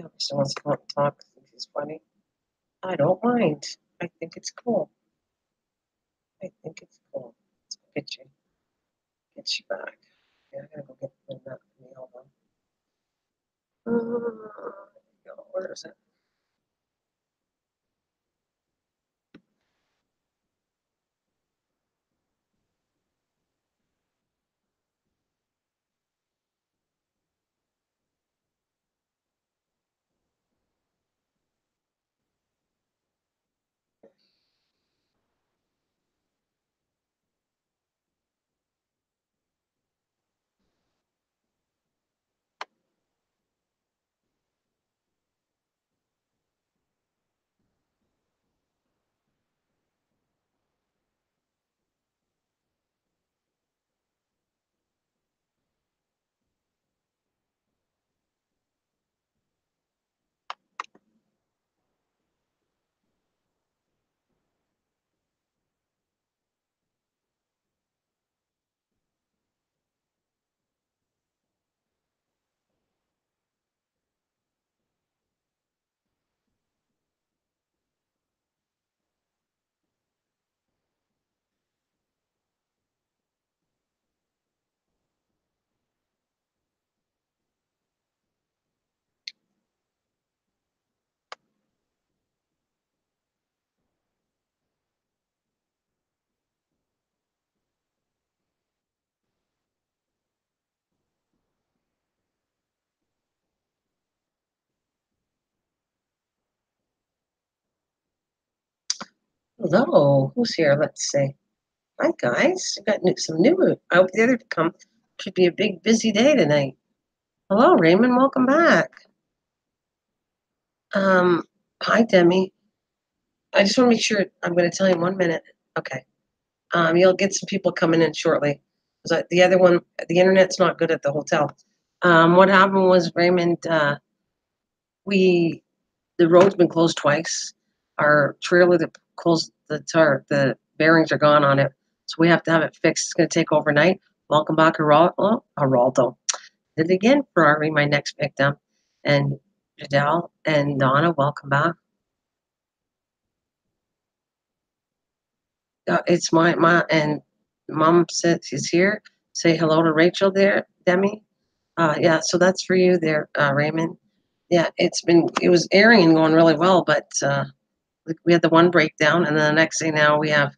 Yeah, she wants to come up and talk. I think she's funny. I don't mind. I think it's cool. I think it's cool. Let's go get you back. Yeah, I gotta go get the nut from the elbow. Where is it? Hello, who's here? Let's see. Hi, guys. We got some new out there to come. Should be a big, busy day tonight. Hello, Raymond. Welcome back. Um, Hi, Demi. I just want to make sure. I'm going to tell you in 1 minute. Okay. You'll get some people coming in shortly. The other one, the internet's not good at the hotel. What happened was Raymond. The road's been closed twice. Our trailer that closed the bearings are gone on it, so we have to have it fixed. It's going to take overnight. Welcome back, Geraldo. Did it again, Ferrari, my next victim, and Jadelle and Donna. Welcome back. It's my and Mom said she's here. Say hello to Rachel there, Demi. Yeah, so that's for you there, Raymond. Yeah, it was airing and going really well, but we had the one breakdown, and then the next day now we have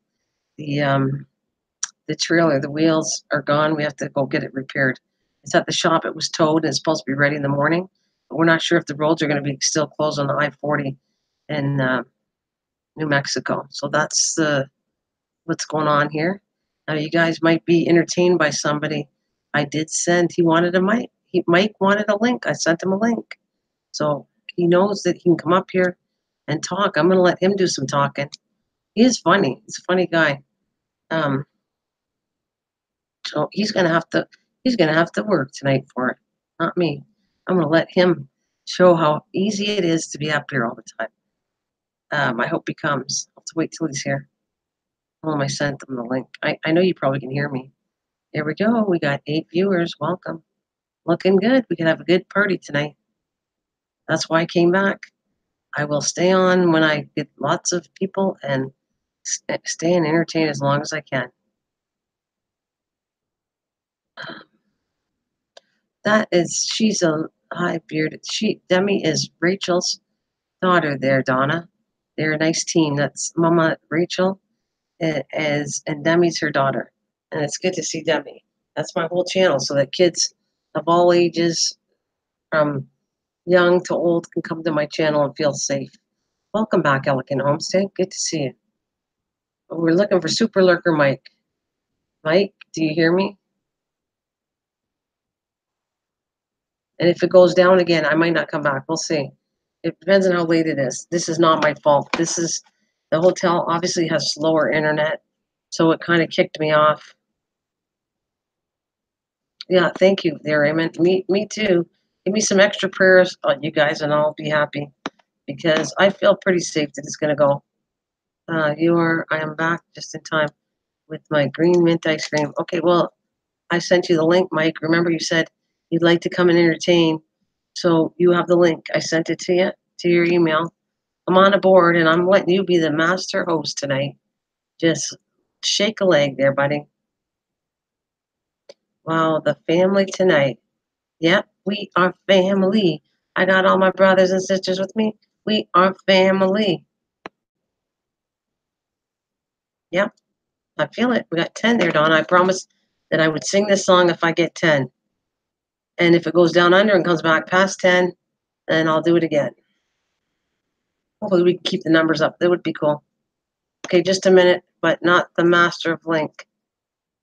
the trailer. The wheels are gone. We have to go get it repaired. It's at the shop. It was towed and it's supposed to be ready in the morning, but we're not sure if the roads are going to be still closed on the I-40 in New Mexico. So that's what's going on here. Now you guys might be entertained by somebody. I did send. He wanted a mic. Mike wanted a link. I sent him a link, so he knows that he can come up here and talk. I'm going to let him do some talking. He is funny. He's a funny guy. Um, so he's gonna have to work tonight for it, not me. I'm gonna let him show how easy it is to be up here all the time. I hope he comes. I'll have to wait till he's here. I sent him the link. I know you probably can hear me. There we go. We got 8 viewers. Welcome. Looking good. We can have a good party tonight. That's why I came back. I will stay on when I get lots of people and stay and entertain as long as I can. She's a high bearded. Demi is Rachel's daughter there, Donna. They're a nice team. That's Mama Rachel and Demi's her daughter. And it's good to see Demi. That's my whole channel so that kids of all ages, from young to old, can come to my channel and feel safe. Welcome back, Elegant Homestead. Good to see you. We're looking for Super Lurker Mike. Mike, do you hear me? And if it goes down again, I might not come back. We'll see. It depends on how late it is. This is not my fault. The hotel obviously has slower internet, so it kind of kicked me off. Yeah, thank you there, Raymond. Me too. Give me some extra prayers, you guys, and I'll be happy because I feel pretty safe that it's going to go. I am back just in time with my green mint ice cream. Okay, well, I sent you the link, Mike. Remember you said you'd like to come and entertain. So you have the link. I sent it to you, to your email. I'm on a board, and I'm letting you be the master host tonight. Just shake a leg there, buddy. Wow, the family tonight. Yep, we are family. I got all my brothers and sisters with me. We are family. Yep, I feel it. We got 10 there, Donna. I promised that I would sing this song if I get 10. And if it goes down under and comes back past 10, then I'll do it again. Hopefully we can keep the numbers up. That would be cool. Okay, just a minute, but not the master of link.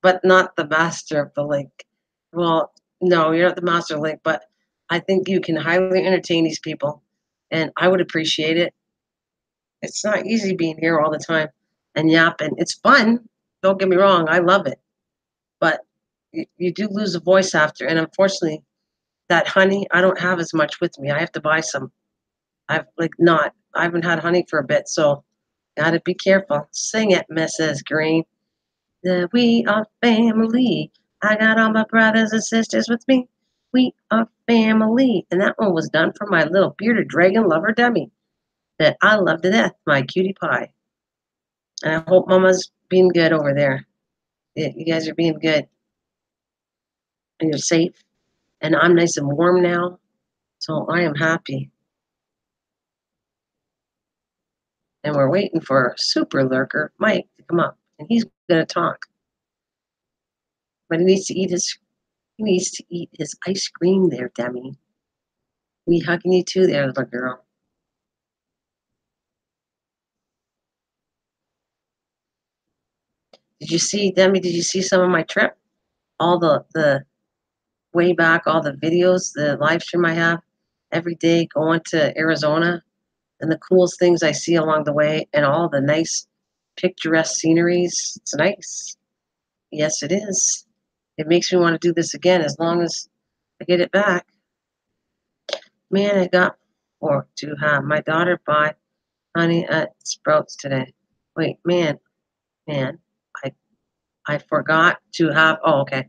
But not the master of the link. Well, no, you're not the master of link, but I think you can highly entertain these people, and I would appreciate it. It's not easy being here all the time and yapping. It's fun. Don't get me wrong. I love it. But you do lose a voice after. And unfortunately, that honey, I don't have as much with me. I have to buy some. I haven't had honey for a bit. So gotta be careful. Sing it, Mrs. Green. We are family. I got all my brothers and sisters with me. We are family. And that one was done for my little bearded dragon lover, Demi, that I love to death, my cutie pie. And I hope Mama's being good over there. You guys are being good and you're safe. And I'm nice and warm now. So I am happy. And we're waiting for super lurker Mike to come up. And he's gonna talk. But he needs to eat his ice cream there, Demi. Me hugging you too there, little girl. Did you see, Demi, did you see some of my trip? All the way back, all the videos, the live stream I have every day going to Arizona and the coolest things I see along the way and all the nice picturesque sceneries. It's nice. Yes, it is. It makes me want to do this again as long as I get it back. Man, I got for to have my daughter buy honey at Sprouts today. Wait, man, I I forgot to have. Oh, okay.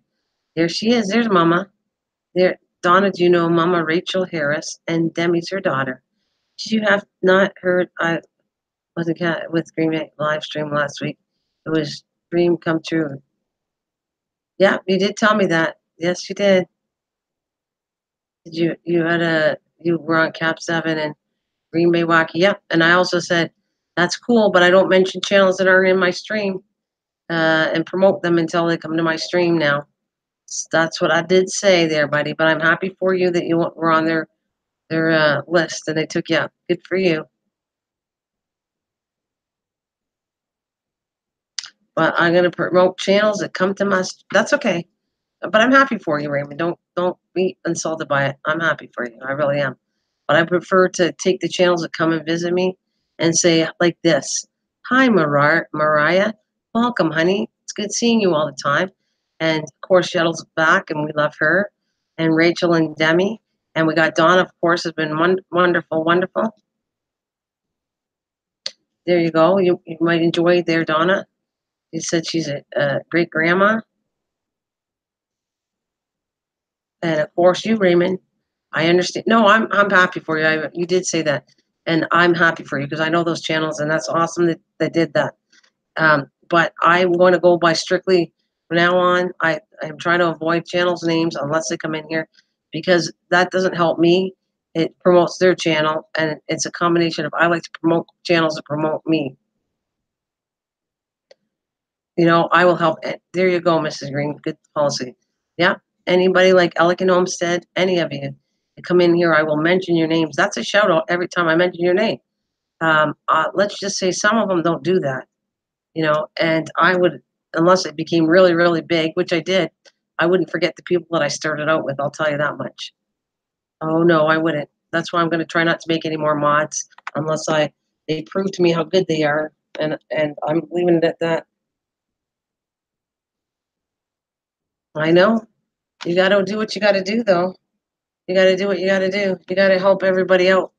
There she is. There's Mama. There, Donna. Do you know Mama Rachel Harris and Demi's her daughter? Did you have not heard? I wasn't with Green Bay live stream last week. It was dream come true. Yeah, you did tell me that. Yes, you did. Did you were on Cap 7 and Green Bay Wacky? Yep. And I also said that's cool, but I don't mention channels that aren't in my stream and promote them until they come to my stream now. That's what I did say there, buddy. But I'm happy for you that you were on their list and they took you out. Good for you. But I'm gonna promote channels that come to my. That's okay. But I'm happy for you, Raymond. Don't be insulted by it. I'm happy for you. I really am. But I prefer to take the channels that come and visit me and say like this: "Hi, Mariah. Welcome, honey. It's good seeing you all the time." And of course, Shuttle's back, and we love her. And Rachel and Demi, and we got Donna. Of course, has been wonderful, wonderful. There you go. You might enjoy there, Donna. You said she's a great grandma, and of course, you, Raymond. I understand. No, I'm happy for you. You did say that, and I'm happy for you because I know those channels, and that's awesome that they did that. But I want to go by strictly from now on. I'm trying to avoid channels names unless they come in here, because that doesn't help me. It promotes their channel, and it's a combination of I like to promote channels that promote me. You know, I will help. There you go, Mrs. Green. Good policy. Yeah. Anybody like Elegant Homestead, any of you, come in here, I will mention your names. That's a shout out every time I mention your name. Let's just say some of them don't do that, you know, and I would, unless it became really, really big, which I did, I wouldn't forget the people that I started out with. I'll tell you that much. Oh no, I wouldn't. That's why I'm going to try not to make any more mods unless they prove to me how good they are, and I'm leaving it at that. I know. You got to do what you got to do, though. You got to do what you got to do. You got to help everybody out,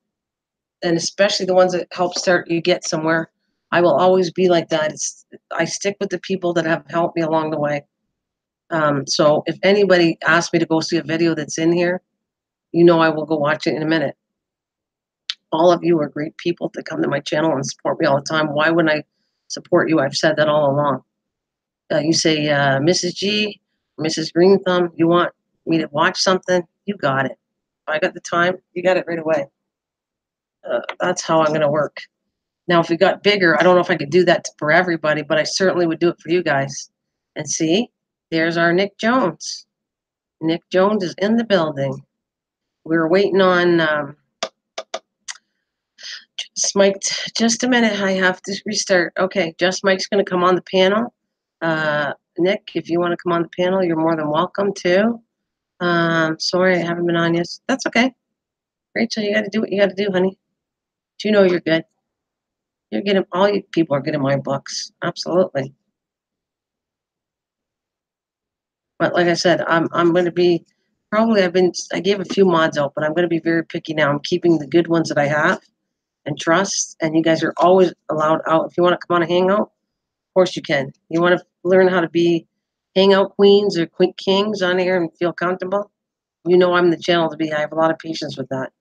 and especially the ones that help start you get somewhere. I will always be like that. I stick with the people that have helped me along the way. So if anybody asks me to go see a video that's in here, you know I will go watch it in a minute. All of you are great people to come to my channel and support me all the time. Why wouldn't I support you? I've said that all along. You say, Mrs. G, Mrs. Green Thumb, you want me to watch something? You got it. If I got the time, you got it right away. That's how I'm going to work. Now, if it got bigger, I don't know if I could do that for everybody, but I certainly would do it for you guys. And see, there's our Nick Jones. Nick Jones is in the building. We were waiting on Just Mike. Just a minute, I have to restart. Okay, Just Mike's going to come on the panel. Nick, if you want to come on the panel, you're more than welcome to. Sorry, I haven't been on yet. That's okay. Rachel, you got to do what you got to do, honey. Do you know you're good? You're getting, all you people are good in my books. Absolutely. But like I said, I'm going to be, probably I gave a few mods out, but I'm going to be very picky now. I'm keeping the good ones that I have and trust, and you guys are always allowed out. If you want to come on a hangout, of course you can. You want to learn how to be hangout queens or kings on here and feel comfortable, you know I'm the channel to be. I have a lot of patience with that.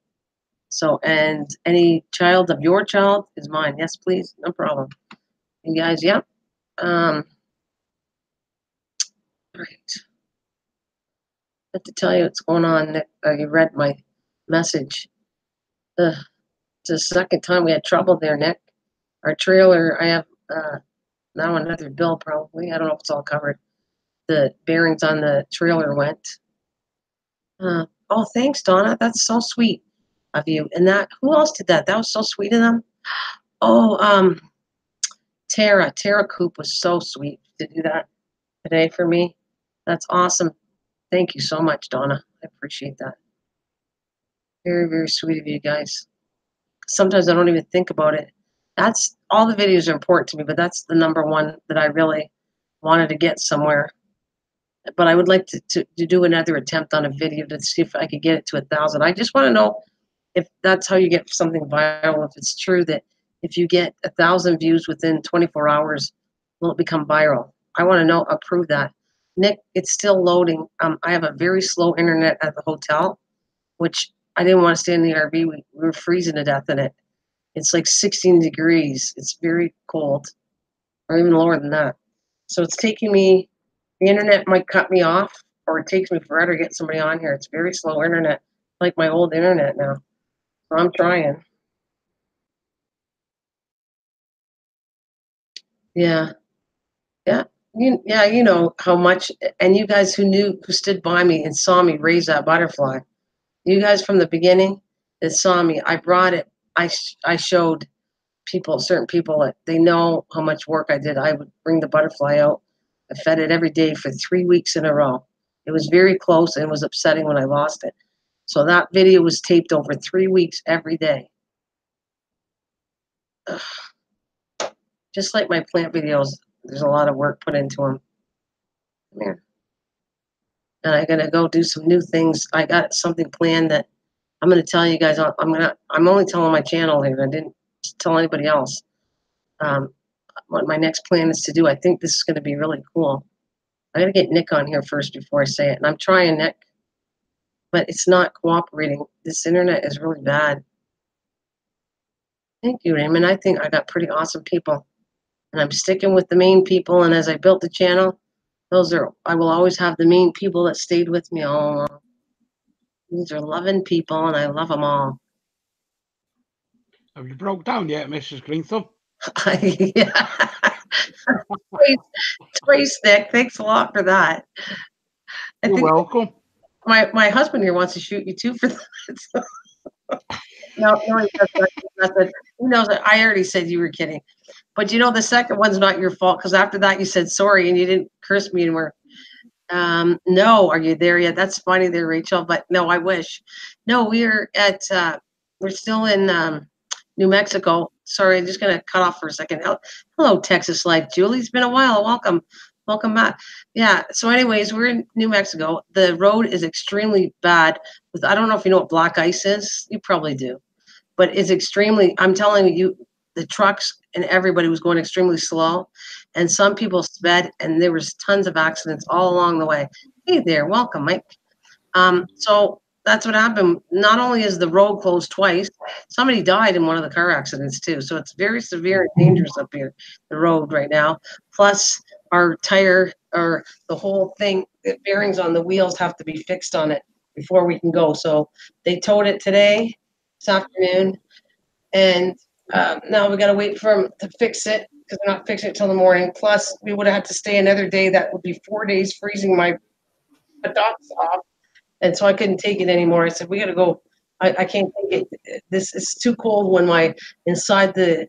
So, and any child of your child is mine. Yes, please. No problem. You guys, yeah. Right. I have to tell you what's going on, Nick. You read my message. It's the second time we had trouble there, Nick. Our trailer, I have now another bill probably. I don't know if it's all covered. The bearings on the trailer went. Oh, thanks, Donna. That's so sweet of you. And that, who else did that? That was so sweet of them. Oh, Tara Coop was so sweet to do that today for me. That's awesome. Thank you so much, Donna. I appreciate that. Very, very sweet of you guys. Sometimes I don't even think about it. That's, all the videos are important to me, but that's the number one that I really wanted to get somewhere. But I would like to do another attempt on a video to see if I could get it to 1,000. I just want to know if that's how you get something viral, if it's true that if you get 1,000 views within 24 hours, will it become viral? I want to know, approve that. Nick, it's still loading. I have a very slow internet at the hotel, which I didn't want to stay in the RV. We were freezing to death in it. It's like 16 degrees. It's very cold, or even lower than that. So it's taking me, the internet might cut me off, or it takes me forever to get somebody on here. It's very slow internet, like my old internet now. So I'm trying. Yeah. Yeah. You know how much, and you guys who stood by me and saw me raise that butterfly. You guys from the beginning that saw me, I brought it. I showed people, certain people, that they know how much work I did. I would bring the butterfly out. I fed it every day for 3 weeks in a row. It was very close and it was upsetting when I lost it. So that video was taped over 3 weeks every day. Ugh. Just like my plant videos, there's a lot of work put into them. Come here. And I'm gonna go do some new things. I got something planned that I'm gonna tell you guys. I'm only telling my channel here. I didn't tell anybody else. What my next plan is to do. I think this is gonna be really cool. I gotta get Nick on here first before I say it. And I'm trying, Nick, but it's not cooperating. This internet is really bad. Thank you, Raymond. I think I got pretty awesome people. And I'm sticking with the main people. And as I built the channel, I will always have the main people that stayed with me all along. These are loving people, and I love them all. Have you broke down yet, Mrs. Greenthumb? Yeah. Twice, Nick. Thanks a lot for that. You're welcome. My husband here wants to shoot you too for that. No, he knows that. I already said you were kidding. But you know, the second one's not your fault, because after that you said sorry and you didn't curse me anymore. No, are you there yet? That's funny there, Rachel. But no, I wish. No, we're still in New Mexico. Sorry, I'm just gonna cut off for a second. Hello, Texas Life. Julie, it's been a while. Welcome back. Yeah. So, anyways, we're in New Mexico. The road is extremely bad. I don't know if you know what black ice is. You probably do, but it's extremely. I'm telling you, the trucks and everybody was going extremely slow, and some people sped, and there was tons of accidents all along the way. Hey there, welcome, Mike. So that's what happened. Not only is the road closed twice, somebody died in one of the car accidents too. So it's very severe and dangerous up here, the road right now. Plus, our tire or the whole thing, the bearings on the wheels have to be fixed on it before we can go. So they towed it today, this afternoon, and now we got to wait for them to fix it because they're not fixing it till the morning. Plus, we would have had to stay another day. That would be 4 days freezing my dots off. And so I couldn't take it anymore. I said, we got to go. I can't take it. This is too cold when my inside the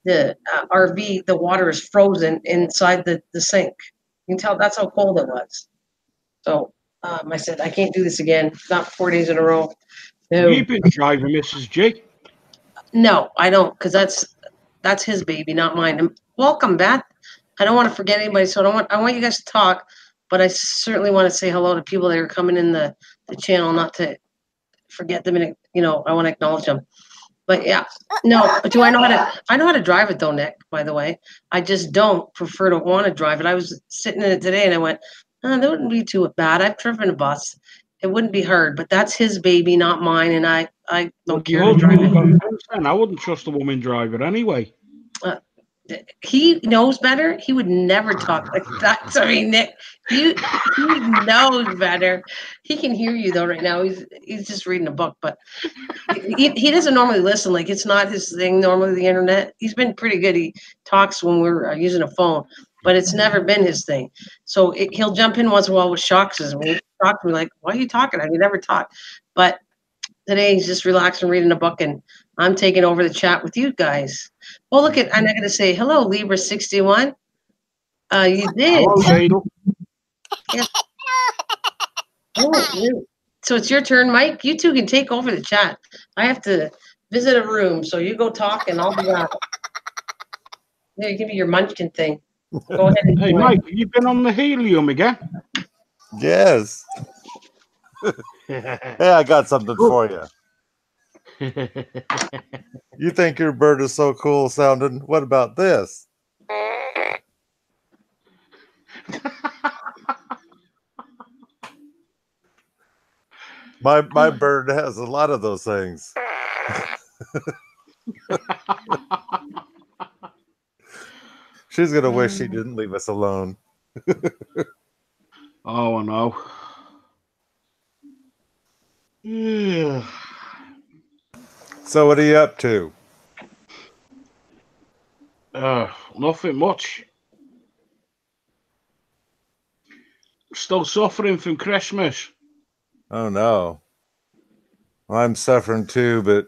RV, the water is frozen inside the sink. You can tell that's how cold it was. So I said, I can't do this again. Not 4 days in a row. No, You've been driving, Mrs. G. no, I don't, because that's his baby, not mine. And welcome, Beth. I don't want to forget anybody, so I want you guys to talk, but I certainly want to say hello to people that are coming in the channel, not to forget them, and I want to acknowledge them. But yeah, no. Do I know how to? I know how to drive it though, Nick. By the way, I just don't prefer to want to drive it. I was sitting in it today, and I went, that wouldn't be too bad. I've driven a bus. It wouldn't be hard, but that's his baby, not mine, and I don't care to drive it. I wouldn't trust a woman driver anyway. He knows better. He would never talk like that to me, Nick. He knows better. He can hear you though right now. He's just reading a book, but he doesn't normally listen. Like it's not his thing normally. The internet. He's been pretty good. He talks when we're using a phone, but it's never been his thing. So he'll jump in once in a while with shocks and he talk to me like, "Why are you talking? I never talk." But today he's just relaxing, reading a book, and I'm taking over the chat with you guys. Well, look at, I'm not going to say hello, Libra 61. You did. Hello, Yeah. Oh, so it's your turn, Mike. You two can take over the chat. I have to visit a room, so you go talk, and I'll be out. There, give me your munchkin thing. Go ahead. Hey, Mike, you've been on the helium again? Yes. Hey, I got something for you. You think your bird is so cool sounding? What about this? My bird has a lot of those things. She's gonna wish she didn't leave us alone. Oh, I know. Yeah. So what are you up to? Nothing much. Still suffering from Christmas. Oh no. I'm suffering too, but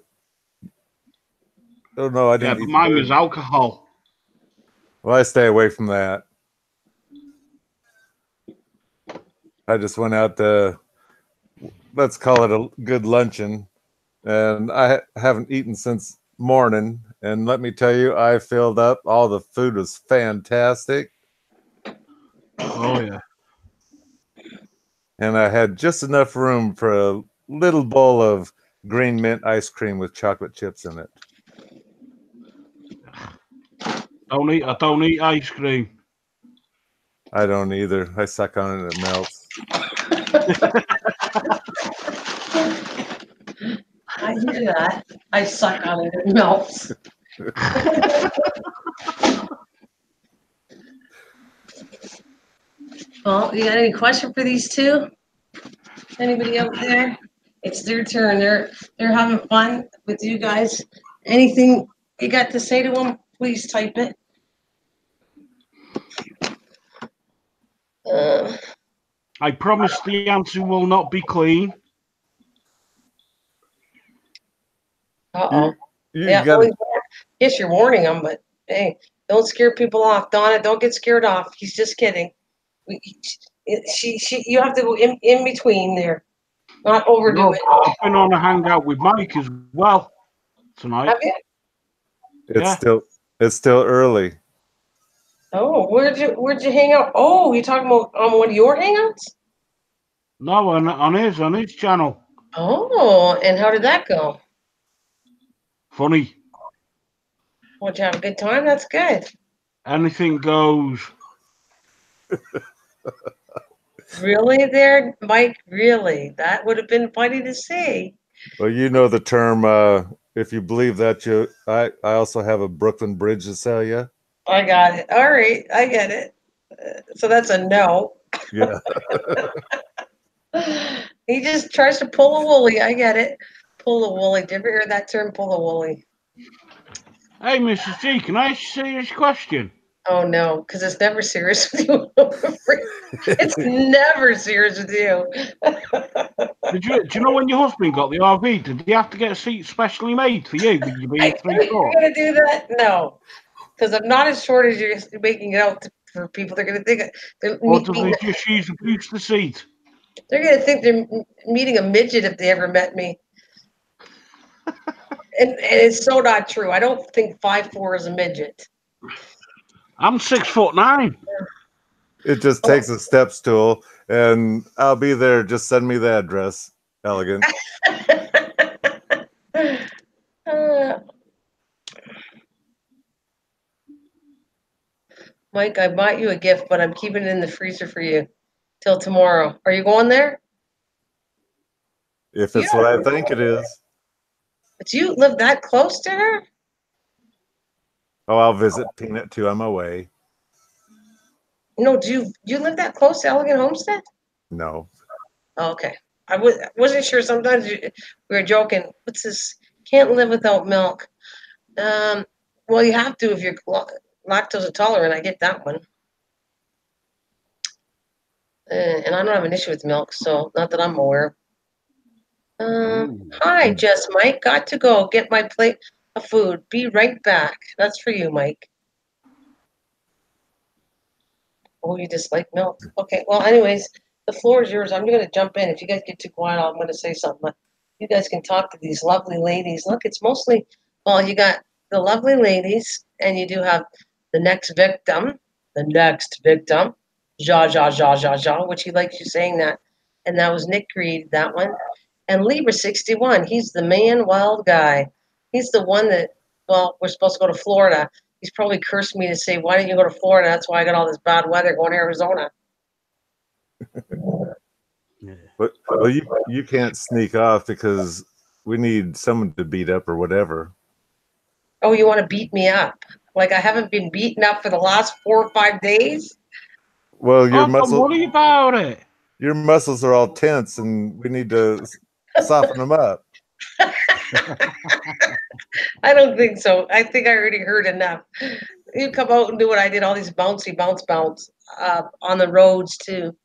oh no, I didn't. Yeah, but mine was alcohol. Well, I stay away from that. I just went out to, let's call it a good luncheon, and I haven't eaten since morning. And let me tell you, I filled up. All the food was fantastic. Oh yeah. And I had just enough room for a little bowl of green mint ice cream with chocolate chips in it. I don't eat ice cream. I don't either. I suck on it and it melts. I hear that. I suck on it. It melts. Well, you got any question for these two? Anybody out there? It's their turn. They're having fun with you guys. Anything you got to say to them, please type it. I promise the answer will not be clean. Uh-oh. You gotta... Yes, you're warning them, but hey, don't scare people off. Donna, don't get scared off. He's just kidding. You have to go in between there. Not overdo it. I've been on a hangout with Mike as well tonight. Have you? It's still early. Oh, where'd you hang out? Oh, you talking about on one of your hangouts? No, on his channel. Oh, and how did that go? Funny. Would you have a good time? That's good. Anything goes. Really there, Mike? Really? That would have been funny to see. Well, you know the term. If you believe that, I also have a Brooklyn Bridge to sell you. I got it. All right, I get it. So that's a no. Yeah. He just tries to pull a woolly. I get it. Pull a woolly. Did you ever hear that term, pull a woolly? Hey, Mrs. G, can I ask you a serious question? Oh, no, because it's never serious with you. It's never serious with you. Do you know when your husband got the RV, did he have to get a seat specially made for you with you being 3 You're foot? going to do that? No, because I'm not as short as you're making it out for people. They're going to think Or does he just use a booster seat? they're going to think they're meeting a midget if they ever met me. And it's so not true. I don't think 5'4" is a midget. I'm 6'9". It just takes a step stool, and I'll be there. Just send me the address. Elegant. Mike, I bought you a gift, but I'm keeping it in the freezer for you till tomorrow. Are you going there? If it's what I think it is. But you live that close to her? Oh, I'll visit Peanut too on my way. No, do you live that close to Elegant Homestead? No. Oh, okay. Wasn't sure. Sometimes we were joking. What's this? Can't live without milk. Well, you have to if you're lactose intolerant. I get that one. And I don't have an issue with milk, so not that I'm aware. Hi, Jess, Mike. Got to go get my plate of food. Be right back. That's for you, Mike. Oh, you dislike milk? Okay. Well, anyways, the floor is yours. I'm going to jump in. If you guys get too quiet, I'm going to say something. But you guys can talk to these lovely ladies. Look, it's mostly, well, you got the lovely ladies, and you do have the next victim, which he likes you saying that. And that was Nick created that one. And Libra 61, he's the man wild guy. He's the one that, well, we're supposed to go to Florida. He's probably cursed me to say, why didn't you go to Florida? That's why I got all this bad weather going to Arizona. But well, you can't sneak off because we need someone to beat up or whatever. Oh, you want to beat me up? Like I haven't been beaten up for the last 4 or 5 days? Well, Don't worry about it. Your muscles are all tense, and we need to soften them up. I don't think so. I think I already heard enough. You come out and do what I did, all these bounce on the roads too.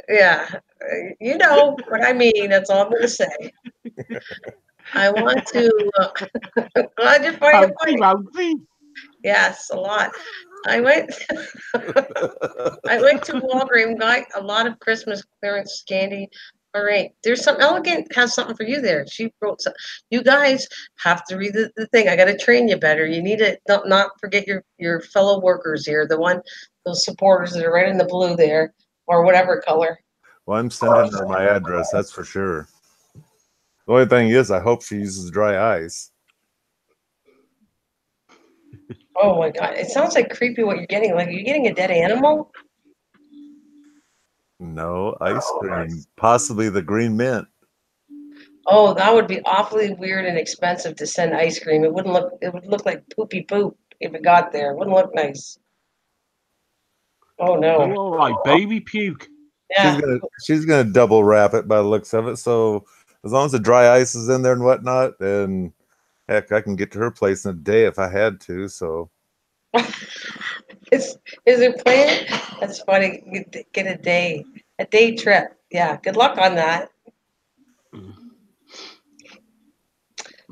Yeah, you know what I mean. That's all I'm going to say. I want to. Glad you find it funny. Yes, a lot. I went. I went to Walgreens, got a lot of Christmas clearance candy. All right, there's some Elegant has something for you there. She wrote some. You guys have to read the thing. I got to train you better. You need to not forget your fellow workers here. Those supporters that are right in the blue there, or whatever color. Well, I'm sending her my address. That's for sure. The only thing is, I hope she uses dry ice. Oh my God! It sounds like creepy. What you're getting? Like you're getting a dead animal? No, ice cream. Possibly the green mint. Oh, that would be awfully weird and expensive to send ice cream. It wouldn't look. It would look like poopy poop if it got there. It wouldn't look nice. Oh no! It looked like baby puke. Yeah. She's gonna double wrap it by the looks of it. So as long as the dry ice is in there and whatnot, and heck, I can get to her place in a day if I had to. So Is it planned? That's funny. You get a day trip. Yeah. Good luck on that.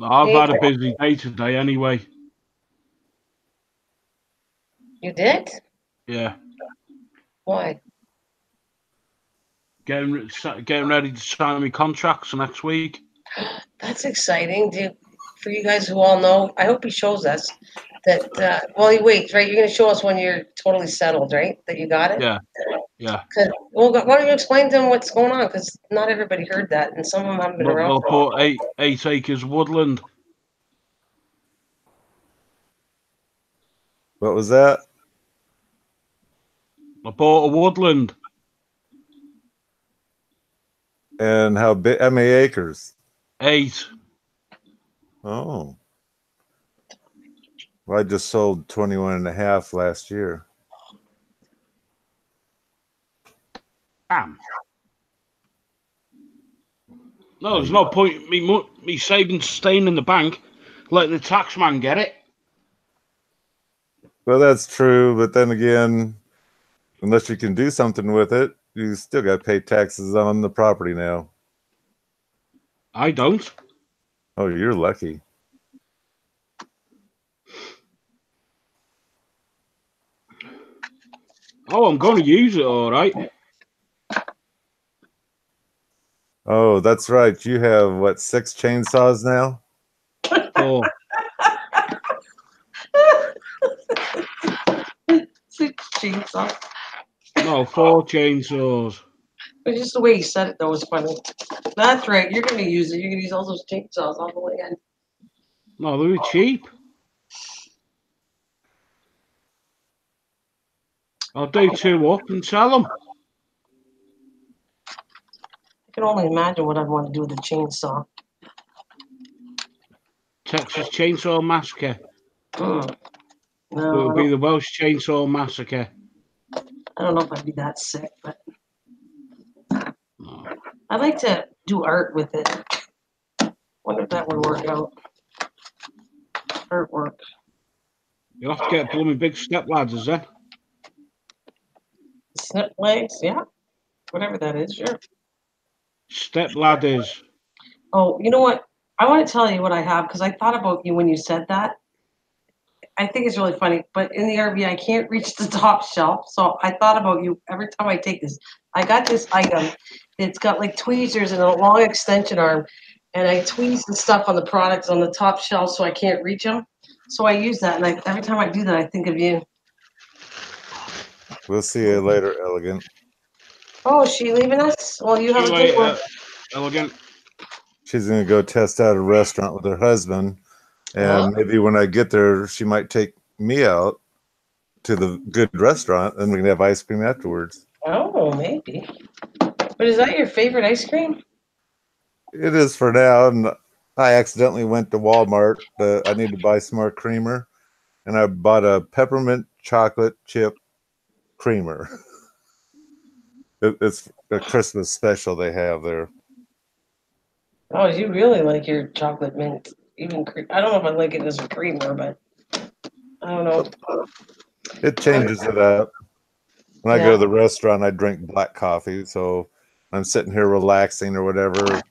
I've had a busy day today anyway. You did? Yeah. Why? Getting ready to sign my contracts for next week. That's exciting. For you guys who all know, I hope he shows us that. Well, wait, right? You're going to show us when you're totally settled, right? That you got it. Yeah. Yeah. Well, why don't you explain to them what's going on? Because not everybody heard that, and some of them haven't been around. They'll put 8 acres of woodland. what was that? I bought a woodland. And how big? How many acres? 8. Oh, well, I just sold 21 and a half last year. Damn. No, there's no point me savings staying in the bank, letting the tax man get it. Well, that's true, but then again, unless you can do something with it, you still got to pay taxes on the property now. I don't. Oh, you're lucky. Oh, I'm going to use it, all right. Oh, that's right. You have what, 6 chainsaws now? 4. Chainsaw. No, 4 chainsaws. But just the way you said it, though, was funny. That's right. You're going to use it. You're going to use all those chainsaws all the way in. No, they were cheap. I'll do 2 up and sell them. I can only imagine what I'd want to do with a chainsaw. Texas Chainsaw Massacre. Mm. It No, would be the Welsh Chainsaw Massacre. I don't know if I'd be that sick, but No. I'd like to do art with it. Wonder if that would work out. Artwork. You'll have to get blooming big step ladders then. Snip legs, yeah. Whatever that is, sure. Step ladders. Oh, you know what? I want to tell you what I have because I thought about you when you said that. I think it's really funny, but in the RV, I can't reach the top shelf. So I thought about you every time I take this. I got this item. It's got like tweezers and a long extension arm. And I tweeze the stuff on the products on the top shelf so I can't reach them. So I use that. And every time I do that, I think of you. We'll see you later, Elegant. Oh, is she leaving us? Well, you See have you a good one. later, Elegant. She's going to go test out a restaurant with her husband. And maybe when I get there, she might take me out to the good restaurant and we can have ice cream afterwards. Oh, maybe. But is that your favorite ice cream? It is for now. And I accidentally went to Walmart. I need to buy some more creamer. And I bought a peppermint chocolate chip creamer. It's a Christmas special they have there. Oh, you really like your chocolate mint. Even I don't know if I like it as a creamer, but I don't know. It changes it up. When I go to the restaurant, I drink black coffee. So I'm sitting here relaxing or whatever.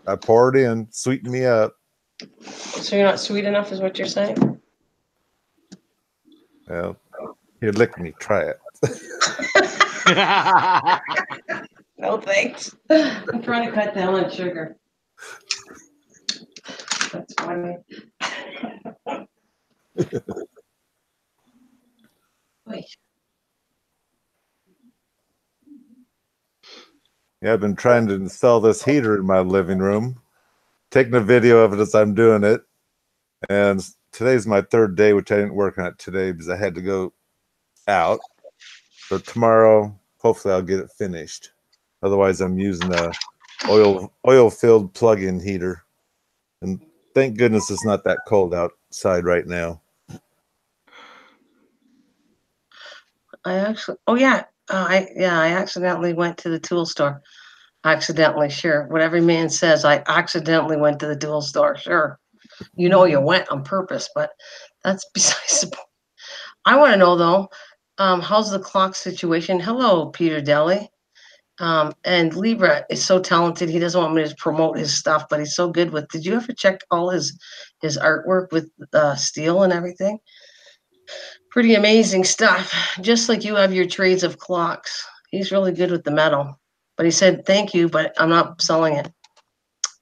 I pour it in, sweeten me up. So you're not sweet enough, is what you're saying? Well, here, lick me. Try it. No thanks. I'm trying to cut down on sugar. That's funny. Yeah, I've been trying to install this heater in my living room, taking a video of it as I'm doing it. And today's my 3rd day, which I didn't work on it today because I had to go out. But tomorrow, hopefully I'll get it finished. Otherwise, I'm using a oil-filled plug-in heater. And thank goodness it's not that cold outside right now. I accidentally went to the tool store. Accidentally, sure. What every man says, I accidentally went to the tool store. Sure. You know you went on purpose, but that's besides the point. I want to know though, how's the clock situation? Hello, Peter Deli. And Libra is so talented. He doesn't want me to promote his stuff, but he's so good with. Did you ever check all his artwork with steel and everything? Pretty amazing stuff. Just like you have your trades of clocks. He's really good with the metal. But he said thank you, but I'm not selling it.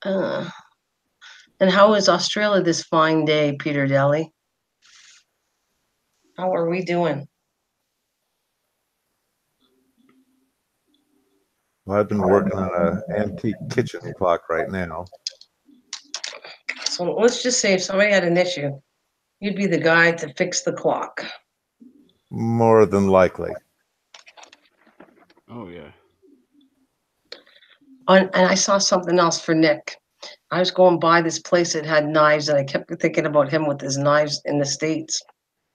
And how is Australia this fine day, Peter Deli? How are we doing? Well, I've been working on an antique kitchen clock right now. So let's just say if somebody had an issue, you'd be the guy to fix the clock. More than likely. Oh yeah. And I saw something else for Nick. I was going by this place that had knives, and I kept thinking about him with his knives in the States.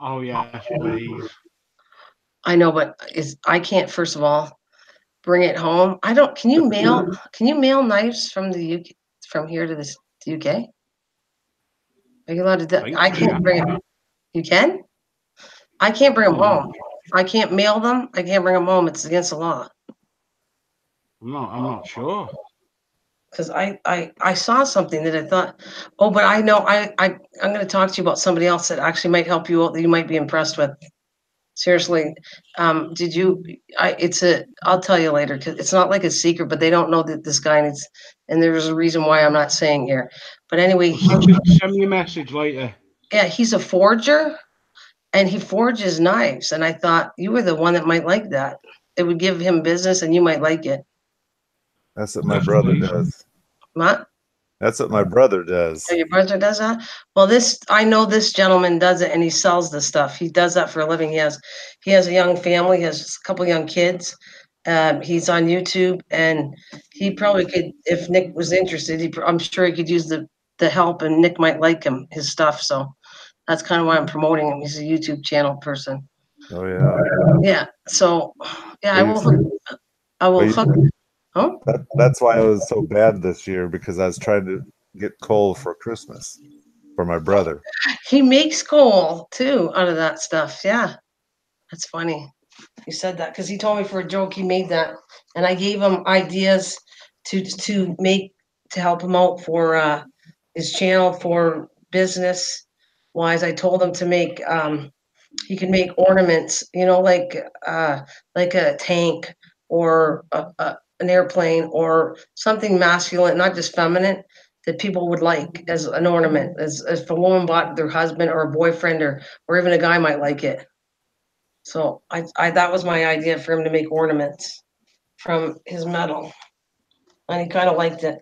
Oh yes, please. I know, but I can't. First of all, bring it home. I don't. Can you mail? Can you mail knives from the UK, from here to the UK? Are you allowed to do? I can't bring it. You can? I can't bring them home. I can't mail them. I can't bring them home. It's against the law. I'm not sure. Because I saw something that I thought, oh, but I know I'm going to talk to you about somebody else that actually might help you out that you might be impressed with. Seriously, did you? I'll tell you later because it's not like a secret, but they don't know that this guy needs, and there's a reason why I'm not saying here. But anyway, Send me a message later. yeah, he's a forger, and he forges knives. And I thought you were the one that might like that. It would give him business, and you might like it. That's what my brother does. What? That's what my brother does. Oh, your brother does that? Well, I know this gentleman does it, and he sells the stuff. He does that for a living. He has a young family. He has a couple young kids. He's on YouTube, and he probably could, if Nick was interested. I'm sure he could use the help, and Nick might like his stuff. So that's kind of why I'm promoting him. He's a YouTube channel person. Oh yeah. Yeah. So yeah, I will. Hook. Huh? That's why I was so bad this year, because I was trying to get coal for Christmas for my brother. He makes coal too out of that stuff. Yeah, that's funny. You said that because he told me for a joke he made that, and I gave him ideas to make to help him out for his channel for business wise. I told him to make he can make ornaments, like a tank or an airplane or something masculine, not just feminine, that people would like as an ornament. As if a woman bought their husband or a boyfriend or even a guy might like it. So I that was my idea for him to make ornaments from his metal, and he kind of liked it.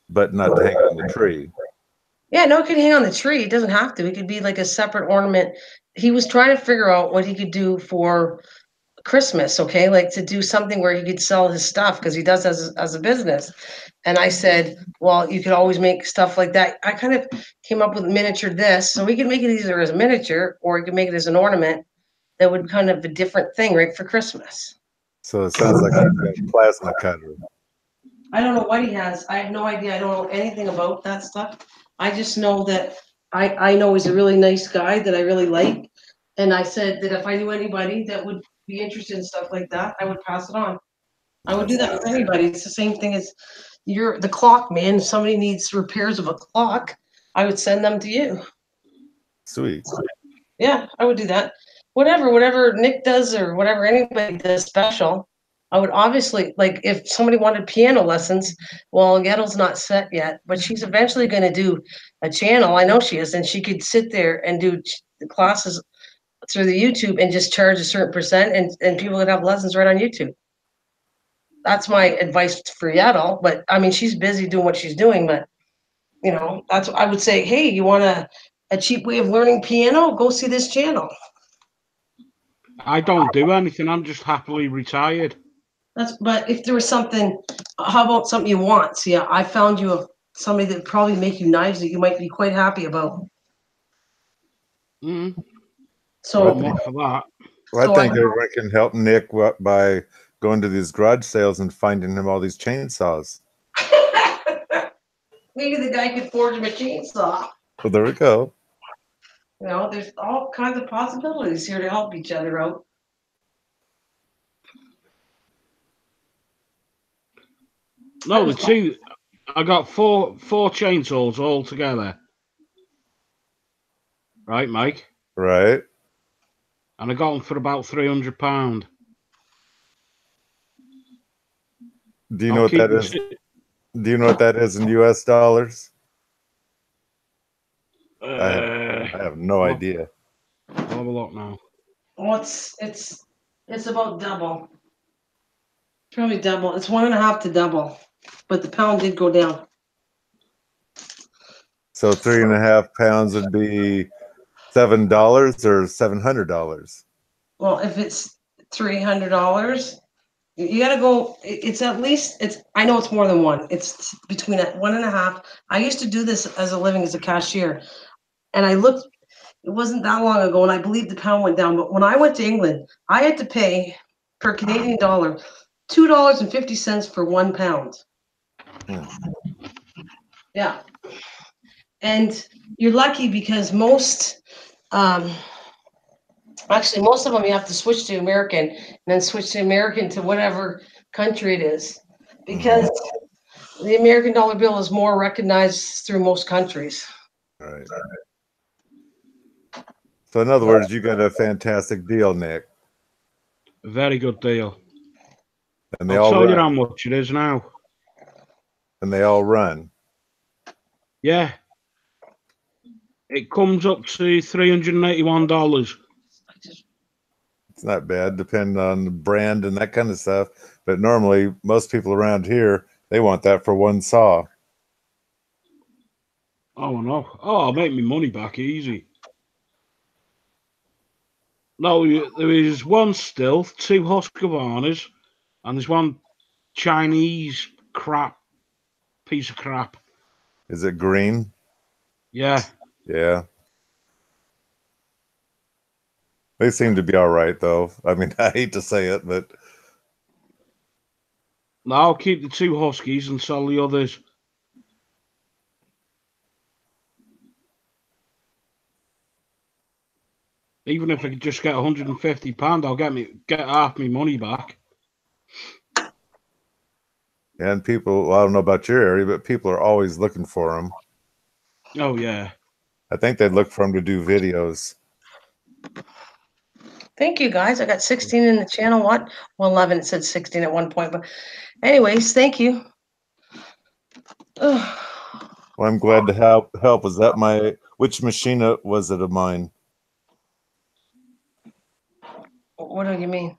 But not to hang on the tree. Yeah, no, it could hang on the tree. It doesn't have to. It could be like a separate ornament. He was trying to figure out what he could do for Christmas, okay? Like to do something where he could sell his stuff because he does as a business. And I said, well, you could always make stuff like that. I kind of came up with miniature this, so we could make it either as a miniature or you could make it as an ornament that would kind of a different thing, right, for Christmas. So it sounds like he's got a plasma cutter. I don't know what he has. I have no idea. I don't know anything about that stuff. I just know that I know he's a really nice guy that I really like. And I said that if I knew anybody that would be interested in stuff like that, I would pass it on. I would do that for anybody. It's the same thing as you're the clock man. If somebody needs repairs of a clock, I would send them to you. Sweet. Yeah, I would do that. Whatever Nick does or whatever anybody does special, I would obviously like if somebody wanted piano lessons. Well, Yettle's not set yet, but she's eventually going to do a channel. I know she is, and she could sit there and do the classes through the YouTube and just charge a certain percent, and people would have lessons right on YouTube. That's my advice for Yettle. But I mean, she's busy doing what she's doing, but that's what I would say. Hey, you want a cheap way of learning piano? Go see this channel. I don't do anything. I'm just happily retired. But if there was something, how about something you want? See, I found you somebody that would probably make you knives that you might be quite happy about. So I'm up for that. Well, I think everyone can help Nick by going to these garage sales and finding him all these chainsaws. Maybe the guy could forge him a chainsaw. Well, there we go. There's all kinds of possibilities here to help each other out. No, the two. I got four chainsaws all together. Right, Mike? Right. And I got them for about £300. Do you know what that is? Do you know what that is in US dollars? I have no idea. I'll have a look now. Well, it's about double. It's probably double. It's 1.5 to double, but the pound did go down. So 3.5 pounds would be $7 or $700. Well, if it's $300, You got to go. It's at least it's. I know it's more than one. It's between 1.5. I used to do this as a living as a cashier, and I looked. It wasn't that long ago, and I believe the pound went down. But when I went to England, I had to pay per Canadian dollar $2.50 for 1 pound. Hmm. Yeah, and you're lucky because actually, most of them you have to switch to American and then switch to American to whatever country it is, because the American dollar bill is more recognized through most countries. Right. So in other words, you got a fantastic deal, Nick, A very good deal. and they I'll all tell you how run. much it is now. And they all run. Yeah. It comes up to $381. It's not bad, depending on the brand and that kind of stuff. But normally, most people around here, they want that for one saw. Oh no! Oh, I'll make me money back easy. No, there is one still, two Husqvarnas, and there's one Chinese piece of crap. Is it green? Yeah. Yeah. They seem to be all right, though. I mean, I hate to say it, but No, I'll keep the two Huskies and sell the others. Even if I could just get £150, I'll get half my money back. and people, well, I don't know about your area, but people are always looking for them. Oh yeah. I think they look for them to do videos. Thank you, guys. I got 16 in the channel. What? Well, 11. It said 16 at one point. But anyways, thank you. Ugh. Well, I'm glad to help. Was that which machine was it of mine? What do you mean?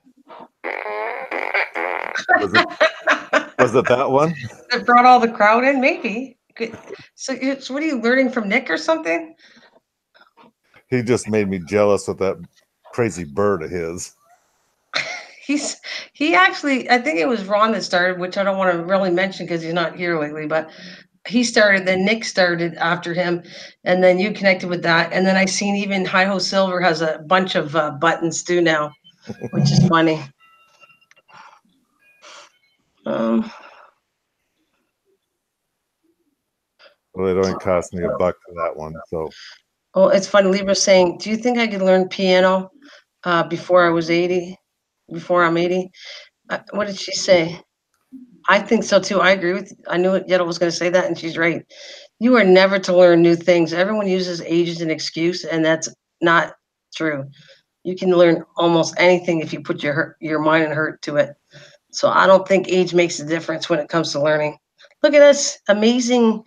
Was it that one? It brought all the crowd in? Maybe. So what are you learning from Nick or something? He just made me jealous with that crazy bird of his. He actually, I think it was Ron that started, which I don't want to really mention because he's not here lately, but he started, then Nick started after him, and then you connected with that. And then I seen even Hi Ho Silver has a bunch of buttons too now, which is funny. Well, it only cost me $1 for that one. So Oh, it's funny. Libra's saying, do you think I could learn piano before I was 80? Before I'm 80? What did she say? I think so too. I agree with you. I knew Yetta was going to say that, and she's right. You are never to learn new things. Everyone uses age as an excuse, and that's not true. You can learn almost anything if you put your mind and heart to it. So I don't think age makes a difference when it comes to learning. Look at us, amazing.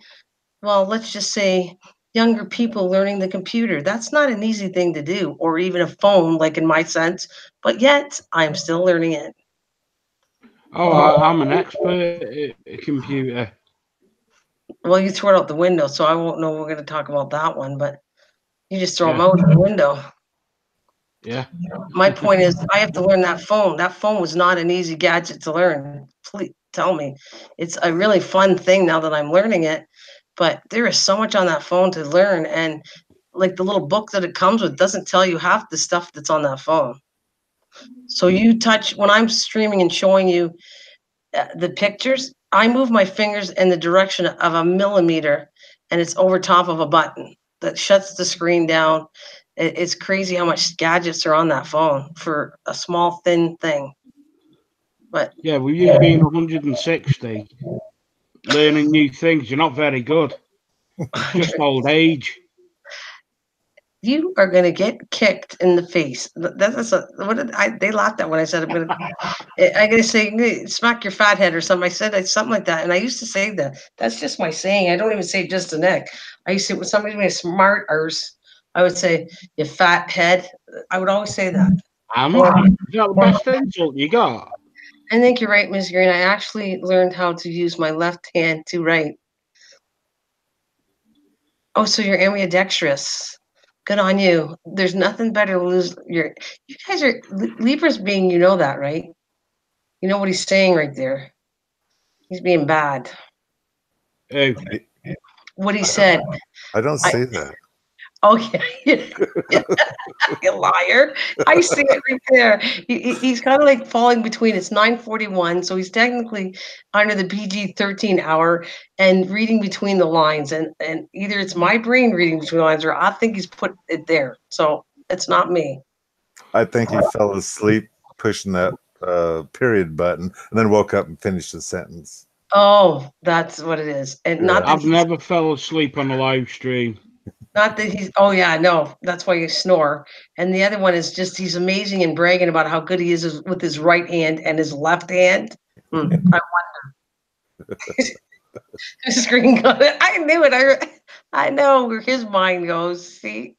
Well, let's just say younger people learning the computer. That's not an easy thing to do, or even a phone, like in my sense. But yet, I'm still learning it. Oh, I'm an expert at computer. Well, you throw it out the window, so I won't know we're going to talk about that one, but you just throw them Yeah. out the window. Yeah. My point is, I have to learn that phone. That phone was not an easy gadget to learn. Please tell me. It's a really fun thing now that I'm learning it, but there is so much on that phone to learn. And like the little book that it comes with doesn't tell you half the stuff that's on that phone. So you touch, when I'm streaming and showing you the pictures, I move my fingers in the direction of a millimeter, and it's over top of a button that shuts the screen down. It's crazy how much gadgets are on that phone for a small, thin thing. But Yeah, with you being 160, learning new things, you're not very good. It's just old age. you are going to get kicked in the face. They laughed at when I said I'm going to say smack your fat head or something. I said something like that, and I used to say that. That's just my saying. I don't even say it just to Nick. I used to say when somebody made a smart arse, I would say you fat head. I would always say that. Is that the best insult you got? I think you're right, Ms. Green. I actually learned how to use my left hand to write. Oh, so you're ambidextrous. Good on you. There's nothing better to lose you guys are Libra's being, you know that, right? You know what he's saying right there? He's being bad. Who? What he said. I don't see that. Oh, yeah. You liar. I see it right there. He's kind of like falling between. It's 9:41, so he's technically under the PG-13 hour and reading between the lines. And either it's my brain reading between the lines or I think he's put it there. So it's not me. I think he fell asleep pushing that period button and then woke up and finished the sentence. Oh, that's what it is. And not that I've never fell asleep on a live stream. Not that he's, oh yeah, no, that's why you snore. And the other one is just he's amazing and bragging about how good he is with his right hand and his left hand. I wonder. Screen got it. I knew it. I know where his mind goes. See,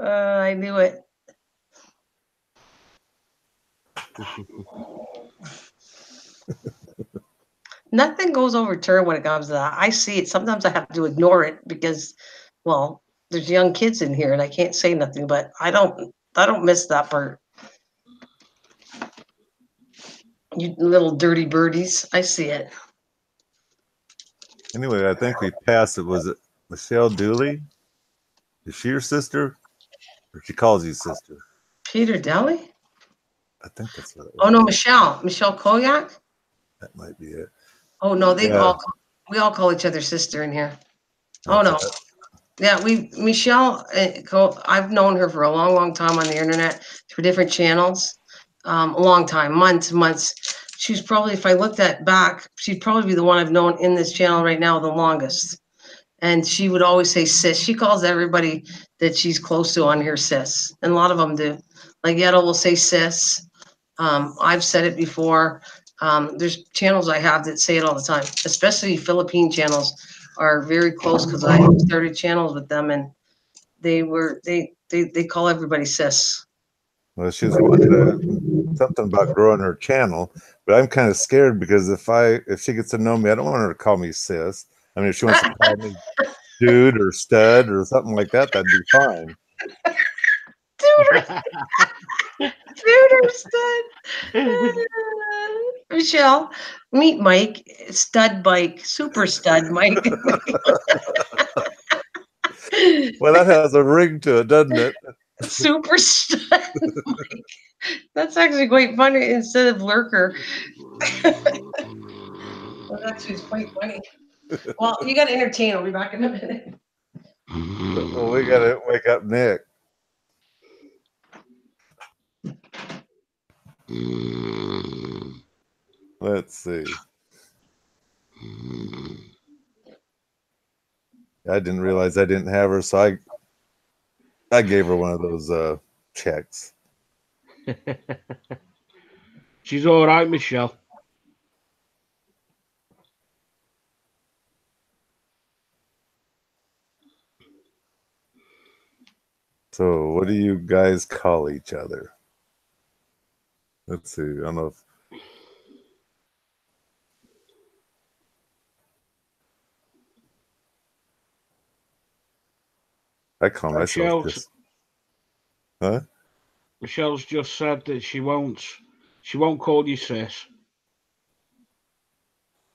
I knew it. Nothing goes overturned when it comes to that. I see it. Sometimes I have to ignore it because, well, there's young kids in here and I can't say nothing. But I don't miss that part. You little dirty birdies. I see it. Anyway, I think we passed it. Was it Michelle Dooley? Is she your sister? Or she calls you sister? Peter Deli? I think that's what it was. Oh no, Michelle Koyak. That might be it. Oh no, we all call each other sister in here. Oh no, yeah, Michelle. I've known her for a long time on the internet through different channels. A long time, months. She's probably, if I looked at back, she'd probably be the one I've known in this channel right now the longest. And she would always say sis. She calls everybody that she's close to on here sis, and a lot of them do. Like Yetta will say sis. I've said it before. There's channels I have that say it all the time, especially Philippine channels are very close because I started channels with them and they call everybody sis. Well, she's wanting something about growing her channel, but I'm kind of scared because if she gets to know me, I don't want her to call me sis. I mean, if she wants to call me dude or stud or something like that, that'd be fine. Dude or stud. Michelle, meet Mike, stud bike, super stud Mike. Well, that has a ring to it, doesn't it? Super stud Mike. That's actually quite funny instead of lurker. That actually is quite funny. Well, you got to entertain. I'll be back in a minute. Well, we got to wake up Nick. Let's see. I didn't realize I didn't have her, so I gave her one of those checks. She's all right, Michelle. So, what do you guys call each other? Let's see. I don't know if I call myself just. Huh? Michelle's just said that she won't call you sis.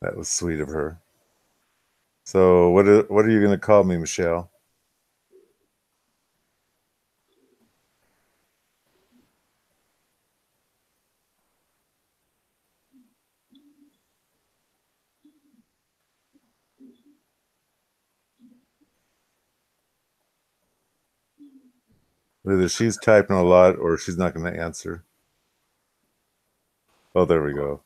That was sweet of her. So, what are you going to call me, Michelle? Either she's typing a lot or she's not going to answer. Oh, there we go.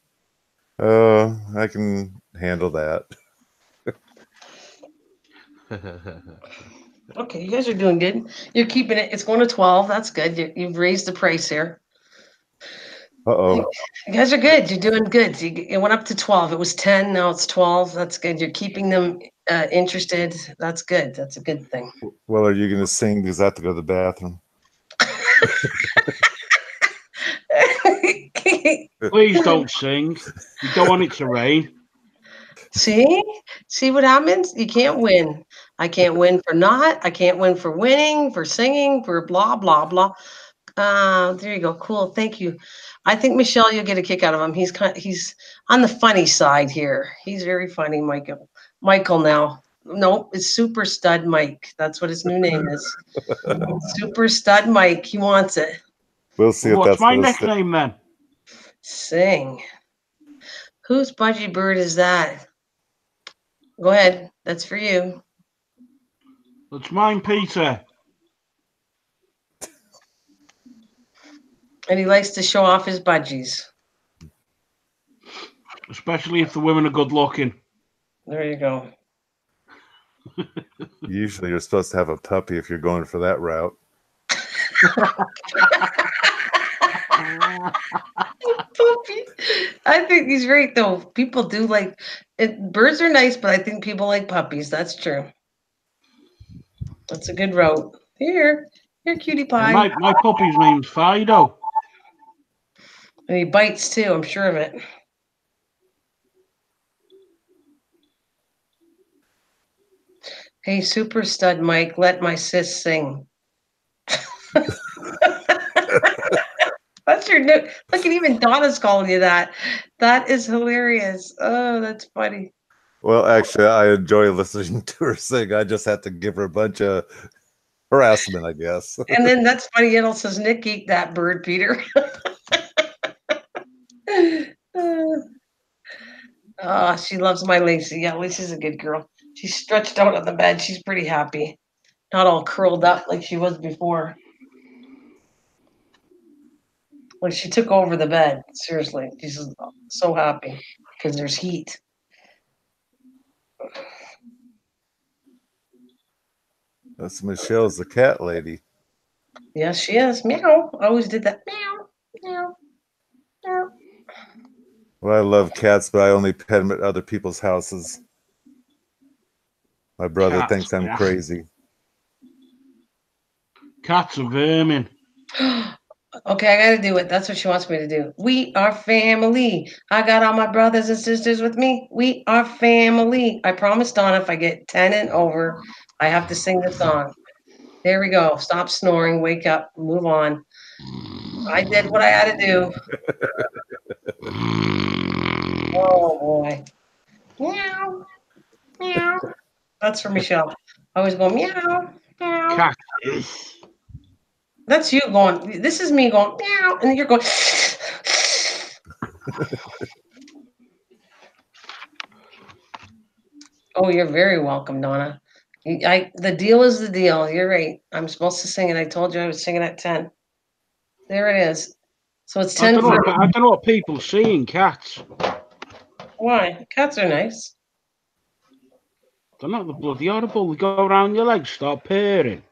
I can handle that. Okay, you guys are doing good. You're keeping it. It's going to 12. That's good. You've raised the price here. Uh-oh. You guys are good. You're doing good. It went up to 12. It was 10. Now it's 12. That's good. You're keeping them interested. That's good. That's a good thing. Well, are you going to sing because I have to go to the bathroom? Please don't sing. You don't want it to rain. See what happens? You can't win. I can't win for not. I can't win for winning, for singing, for blah, blah, blah. There you go. Cool. Thank you. I think Michelle, you'll get a kick out of him. He's on the funny side here. He's very funny, Michael. Michael now. Nope, it's Super Stud Mike. That's what his new name is. Super Stud Mike. He wants it. We'll see if What's that's my gonna stick. nickname then? Sing. Whose budgie bird is that? Go ahead. That's for you. That's mine, Peter. And he likes to show off his budgies. Especially if the women are good looking. There you go. Usually you're supposed to have a puppy if you're going for that route. Puppy. I think he's right though. People do like it. Birds are nice, but I think people like puppies. That's true. That's a good route. Here, cutie pie. My puppy's name's Fido. And he bites too. I'm sure of it. Hey, Super Stud Mike, let my sis sing. That's your new. Look at even Donna's calling you that. That is hilarious. Oh, that's funny. Well, actually, I enjoy listening to her sing. I just have to give her a bunch of harassment, I guess. And then that's funny. It also says Nick eat that bird, Peter. Oh, she loves my Lacey. Yeah, Lacey's a good girl. She's stretched out on the bed. She's pretty happy. Not all curled up like she was before. Like she took over the bed. Seriously. She's so happy because there's heat. That's Michelle's the cat lady. Yes, she is. Meow. I always did that. Meow. Meow. Meow. Well, I love cats, but I only pet them at other people's houses. My brother Cats, thinks I'm yeah. crazy. Cats are vermin. Okay, I gotta do it. That's what she wants me to do. We are family. I got all my brothers and sisters with me. We are family. I promised Donna if I get 10 and over, I have to sing the song. There we go. Stop snoring. Wake up. Move on. I did what I had to do. Oh boy. Meow. Meow. That's for Michelle. I always go meow. Meow. Cat. That's you going. This is me going meow, and you're going. Oh, you're very welcome, Donna. The deal is the deal. You're right. I'm supposed to sing it. I told you I was singing at 10. There it is. So it's 10 I for. don't know what people see in cats. Why? Cats are nice. They're not the bloody horrible. They go around your legs, start purring.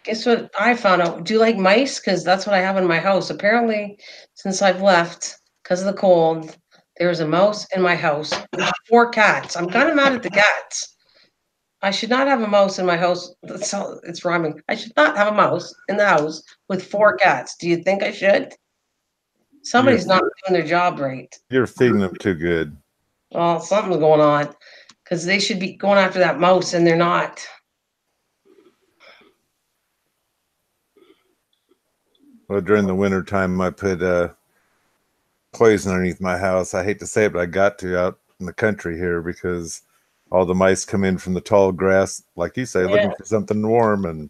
Guess what I found out? Do you like mice? Because that's what I have in my house. Apparently, since I've left, because of the cold, there's a mouse in my house. There's 4 cats. I'm kind of mad at the cats. I should not have a mouse in my house. It's rhyming. I should not have a mouse in the house with 4 cats. Do you think I should? Somebody's not doing their job right. You're feeding them too good. Well, something's going on because they should be going after that mouse and they're not. Well, during the winter time, I put poison underneath my house. I hate to say it, but I got to out in the country here because all the mice come in from the tall grass, like you say, looking for something warm. And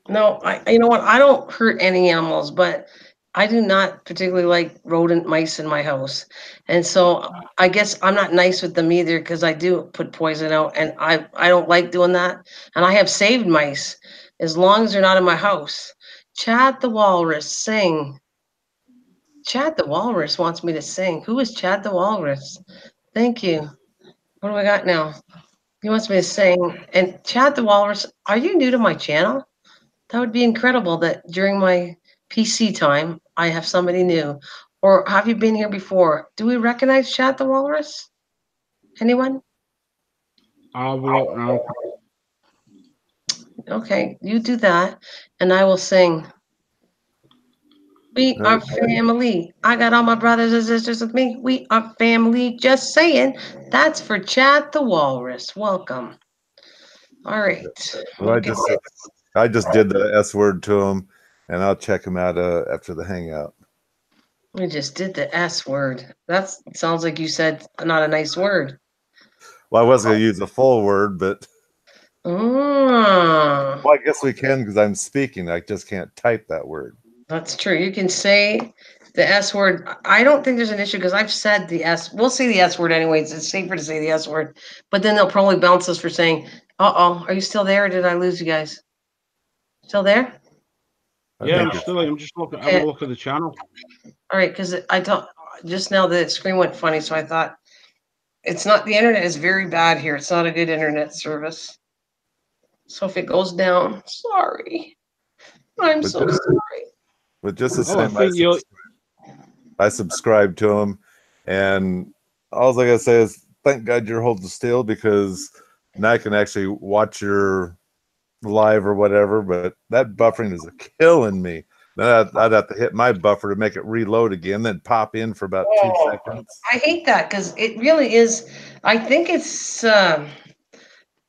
no, you know what? I don't hurt any animals, but I do not particularly like rodent mice in my house. And so I guess I'm not nice with them either because I do put poison out and I don't like doing that. And I have saved mice as long as they're not in my house. Chad the Walrus, sing. Chad the Walrus wants me to sing. Who is Chad the Walrus? Thank you. What do I got now? He wants me to sing. And Chad the Walrus, are you new to my channel? That would be incredible that during my PC time, I have somebody new. Or have you been here before? Do we recognize Chad the Walrus? Anyone? I'll look now. Okay, you do that, and I will sing. We are family. I got all my brothers and sisters with me. We are family. Just saying. That's for Chad the Walrus. Welcome. All right. well, I just did the S word to him. and I'll check him out after the hangout. We just did the S word. That sounds like you said not a nice word. Well, I was going to use a full word, but Oh, well, I guess we can because I'm speaking. I just can't type that word. that's true. You can say the S word. I don't think there's an issue because I've said the S. We'll say the S word anyways. It's safer to say the S word. But then they'll probably bounce us for saying, "Uh-oh, are you still there or did I lose you guys? Still there?" Yeah, I'm it's- still. I'm just looking, having a look at the channel. All right, because I thought just now the screen went funny, so I thought it's not, the internet is very bad here. It's not a good internet service. So if it goes down, sorry. I'm But so just, sorry. but just the Oh, I same, think you. I subscribe to him, and all I gotta say is thank God you're holding still because now I can actually watch your live or whatever. But that buffering is killing me. Then I'd have to hit my buffer to make it reload again, then pop in for about 2 seconds. I hate that because it really is. I think it's.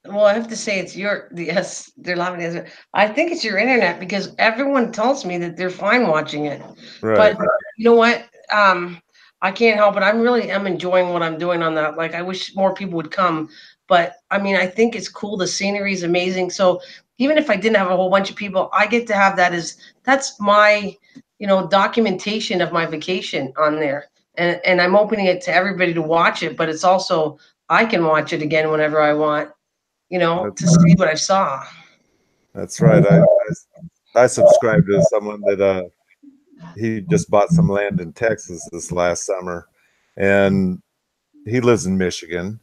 Well, I have to say it's yes, they're laughing at it. I think it's your internet because everyone tells me that they're fine watching it. Right. But you know what? I can't help it. I'm enjoying what I'm doing on that. Like I wish more people would come. But I mean, I think it's cool. The scenery is amazing. So even if I didn't have a whole bunch of people, I get to have that as that's my, documentation of my vacation on there. And I'm opening it to everybody to watch it, but it's also I can watch it again whenever I want, to see what I saw. That's right. I subscribe to someone that he just bought some land in Texas this last summer, and he lives in Michigan,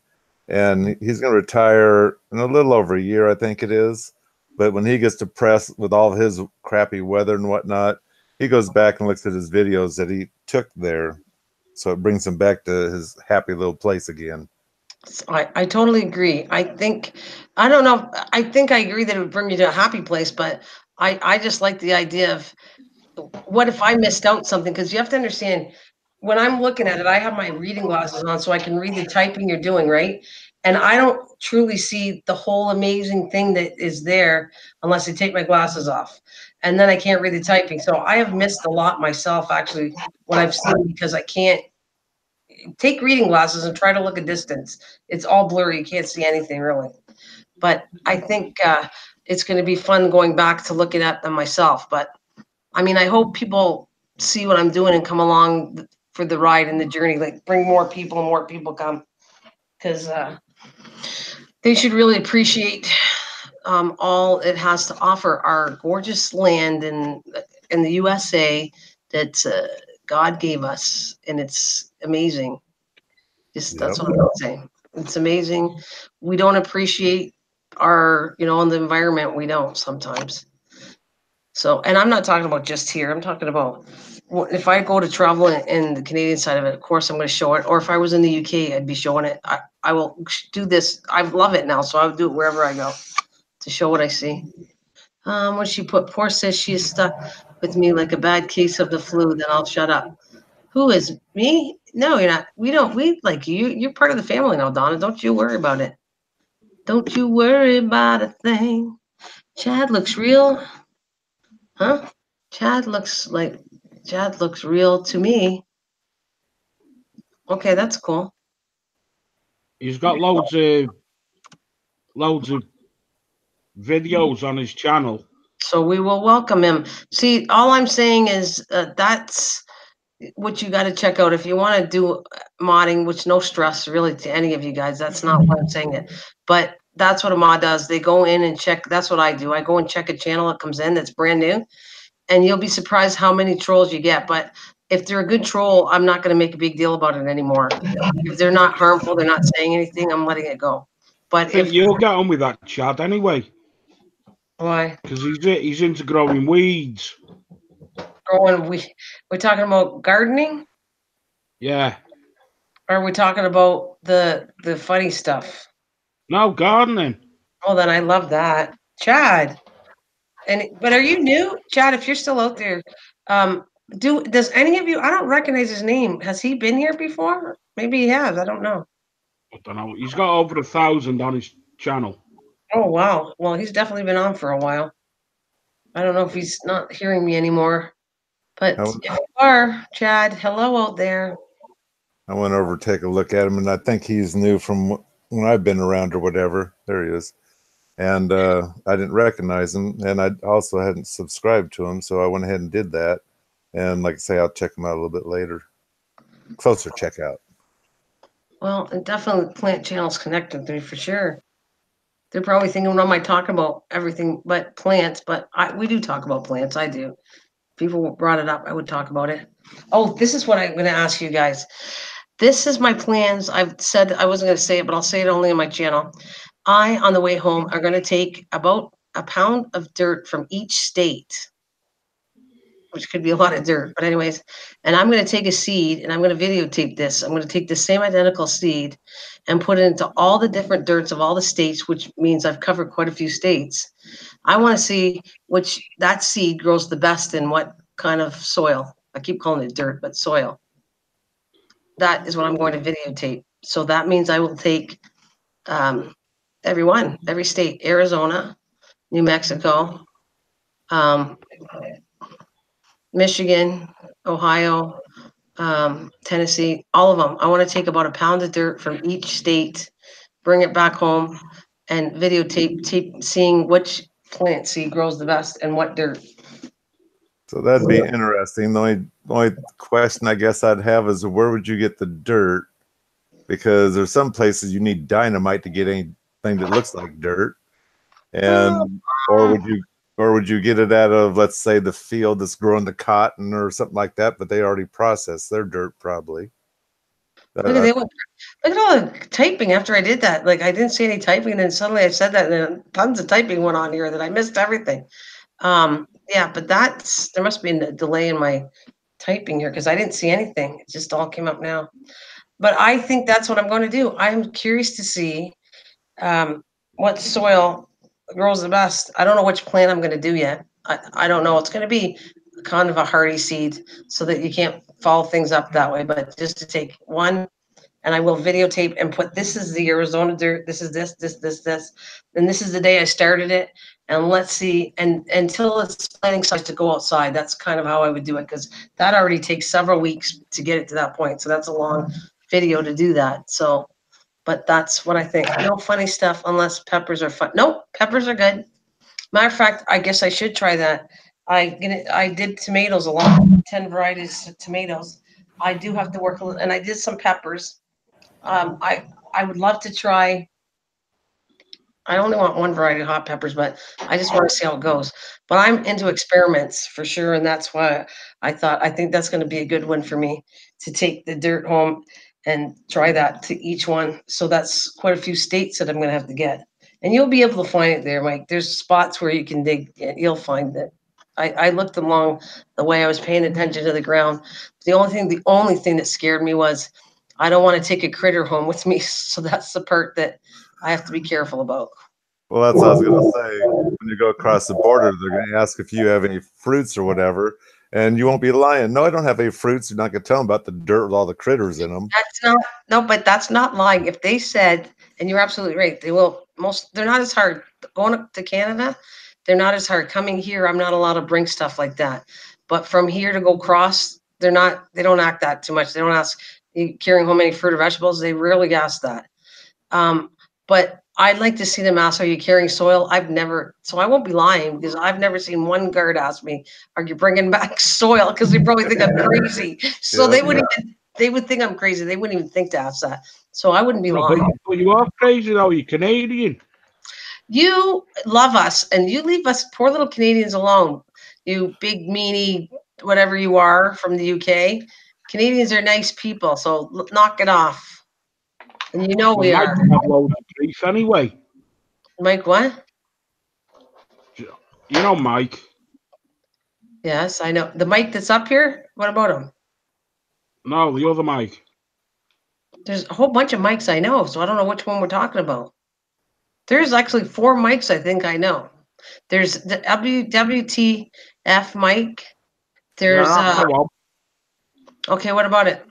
and he's going to retire in a little over a year, I think it is. But when he gets depressed with all his crappy weather and whatnot, he goes back and looks at his videos that he took there, so it brings him back to his happy little place again. I totally agree. I don't know. I think I agree that it would bring you to a happy place, but I just like the idea of what if I missed out something? Because you have to understand when I'm looking at it, I have my reading glasses on so I can read the typing you're doing, right? And I don't truly see the whole amazing thing that is there unless I take my glasses off. And then I can't read the typing. So I have missed a lot myself, actually, what I've seen because I can't take reading glasses and try to look at distance. It's all blurry. You can't see anything really. But I think it's going to be fun going back to looking at them myself. But I mean, I hope people see what I'm doing and come along for the ride and the journey. Like bring more people and more people come because they should really appreciate all it has to offer. Our gorgeous land in the USA that God gave us, and it's amazing. Just that's what I'm gonna say. It's amazing. We don't appreciate our, in the environment. We don't sometimes. So, and I'm not talking about just here. I'm talking about if I go to travel in the Canadian side of it. Of course, I'm going to show it. Or if I was in the UK, I'd be showing it. I will do this. I love it now, so I would do it wherever I go to show what I see. When she put, poor sis, she is stuck with me like a bad case of the flu. Then I'll shut up. Who is me? No, you're not. We like you. You're part of the family now, Donna. Don't you worry about it. Don't you worry about a thing. Chad looks real. Huh? Chad looks real to me. Okay, that's cool. He's got loads of videos on his channel. So we will welcome him. See, all I'm saying is that's what you got to check out if you want to do modding, which no stress really to any of you guys. That's not why I'm saying it. But that's what a mod does. They go in and check. That's what I do. I go and check a channel that comes in that's brand new, and you'll be surprised how many trolls you get. But if they're a good troll, I'm not going to make a big deal about it anymore. If they're not harmful, they're not saying anything, I'm letting it go. But I think you'll get on with that, Chad, anyway. Why? Because he's into growing weeds. We're talking about gardening? Yeah. Or are we talking about the funny stuff? No, gardening. Oh, then I love that. Chad. But are you new? Chad, if you're still out there, does any of you, I don't recognize his name. Has he been here before? Maybe he has. I don't know. I don't know. He's got over 1,000 on his channel. Oh, wow. Well, he's definitely been on for a while. I don't know if he's not hearing me anymore. But I, if you are, Chad, hello out there. I went over to take a look at him, and I think he's new from when I've been around or whatever. There he is. And I didn't recognize him, and I also hadn't subscribed to him, so I went ahead and did that. And like I say, I'll check him out a little bit later. Closer checkout. Well, and definitely plant channels connected to me for sure. They're probably thinking, what am I talking about? Everything but plants, but we do talk about plants. I do. People brought it up, I would talk about it. Oh, this is what I'm going to ask you guys. This is my plans. I've said I wasn't going to say it, but I'll say it only on my channel. I, on the way home, are going to take about a pound of dirt from each state, which could be a lot of dirt, but anyways, and I'm going to take a seed and I'm going to videotape this. I'm going to take the same identical seed and put it into all the different dirts of all the states, which means I've covered quite a few states. I want to see which that seed grows the best in what kind of soil. I keep calling it dirt, but soil. That is what I'm going to videotape. So that means I will take every state, Arizona, New Mexico, Michigan, Ohio, Tennessee, all of them. I want to take about a pound of dirt from each state, bring it back home, and videotape seeing which plant seed grows the best and what dirt. So that'd be interesting. The only question I guess I'd have is where would you get the dirt? Because there's some places you need dynamite to get anything that looks like dirt, and or would you get it out of, let's say, the field that's growing the cotton or something like that? But they already processed their dirt, probably. Look at all the typing after I did that. Like I didn't see any typing, and then suddenly I said that, and then tons of typing went on here that I missed everything. Yeah, but there must be a delay in my typing here because I didn't see anything. It just all came up now. But I think that's what I'm going to do. I'm curious to see what soil grows the best. I don't know which plant I'm going to do yet. I don't know. It's going to be kind of a hardy seed so that you can't follow things up that way. But just to take one, and I will videotape and put this is the Arizona dirt. This is this. And this is the day I started it. And let's see. And until it's planting size to go outside, that's kind of how I would do it because that already takes several weeks to get it to that point. So that's a long video to do that. So, but that's what I think. No funny stuff unless peppers are fun. Nope, peppers are good. Matter of fact, I guess I should try that. I did tomatoes a lot, 10 varieties of tomatoes. I do have to work a little, and I did some peppers. I would love to try. I only want one variety of hot peppers, but I just want to see how it goes. But I'm into experiments for sure, and that's why I think that's going to be a good one for me to take the dirt home and try that to each one. So that's quite a few states that I'm going to have to get, and you'll be able to find it there, Mike. There's spots where you can dig. You'll find it. I looked along the way I was paying attention to the ground. The only thing that scared me was I don't want to take a critter home with me. So that's the part that I have to be careful about. Well, that's what I was going to say. When you go across the border, they're going to ask if you have any fruits or whatever, and you won't be lying. No, I don't have any fruits. You're not going to tell them about the dirt with all the critters in them. That's not no, but that's not lying. If they said, and you're absolutely right, they will they're not as hard going to Canada. They're not as hard coming here. I'm not allowed to bring stuff like that. But from here to go across, they don't act that too much. They don't ask you carrying home any fruit or vegetables. They rarely ask that. But I'd like to see them ask, are you carrying soil? So I won't be lying because I've never seen one guard ask me, are you bringing back soil? Because they probably think I'm crazy. So they would think I'm crazy. They wouldn't even think to ask that. So I wouldn't be lying. But you are crazy though, you're Canadian. You love us and you leave us poor little Canadians alone. You big meanie, whatever you are from the UK. Canadians are nice people. So knock it off. And you know Well, we Mike are. have loads of grief anyway. Mike, what? You know Mike. Yes, I know. The Mike that's up here, what about him? No, the other Mike. There's a whole bunch of Mikes I know, so I don't know which one we're talking about. There's actually 4 Mikes I think I know. There's the WWTF Mike. There's okay, what about it?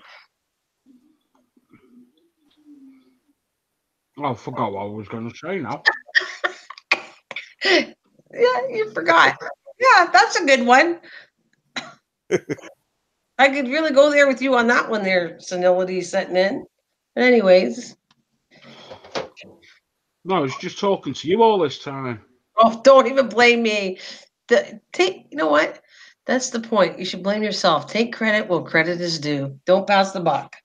Oh, I forgot what I was going to say now. Yeah, you forgot. Yeah, that's a good one. I could really go there with you on that one there, senility setting in. But anyways, No, I was just talking to you all this time. oh, don't even blame me. You know what? That's the point. You should blame yourself. Take credit where credit is due. Don't pass the buck.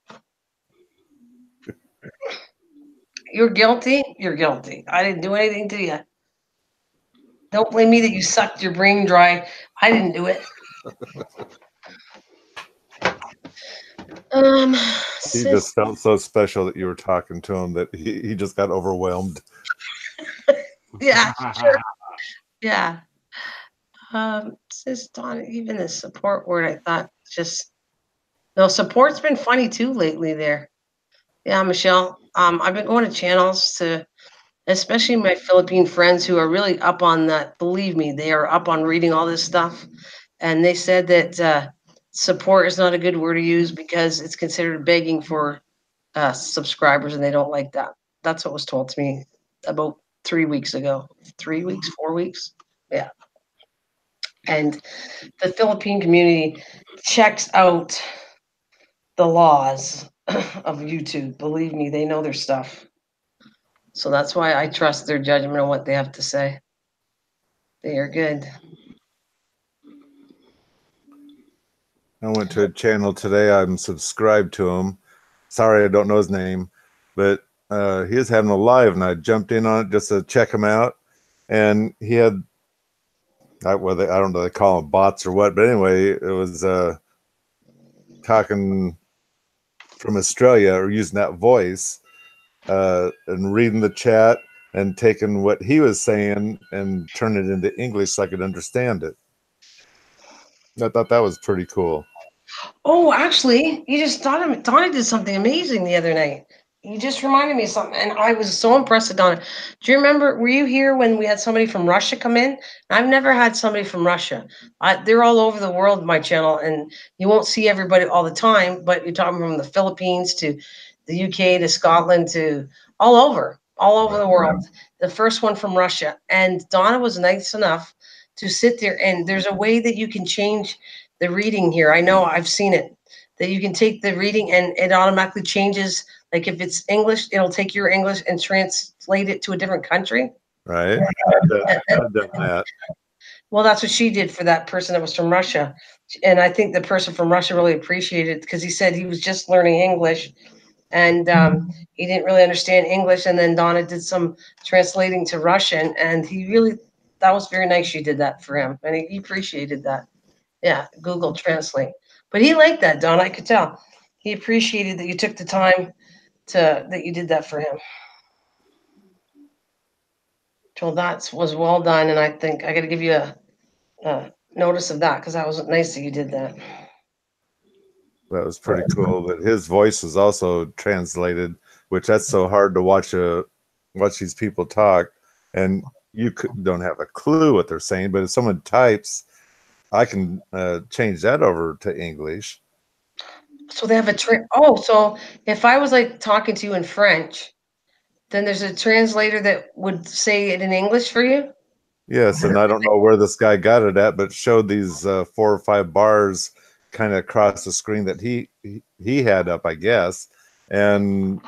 You're guilty. You're guilty. I didn't do anything to you. Don't blame me that you sucked your brain dry. I didn't do it. Um, He sis, just felt so special that you were talking to him that he just got overwhelmed. yeah, sure, yeah. Sis Donna, even the support word, I thought just no support's been funny too lately. There, yeah, Michelle. I've been going to channels to, especially my Philippine friends who are really up on that. Believe me, they are up on reading all this stuff, and they said that support is not a good word to use because it's considered begging for subscribers, and they don't like that. That's what was told to me about 3 weeks ago. 3 weeks, 4 weeks. Yeah. And the Philippine community checks out the laws of YouTube. Believe me, they know their stuff. So that's why I trust their judgment on what they have to say. They are good. I went to a channel today. I'm subscribed to him. Sorry, I don't know his name, but he was having a live, and I jumped in on it just to check him out. And he had, I don't know, they call them bots or what, but anyway, it was talking from Australia or using that voice and reading the chat and taking what he was saying and turning it into English so I could understand it. I thought that was pretty cool. Oh, actually, you just thought of Donna did something amazing the other night. You just reminded me of something, and I was so impressed with Donna. Do you remember? Were you here when we had somebody from Russia come in? I've never had somebody from Russia. They're all over the world, my channel, and you won't see everybody all the time. But you're talking from the Philippines to the UK to Scotland to all over the world. The first one from Russia, and Donna was nice enough to sit there. And there's a way that you can change the reading here. I know I've seen it, that you can take the reading and it automatically changes. Like if it's English, it'll take your English and translate it to a different country. Right? I've done that. Well, that's what she did for that person that was from Russia. And I think the person from Russia really appreciated it because he said he was just learning English and he didn't really understand English. And then Donna did some translating to Russian, and that was very nice. She did that for him, and he appreciated that. Yeah, Google Translate. But he liked that, Don. I could tell. He appreciated that you took the time that you did that for him. So that was well done, and I think I got to give you a notice of that because that was nice that you did that. That was pretty cool. But his voice was also translated, which that's so hard to watch these people talk, and you don't have a clue what they're saying. But if someone types, I can change that over to English. So they have so if I was like talking to you in French, then there's a translator that would say it in English for you? Yes, and I don't know where this guy got it at, but showed these 4 or 5 bars kind of across the screen that he had up, I guess. And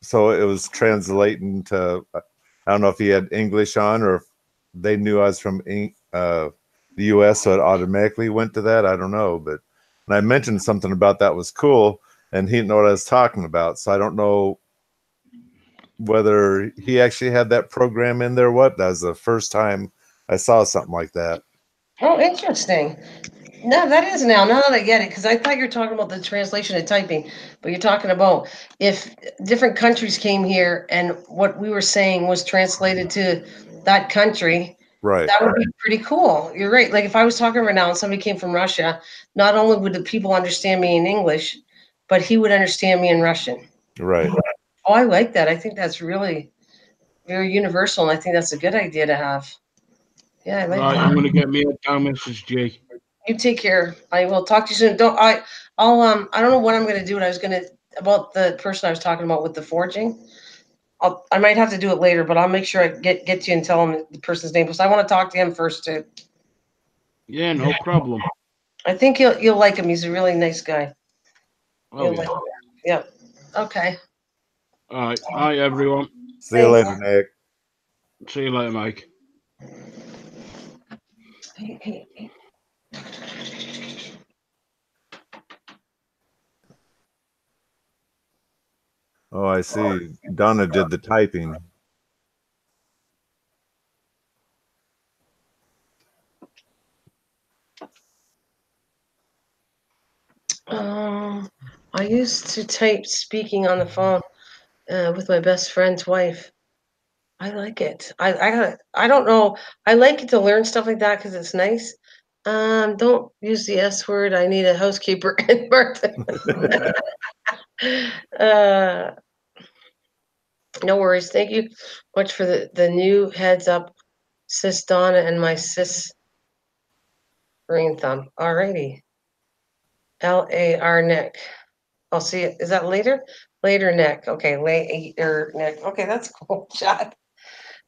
so it was translating to, I don't know if he had English on or if they knew I was from the US, so it automatically went to that. I don't know, but and I mentioned something about that was cool, and he didn't know what I was talking about. So I don't know whether he actually had that program in there. What? That was the first time I saw something like that. Oh, interesting. No, that is now that I get it, because I thought you were talking about the translation and typing, but you're talking about if different countries came here and what we were saying was translated to that country, Right. that would be pretty cool. You're right. Like if I was talking right now and somebody came from Russia, not only would the people understand me in English, but he would understand me in Russian. Right. Oh, I like that. I think that's really very universal, and I think that's a good idea to have. Yeah, I like Right, that. I'm going to get me a down, Mrs. G. You take care. I will talk to you soon. I'll I don't know what I'm gonna do. And I was gonna about the person I was talking about with the forging. I might have to do it later, but I'll make sure I get to you and tell him the person's name because I want to talk to him first too. Yeah, no problem. I think you'll like him. He's a really nice guy. Oh, You'll yeah. like him. Yep. Okay. All right. Hi, everyone. See you Thanks. later, Nick. See you later, Mike. Hey. Oh, I see. Donna did the typing. I used to type speaking on the phone with my best friend's wife. I like it. I don't know. I like it to learn stuff like that because it's nice. Don't use the S word. I need a housekeeper in Martha. No worries. Thank you much for the new heads up, sis Donna and my sis green thumb. Alrighty. LAR Nick. I'll see it. Is that later? Later, Nick. Okay, later, Nick. Okay, that's cool, Chad.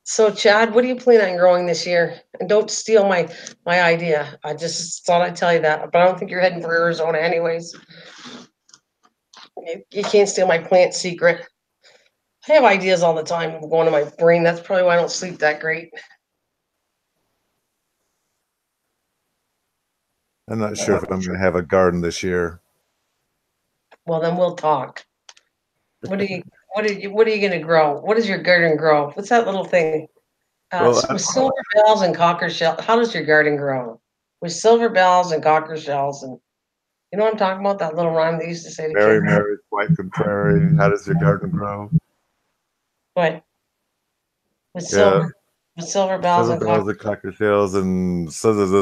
So, Chad, what do you plan on growing this year? And don't steal my idea. I just thought I'd tell you that, but I don't think you're heading for Arizona, anyways. You can't steal my plant secret. I have ideas all the time going to my brain. That's probably why I don't sleep that great. I'm not sure if I'm going to have a garden this year. Well, then we'll talk. What are you going to grow? What does your garden grow? What's that little thing? Well, With silver bells and cocker shell. How does your garden grow? With silver bells and cocker shells, and you know what I'm talking about? That little rhyme they used to say to Mary, kids. Mary, quite contrary. How does your garden grow? What? With Yeah, silver bells silver and bells cocker. and cockatiels and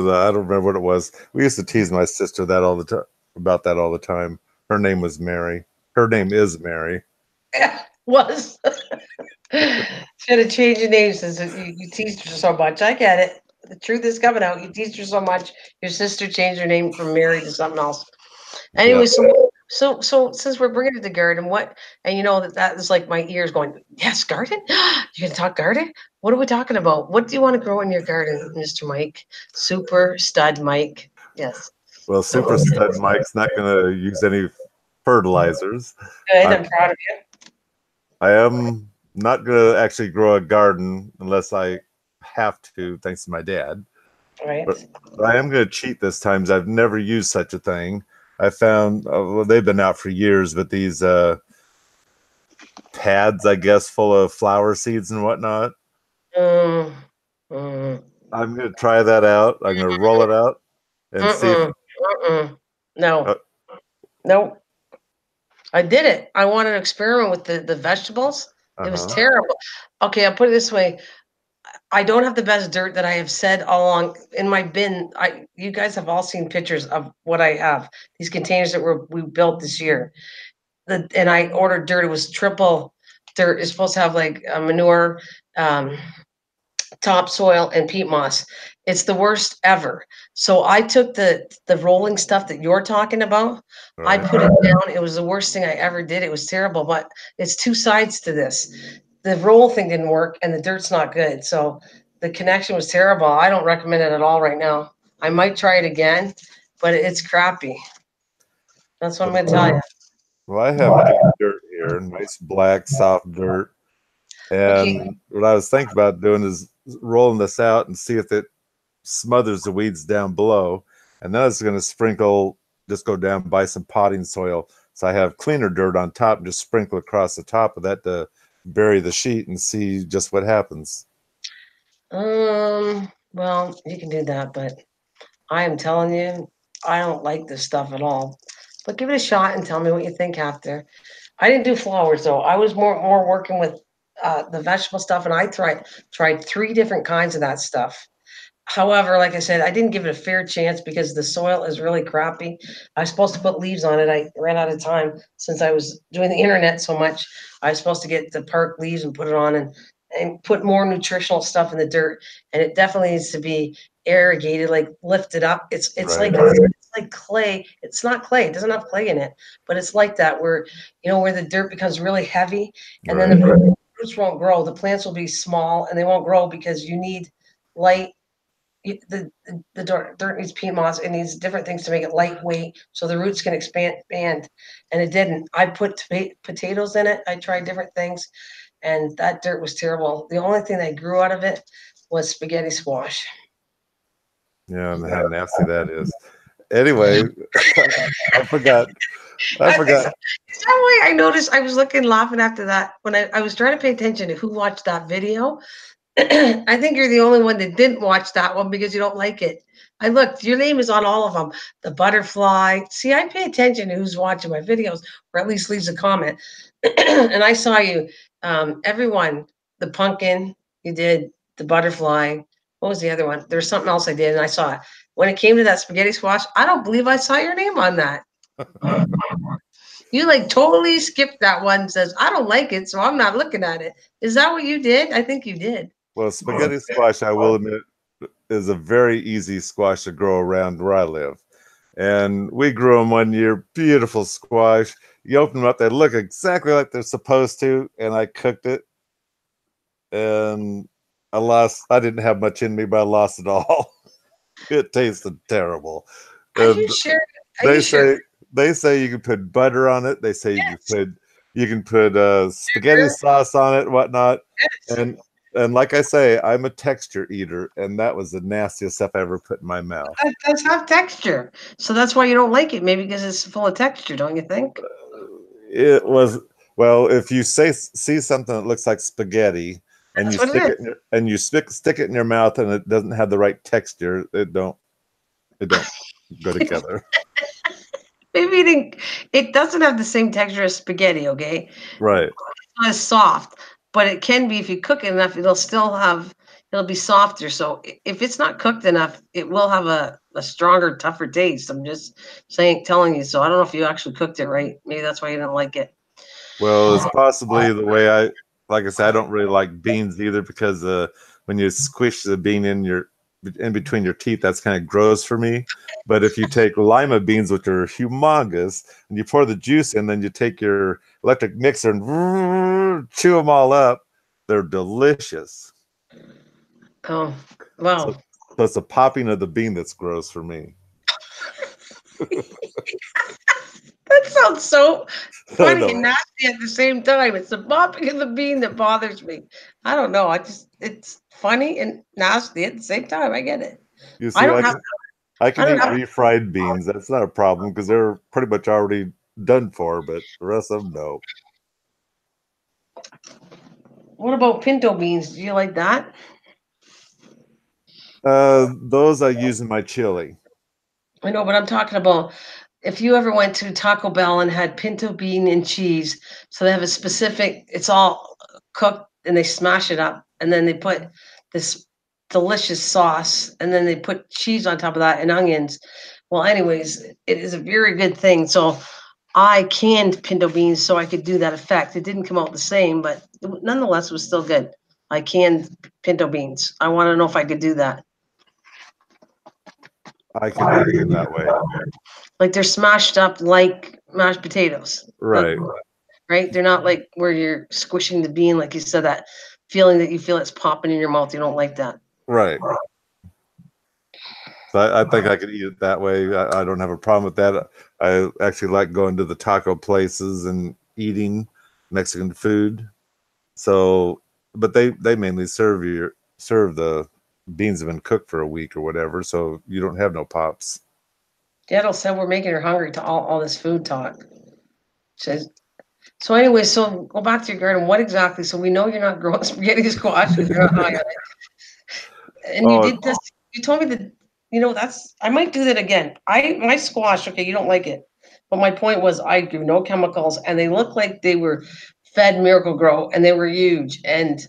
I don't remember what it was. We used to tease my sister that all the time about that all the time. Her name was Mary. Her name is Mary. Was. Should have changed your name since you teased her so much. I get it. The truth is coming out. You teased her so much. Your sister changed her name from Mary to something else. Anyway, so since we're bringing it to garden, what and you know that is like my ears going, yes, garden. You gonna talk garden? What are we talking about? What do you want to grow in your garden, Mr. Mike? Super stud Mike. Yes. Well, Super Stud Mike's not going to use any fertilizers. Good. I'm proud of you. I am not going to actually grow a garden unless I have to, thanks to my dad. Right. But I am going to cheat this time. I've never used such a thing. I found, well, they've been out for years, but these pads, I guess, full of flower seeds and whatnot. I'm going to try that out. I'm going to roll it out and see if. No. No. I did it. I wanted to experiment with the vegetables. It was terrible. Okay, I'll put it this way. I don't have the best dirt that I have said all along in my bin. You guys have all seen pictures of what I have. These containers that we built this year. And I ordered dirt. It was triple dirt. It's supposed to have like a manure, topsoil, and peat moss. It's the worst ever. So I took the rolling stuff that you're talking about. I put it down. It was the worst thing I ever did. It was terrible. But it's two sides to this. The roll thing didn't work, and the dirt's not good. So the connection was terrible. I don't recommend it at all right now. I might try it again, but it's crappy. That's what I'm going to tell you. Well, I have good dirt here, nice black, soft dirt. And what I was thinking about doing is rolling this out and see if it smothers the weeds down below. And then I was going to sprinkle, just go down and buy some potting soil. So I have cleaner dirt on top and just sprinkle across the top of that to bury the sheet and see just what happens. Well, you can do that, but I am telling you, I don't like this stuff at all. But give it a shot and tell me what you think after. I didn't do flowers though. I was more working with the vegetable stuff, and I tried 3 different kinds of that stuff. However, like I said, I didn't give it a fair chance because the soil is really crappy. I was supposed to put leaves on it. I ran out of time since I was doing the internet so much. I was supposed to get the park leaves and put it on and put more nutritional stuff in the dirt. And it definitely needs to be irrigated, like lifted up. It's Right. it's like clay. It's not clay. It doesn't have clay in it, but it's like that where where the dirt becomes really heavy, and then the roots won't grow. The plants will be small and they won't grow because you need light the dirt needs peat moss. It needs different things to make it lightweight so the roots can expand. And it didn't. I put potatoes in it. I tried different things, and that dirt was terrible. The only thing that grew out of it was spaghetti squash. Yeah, and how nasty that is. Anyway, I forgot. I forgot. Is that why I noticed? I was looking, laughing after that when I was trying to pay attention to who watched that video. I think you're the only one that didn't watch that one because you don't like it. I looked, your name is on all of them. The butterfly. See, I pay attention to who's watching my videos, or at least leaves a comment. And I saw you, everyone, the pumpkin, you did the butterfly. What was the other one? There's something else I did, and I saw it. When it came to that spaghetti squash, I don't believe I saw your name on that. You like totally skipped that one. Says I don't like it, so I'm not looking at it. Is that what you did? I think you did. Well, spaghetti squash, I will admit, is a very easy squash to grow around where I live. And we grew them one year, beautiful squash. You open them up, they look exactly like they're supposed to. And I cooked it, and I didn't have much in me, but I lost it all. It tasted terrible. Are you sure? They say you can put butter on it. They say you can put spaghetti sauce on it, and whatnot. Yes. And like I say, I'm a texture eater, and that was the nastiest stuff I ever put in my mouth. It does have texture, so that's why you don't like it. Maybe because it's full of texture, don't you think? It was, well, if you see something that looks like spaghetti, and you stick it in your mouth, and it doesn't have the right texture, it don't go together. Maybe it doesn't have the same texture as spaghetti. Okay, right? It's not as soft, but it can be if you cook it enough. It'll be softer. So if it's not cooked enough, it will have a stronger, tougher taste. I'm just telling you. So I don't know if you actually cooked it right. Maybe that's why you didn't like it. Well, it's possibly the way like I said, I don't really like beans either, because when you squish the bean in between your teeth, that's kind of gross for me. But if you take lima beans, which are humongous, and you pour the juice in, then you take your electric mixer and chew them all up, they're delicious. Oh, wow. So it's the popping of the bean that's gross for me. That sounds so funny and nasty at the same time. It's the popping of the bean that bothers me. I don't know. It's funny and nasty at the same time. I get it. You see, I can eat refried beans. That's not a problem because they're pretty much already done for, but the rest of them, no. What about pinto beans? Do you like that? Those I use in my chili. I know, but I'm talking about if you ever went to Taco Bell and had pinto bean and cheese. So they have a specific, it's all cooked and they smash it up, and then they put this delicious sauce, and then they put cheese on top of that and onions. Well, anyways, it is a very good thing. So I canned pinto beans so I could do that effect. It didn't come out the same, but nonetheless, it was still good. I canned pinto beans. I want to know if I could do that. I can do it that way. Like they're smashed up like mashed potatoes. Right. Right? They're not like where you're squishing the bean, like you said, that feeling that you feel it's popping in your mouth. You don't like that. Right. So I think I could eat it that way. I don't have a problem with that. I actually like going to the taco places and eating Mexican food. So, but they mainly serve the beans have been cooked for a week or whatever, so you don't have no pops. Daryl said we're making her hungry to all this food talk. So anyway, so go back to your garden. What exactly? So we know you're not growing spaghetti squash because you're not high on it. And you did this. You told me that, I might do that again. My squash, okay, you don't like it. But my point was I grew no chemicals, and they looked like they were fed Miracle Grow, and they were huge. And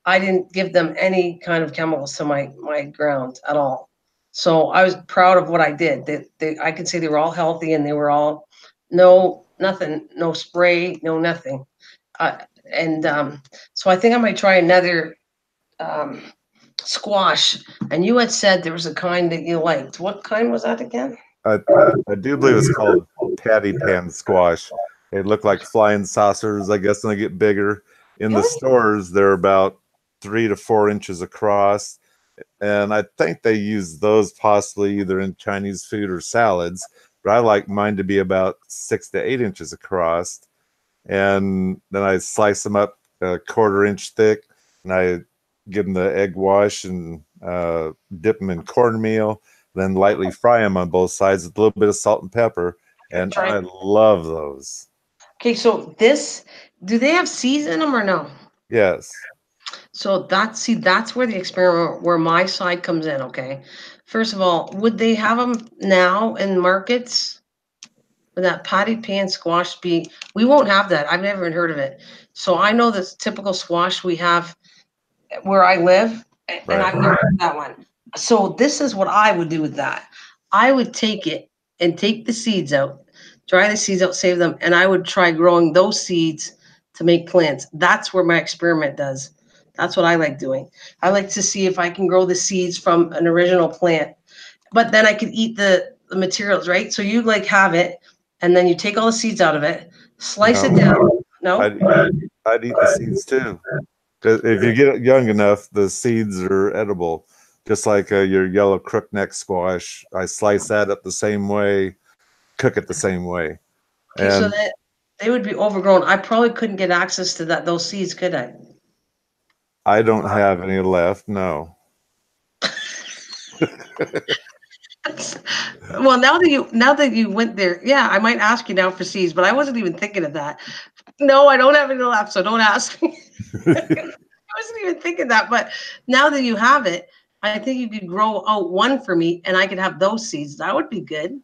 I didn't give them any kind of chemicals to my ground at all. So I was proud of what I did. I could say they were all healthy, and they were all nothing, no spray, no nothing. So I think I might try another squash. And you had said there was a kind that you liked. What kind was that again? I do believe it's called patty pan squash. They look like flying saucers, I guess, when they get bigger. In the stores, they're about 3 to 4 inches across. And I think they use those possibly either in Chinese food or salads. But I like mine to be about 6 to 8 inches across, and then I slice them up a 1/4 inch thick, and I give them the egg wash and dip them in cornmeal, then lightly fry them on both sides with a little bit of salt and pepper, and I love those. Okay, so this, do they have seeds in them or no? Yes. So that's where the experiment, where my side comes in. Okay, first of all, would they have them now in markets? Would that patty pan squash be? We won't have that. I've never even heard of it. So I know this typical squash we have where I live, and Right. I've never heard that one. So this is what I would do with that. I would take it and take the seeds out, dry the seeds out, save them, and I would try growing those seeds to make plants. That's where my experiment does. That's what I like doing. I like to see if I can grow the seeds from an original plant, but then I could eat the materials, right? So you like have it, and then you take all the seeds out of it, slice it down. No, I'd eat the seeds too. 'Cause if you get it young enough, the seeds are edible. Just like your yellow crookneck squash, I slice that up the same way, cook it the same way. okay, so And that they would be overgrown. I probably couldn't get access to those seeds, could I? I don't have any left. No. Well, now that you went there, yeah, I might ask you now for seeds, but I wasn't even thinking of that. No, I don't have any left, so don't ask me. I wasn't even thinking that, but now that you have it, I think you could grow out one for me, and I could have those seeds. That would be good.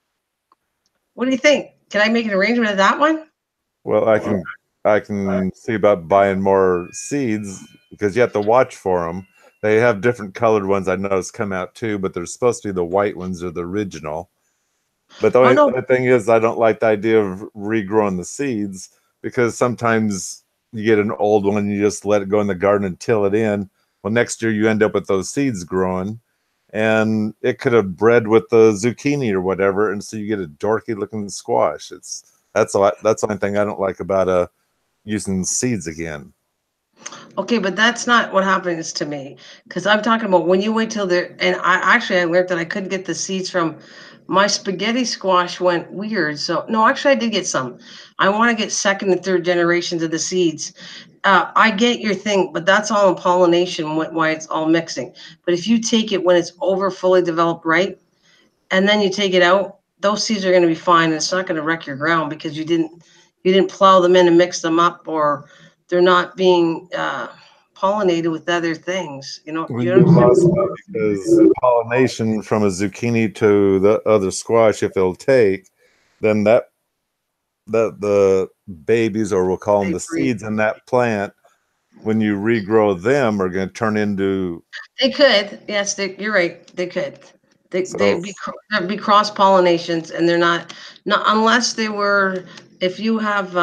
What do you think? Can I make an arrangement of that one? Well, I can see about buying more seeds because you have to watch for them. They have different colored ones I noticed come out too, but they're supposed to be the white ones or the original. But the Oh only no, the thing is, I don't like the idea of regrowing the seeds because sometimes you get an old one and you just let it go in the garden and till it in. Well, next year you end up with those seeds growing, and it could have bred with the zucchini or whatever, and so you get a dorky looking squash. That's the only thing I don't like about using seeds again. okay, but that's not what happens to me, because I'm talking about when you wait till there. And I learned that I couldn't get the seeds from my spaghetti squash. Went weird. So no, actually I did get some. I want to get second and third generations of the seeds. I get your thing, but that's all in pollination. Why it's all mixing. But if you take it when it's over fully developed, right, and then you take it out, those seeds are going to be fine. And it's not going to wreck your ground because you didn't plow them in and mix them up, or they're not being pollinated with other things. Possibly because pollination from a zucchini to the other squash, if it'll take, then the babies, or we'll call them the seeds in that plant, when you regrow them, are going to turn into. They could, yes, you're right. They could. They'd be cross pollinations, and they're not unless they were. If you have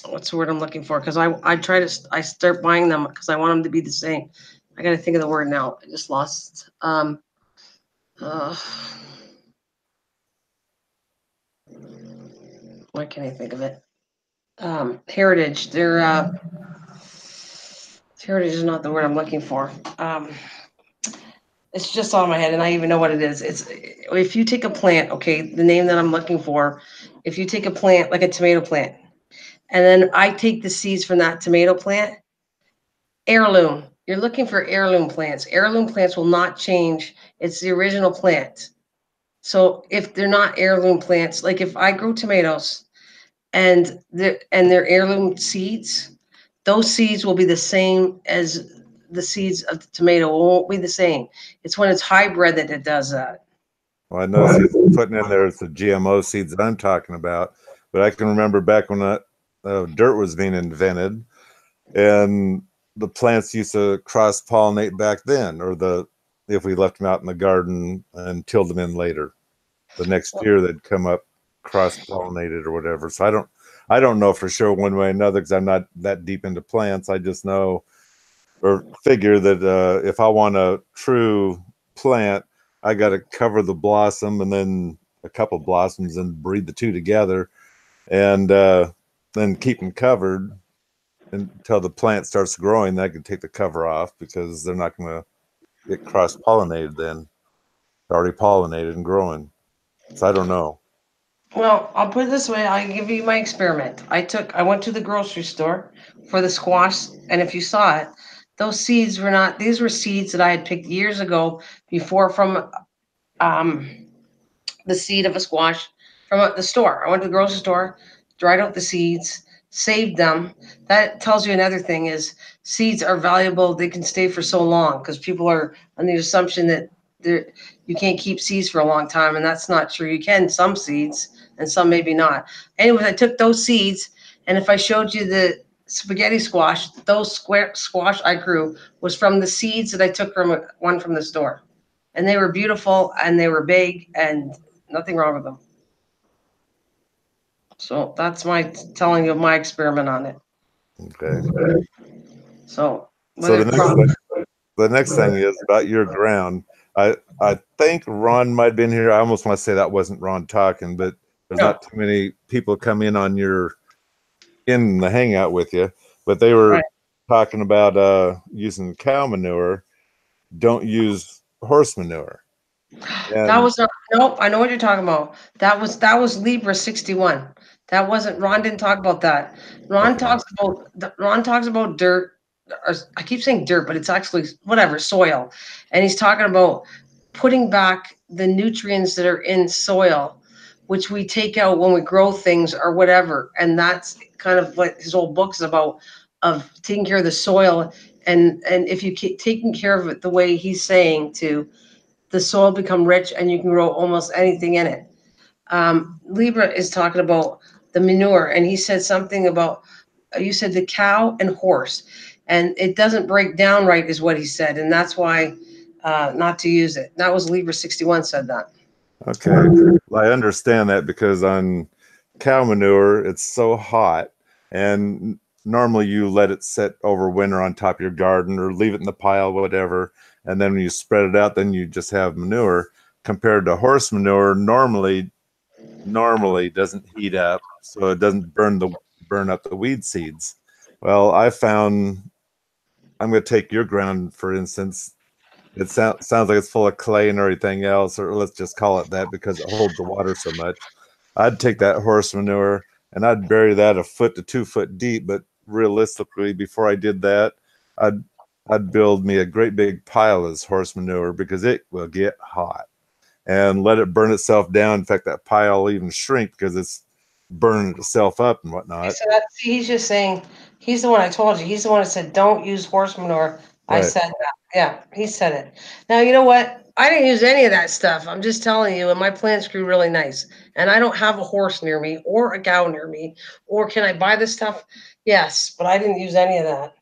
what's the word I'm looking for? Because I start buying them because I want them to be the same. I got to think of the word now. I just lost. Why can't I think of it? Heritage. Heritage is not the word I'm looking for. It's just on my head, and I even know what it is. It's if you take a plant, okay, the name that I'm looking for. If you take a plant like a tomato plant, and then I take the seeds from that tomato plant, heirloom. You're looking for heirloom plants. Heirloom plants will not change. It's the original plant. So if they're not heirloom plants, like if I grow tomatoes and they're heirloom seeds, those seeds will be the same as the seeds of the tomato. It won't be the same. It's when it's hybrid that it does that. Well, I know he's putting in there the GMO seeds that I'm talking about, but I can remember back when dirt was being invented, and the plants used to cross pollinate back then, or if we left them out in the garden and tilled them in later, the next year they'd come up cross pollinated or whatever. So I don't know for sure one way or another because I'm not that deep into plants. I just know or figure that if I want a true plant, I got to cover the blossom and then a couple blossoms and breed the two together, and then keep them covered until the plant starts growing. I can take the cover off because they're not going to get cross-pollinated then. Already pollinated and growing. So I don't know. Well, I'll put it this way. I'll give you my experiment. I went to the grocery store for the squash, and if you saw it, those seeds were not, these were seeds that I had picked years ago before from um, the seed of a squash from the store. I went to the grocery store, dried out the seeds, saved them. That tells you another thing is seeds are valuable. They can stay for so long because people are on the assumption that you can't keep seeds for a long time, and that's not true. You can some seeds, and some maybe not. Anyways, I took those seeds, and if I showed you the spaghetti squash, those square squash I grew was from the seeds that I took from one from the store, and they were beautiful and they were big and nothing wrong with them. So that's my telling you my experiment on it. Okay. So So the next thing is about your ground. I think Ron might have been here. I almost want to say that wasn't Ron talking, but there's No. not too many people come in on in the hangout with you. But they were Right. talking about using cow manure. Don't use horse manure. That was not, nope, I know what you're talking about. That was Libra 61. That wasn't, Ron didn't talk about that. Ron Okay. Ron talks about dirt, or I keep saying dirt, but it's actually whatever, soil. And he's talking about putting back the nutrients that are in soil, which we take out when we grow things or whatever. And that's kind of what his whole book's about, of taking care of the soil. And if you keep taking care of it the way he's saying to, the soil become rich and you can grow almost anything in it. Libra is talking about the manure, and he said something about, you said the cow and horse, and it doesn't break down right, is what he said, and that's why not to use it. That was Libra 61 said that. Okay. Well, I understand that because on cow manure, it's so hot, and normally you let it sit over winter on top of your garden or leave it in the pile, whatever. And then when you spread it out, then you just have manure. Compared to horse manure, normally doesn't heat up, so it doesn't burn up the weed seeds. Well, I found I'm going to take your ground for instance. It sounds like it's full of clay and everything else, or let's just call it that because it holds the water so much. I'd take that horse manure and I'd bury that 1 to 2 foot deep. But realistically, before I did that, I'd I'd build me a great big pile of this horse manure because it will get hot and let it burn itself down. In fact, that pile will even shrink because it's burning itself up and whatnot. So that, see, he's just saying, he's the one I told you. He's the one that said, don't use horse manure. I Right. said that. Yeah, he said it. Now, you know what? I didn't use any of that stuff. I'm just telling you, and my plants grew really nice. And I don't have a horse near me or a cow near me. Or can I buy this stuff? Yes, but I didn't use any of that.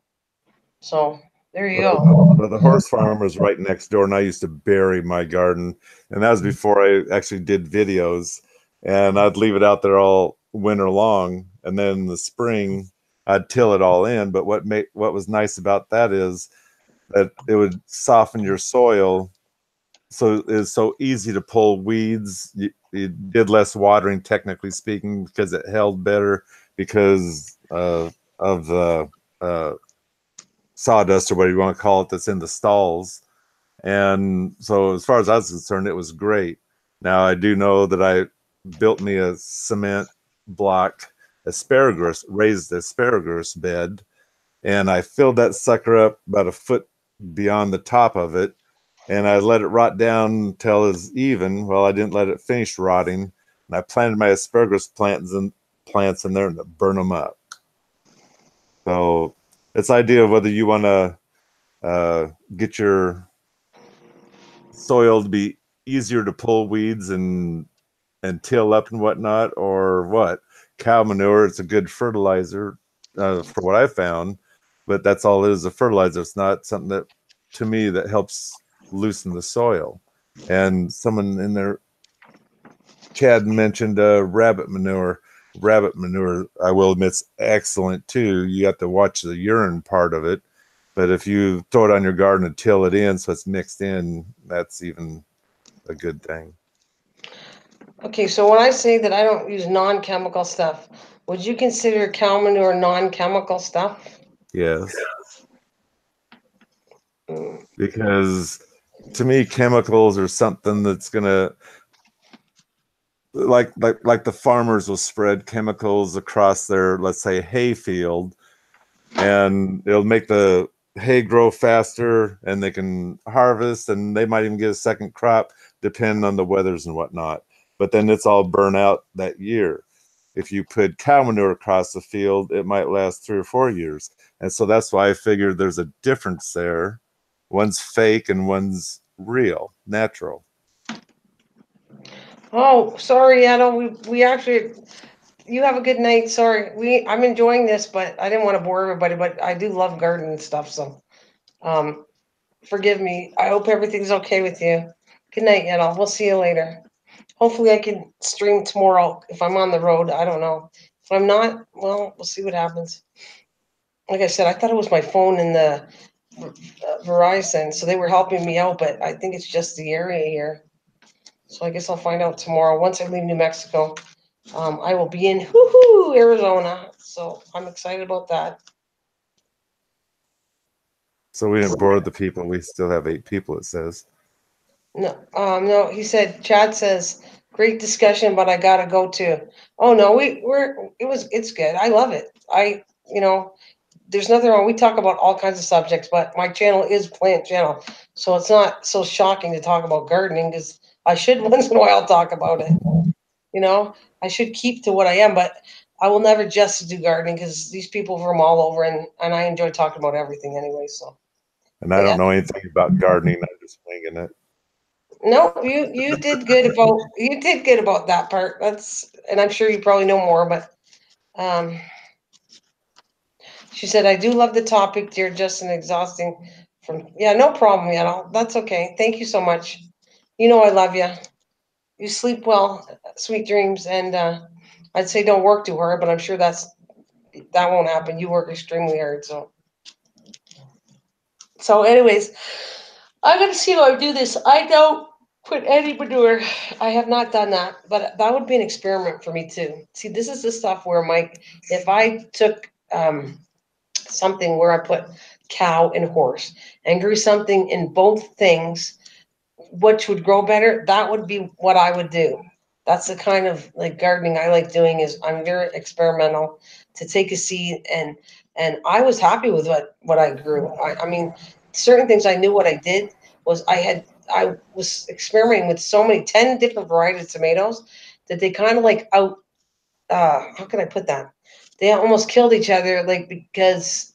So there you go. But the horse farm was right next door, and I used to bury my garden. And that was before I actually did videos. And I'd leave it out there all winter long, and then in the spring I'd till it all in. But what was nice about that is that it would soften your soil, so it's so easy to pull weeds. You did less watering, technically speaking, because it held better because of the sawdust or whatever you want to call it that's in the stalls. And so as far as I was concerned, it was great. Now I do know that I built me a cement block raised asparagus bed, and I filled that sucker up about a foot beyond the top of it, and I let it rot down until it was even. Well, I didn't let it finish rotting, and I planted my asparagus plants in there and burn them up. So it's the idea of whether you want to get your soil to be easier to pull weeds and till up and whatnot, or what. Cow manure, it's a good fertilizer for what I found, but that's all it is, a fertilizer. It's not something that, to me, that helps loosen the soil. And someone in there, Chad, mentioned rabbit manure. Rabbit manure, I will admit, is excellent too. You have to watch the urine part of it, but if you throw it on your garden and till it in so it's mixed in, that's even a good thing. Okay, so when I say that I don't use non-chemical stuff, would you consider cow manure non-chemical stuff? Yes. Because to me, chemicals are something that's gonna like the farmers will spread chemicals across their, let's say, hay field, and it'll make the hay grow faster, and they can harvest, and they might even get a second crop depending on the weathers and whatnot. But then it's all burn out that year. If you put cow manure across the field, it might last 3 or 4 years. And so that's why I figured there's a difference there. One's fake and one's real, natural. Oh, sorry, Adam. We actually. You have a good night. Sorry, I'm enjoying this, but I didn't want to bore everybody. But I do love gardening stuff, so forgive me. I hope everything's okay with you. Good night, Yetta. We'll see you later. Hopefully, I can stream tomorrow if I'm on the road. I don't know. If I'm not, well, we'll see what happens. Like I said, I thought it was my phone and the Verizon, so they were helping me out, but I think it's just the area here. So I guess I'll find out tomorrow. Once I leave New Mexico, I will be in Arizona. So I'm excited about that. So we didn't bore the people. We still have 8 people, it says. No, he said, Chad says, great discussion, but I gotta go too. Oh no, it's good. I love it. There's nothing wrong. We talk about all kinds of subjects, but my channel is plant channel. So it's not so shocking to talk about gardening, because I should once in a while talk about it. I should keep to what I am, but I will never just do gardening, because these people from all over, and I enjoy talking about everything anyway. So. And I don't know anything about gardening. I'm just winging it. No, you did good about that part. And I'm sure you probably know more, but she said, I do love the topic, dear Justin. Exhausting yeah, no problem, that's okay. Thank you so much. I love you. You sleep well, sweet dreams, and I'd say don't work too hard, but I'm sure that won't happen. You work extremely hard, so anyways, I'm gonna see how I do this. I don't put any manure. I have not done that, but that would be an experiment for me too. See, this is the stuff where if I took something where I put cow and horse and grew something in both things, which would grow better, that would be what I would do. That's the kind of like gardening I like doing. Is I'm very experimental, to take a seed, and I was happy with what I grew. I mean, certain things I knew what I did was I was experimenting with so many 10 different varieties of tomatoes that they kind of like how can I put that? They almost killed each other, like, because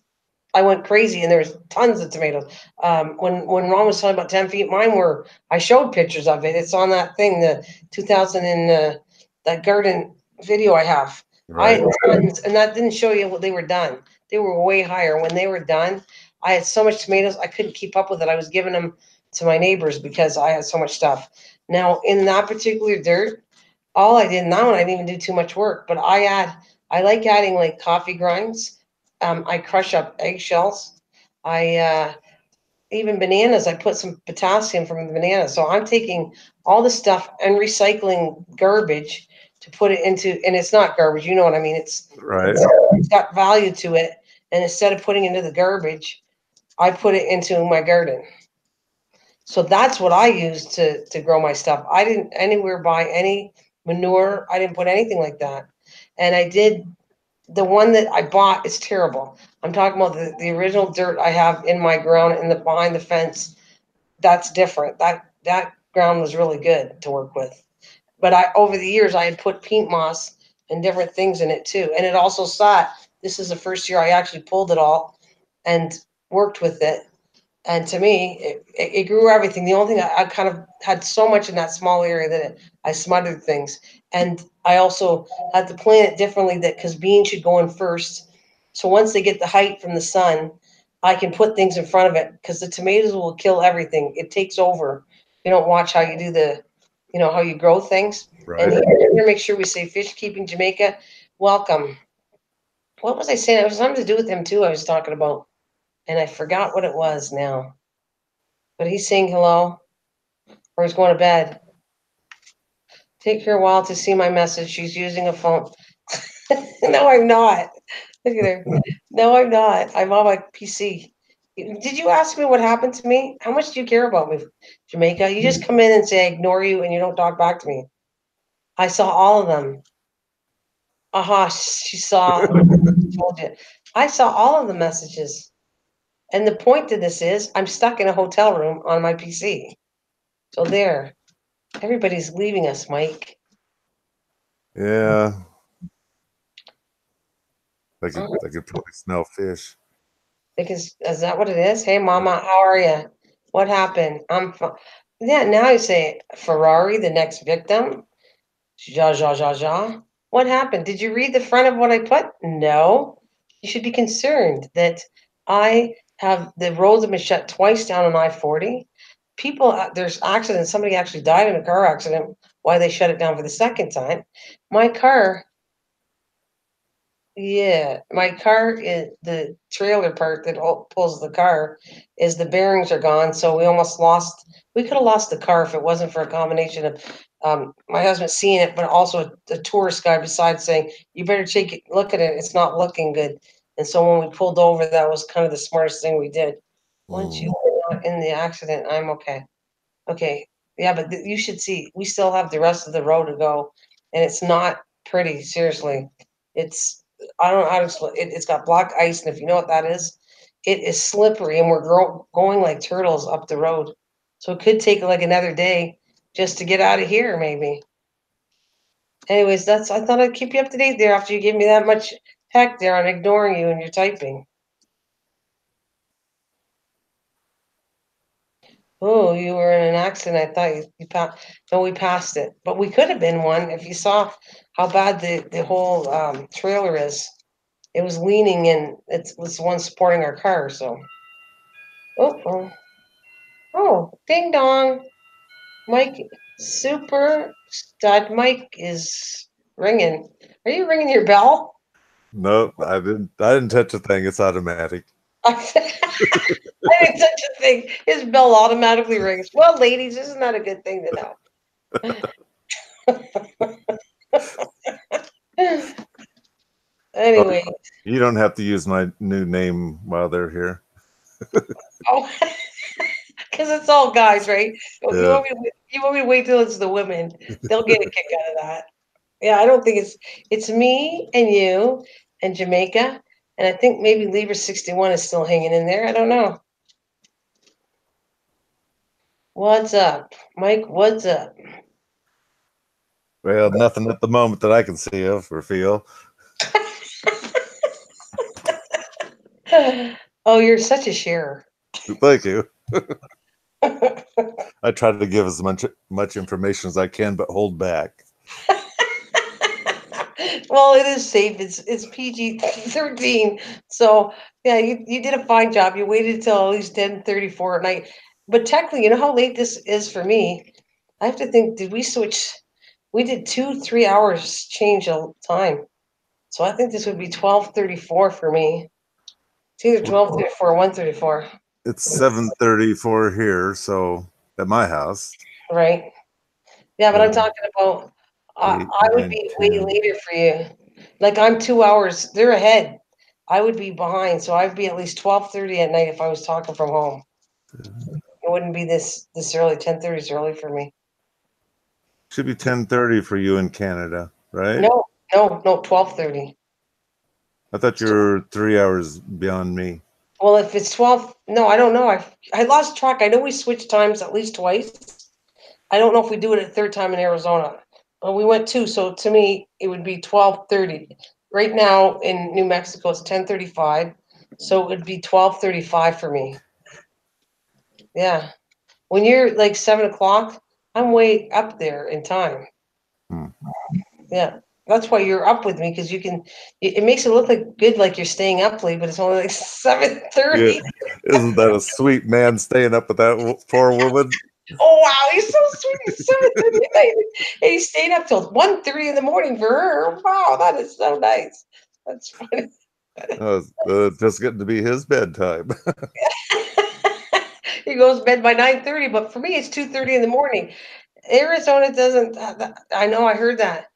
I went crazy, and there's tons of tomatoes. When Ron was talking about 10 feet, I showed pictures of it. It's on that thing, the 2000 and that garden video I have. Right. And that didn't show you what they were done. They were way higher. When they were done, I had so much tomatoes, I couldn't keep up with it. I was giving them to my neighbors because I had so much stuff. Now, in that particular dirt, all I did, now, and I didn't even do too much work, but I like adding like coffee grinds. I crush up eggshells. Even bananas, I put some potassium from the banana. So I'm taking all the stuff and recycling garbage to put it into, and it's not garbage, you know what I mean? Right. It's got value to it. And instead of putting it into the garbage, I put it into my garden. So that's what I use to grow my stuff. I didn't anywhere buy any manure. I didn't put anything like that. And I did, the one that I bought is terrible. I'm talking about the original dirt I have in my ground behind the fence. That's different. That ground was really good to work with. But over the years I had put peat moss and different things in it too. And it also sat. This is the first year I actually pulled it all and worked with it. And to me, it grew everything. The only thing I kind of had so much in that small area that I smothered things. And I also had to plant it differently, because beans should go in first. So once they get the height from the sun, I can put things in front of it, because the tomatoes will kill everything. It takes over. You don't watch how you do how you grow things. Right. And here, make sure we say Fish Keeping Jamaica. Welcome. What was I saying? It was something to do with him too, I was talking about. And I forgot what it was now. But he's saying hello, or he's going to bed. Take her a while to see my message. She's using a phone. No, I'm not. Look at her. No, I'm not. I'm on my PC. Did you ask me what happened to me? How much do you care about me, Jamaica? You just come in and say I ignore you and you don't talk back to me. I saw all of them. Aha, she saw. Told you. I saw all of the messages. And the point to this is I'm stuck in a hotel room on my PC. So there. Everybody's leaving us, Mike. Yeah, I could Oh, I could probably smell fish. because is that what it is? Hey, Mama, how are you? What happened? Yeah, now you say Ferrari, the next victim. Ja, ja, ja, ja. What happened? Did you read the front of what I put? No. You should be concerned that I have the roads have been shut twice down on I-40. People, there's accidents. Somebody actually died in a car accident. Why they shut it down for the second time? My car, yeah, my car is the trailer part that pulls the car is the bearings are gone. So we almost lost. We could have lost the car if it wasn't for a combination of my husband seeing it, but also a tourist guy besides saying, "You better take it, look at it. It's not looking good." And so when we pulled over, that was kind of the smartest thing we did. Once you were not in the accident, I'm okay. Okay, yeah, but you should see. We still have the rest of the road to go, and it's not pretty. Seriously, it's I don't know how to explain it. It's got black ice, and if you know what that is, it is slippery, and we're going like turtles up the road. So it could take like another day just to get out of here, maybe. Anyways, that's I thought I'd keep you up to date there after you gave me that much heck there on ignoring you and your typing. Oh, you were in an accident. I thought you passed. No, we passed it, but we could have been one if you saw how bad the whole trailer is. It was leaning and it was the one supporting our car. So, oh, ding dong, Mike, super stud. Mike is ringing. Are you ringing your bell? Nope, I didn't touch a thing. It's automatic. I didn't touch a thing. His bell automatically rings. Well, ladies, isn't that a good thing to know? Oh, Anyway, you don't have to use my new name while they're here. oh, because it's all guys, right? Yeah. You want me to wait till it's the women? They'll get a kick out of that. Yeah, I don't think it's me and you and Jamaica, and I think maybe Libra 61 is still hanging in there. I don't know. What's up, Mike? What's up? Well, nothing at the moment that I can see of or feel. Oh, you're such a sharer. Thank you. I try to give as much information as I can, but hold back. Well, it is safe. It's PG-13. So yeah, you did a fine job. You waited till at least 10:34 at night. But technically, you know how late this is for me? I have to think, did we switch? We did 2, 3 hours change of time. So I think this would be 12:34 for me. It's either 12:34 or 1:34. It's 7:34 here, so at my house. Right. Yeah, but I'm And talking about eight, I would nine, be way 10. later for you. Like I'm 2 hours, they're ahead. I would be behind, so I'd be at least 12:30 at night if I was talking from home. It wouldn't be this early. 10:30 is early for me. Should be 10:30 for you in Canada, right? No, 12:30. I thought you were 3 hours beyond me. Well, if it's 12, no, I don't know. I lost track. I know we switched times at least twice. I don't know if we do it a third time in Arizona. Well, we went two, so to me it would be 12:30. Right now in New Mexico it's 10:35, so it would be 12:35 for me. Yeah, when you're like 7 o'clock, I'm way up there in time. Hmm. Yeah, that's why you're up with me because you can. It makes it look like good, like you're staying up late, but it's only like Yeah. 7:30. Isn't that a sweet man staying up with that poor woman? Oh wow, he's so sweet. He's 7:30 at night, and he stayed up till 1:30 in the morning for her. Wow, that is so nice. That's funny. Just getting to be his bedtime. He goes to bed by 9:30, but for me it's 2:30 in the morning. Arizona doesn't. I know. I heard that.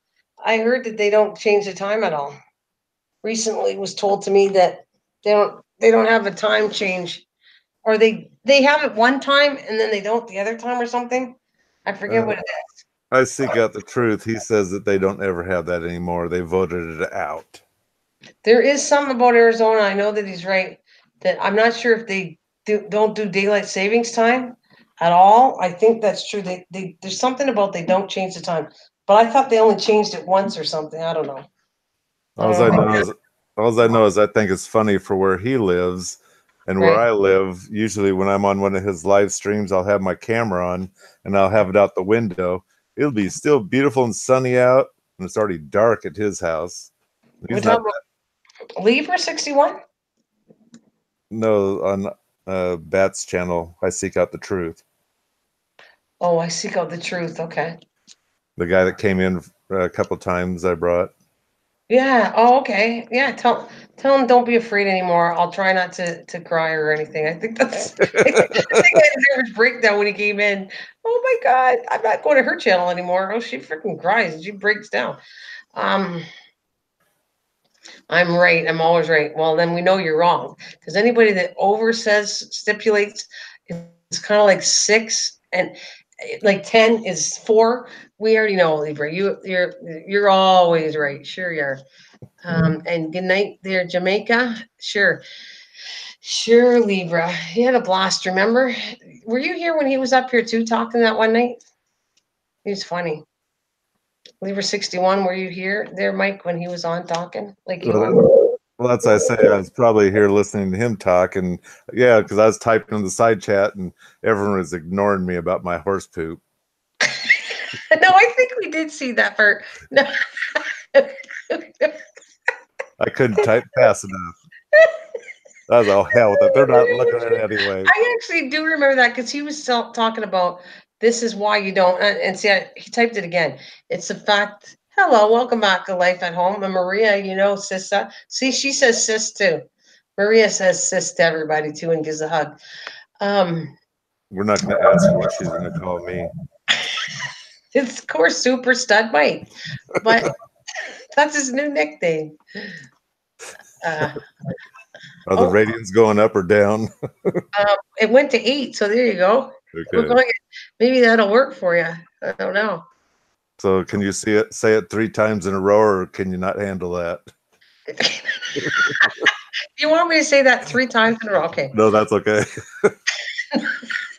I heard that they don't change the time at all. Recently, it was told to me that they don't have a time change. or they have it one time and then they don't the other time or something. I forget what it is. I seek out the truth. He says that they don't ever have that anymore. They voted it out. There is something about Arizona. I know that he's right. That I'm not sure if they don't do daylight savings time at all. I think that's true. There's something about they don't change the time. But I thought they only changed it once or something. I don't know. All I know is I think it's funny for where he lives and where I live. Usually, when I'm on one of his live streams, I'll have my camera on and I'll have it out the window. It'll be still beautiful and sunny out, and it's already dark at his house. We're talking about Libra 61? No, on Bat's channel, I seek out the truth. Oh, I seek out the truth. Okay. The guy that came in a couple times I brought. Yeah. Oh, okay. Yeah. Tell him don't be afraid anymore. I'll try not to cry or anything. I think that's. I think I had a nervous breakdown when he came in. Oh my God! I'm not going to her channel anymore. Oh, she freaking cries and she breaks down. I'm right. I'm always right. Well, then we know you're wrong because anybody that stipulates, it's kind of like 6 and like 10 is 4. We already know, Libra. You're always right. Sure you are. And good night there, Jamaica. Sure, Libra. He had a blast. Remember? Were you here when he was up here too, talking that one night? He was funny. Libra 61. Were you here there, Mike, when he was on talking like you are? Well, that's I say. I was probably here listening to him talk, and yeah, because I was typing in the side chat, and everyone was ignoring me about my horse poop. No, I think we did see that part. No. I couldn't type fast enough. I was, oh hell with it. They're not looking at it anyway. I actually do remember that because he was talking about this is why you don't. And see, he typed it again. It's the fact. Hello, welcome back to Life at Home. And Maria, Sissa. See, she says sis too. Maria says sis to everybody too and gives a hug. We're not going to ask her what she's going to call me. It's of course Super Stud Mike, but that's his new nickname. Are the ratings going up or down? It went to 8, so there you go. Okay. Maybe that'll work for you. I don't know. So can you say it 3 times in a row, or can you not handle that? You want me to say that 3 times in a row? Okay. No, that's okay.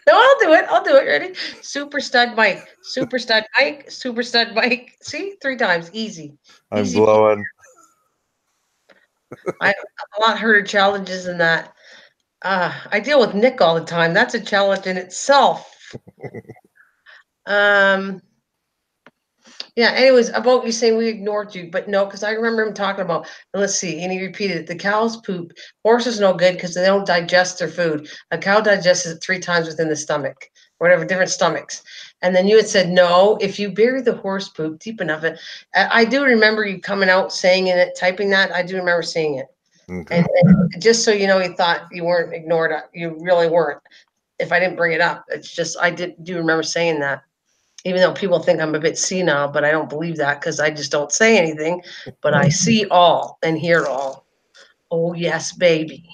No, I'll do it. Ready? Super Stud Mike. Super Stud Mike. Super Stud Mike. See? 3 times. Easy. I'm Easy. glowing. I have a lot harder challenges than that. I deal with Nick all the time. That's a challenge in itself. Yeah, anyways, about you saying we ignored you, but no, because I remember him talking about, let's see, and he repeated it, the cows poop. Horses no good because they don't digest their food. A cow digests it 3 times within the stomach, whatever, different stomachs. And then you had said, no, if you bury the horse poop deep enough, I do remember you coming out saying it, typing that. I do remember seeing it. Okay. And just so you know, you thought you weren't ignored. You really weren't. If I didn't bring it up, it's just, I do remember saying that. Even though people think I'm a bit senile, but I don't believe that because I just don't say anything, but I see all and hear all. Oh, yes, baby.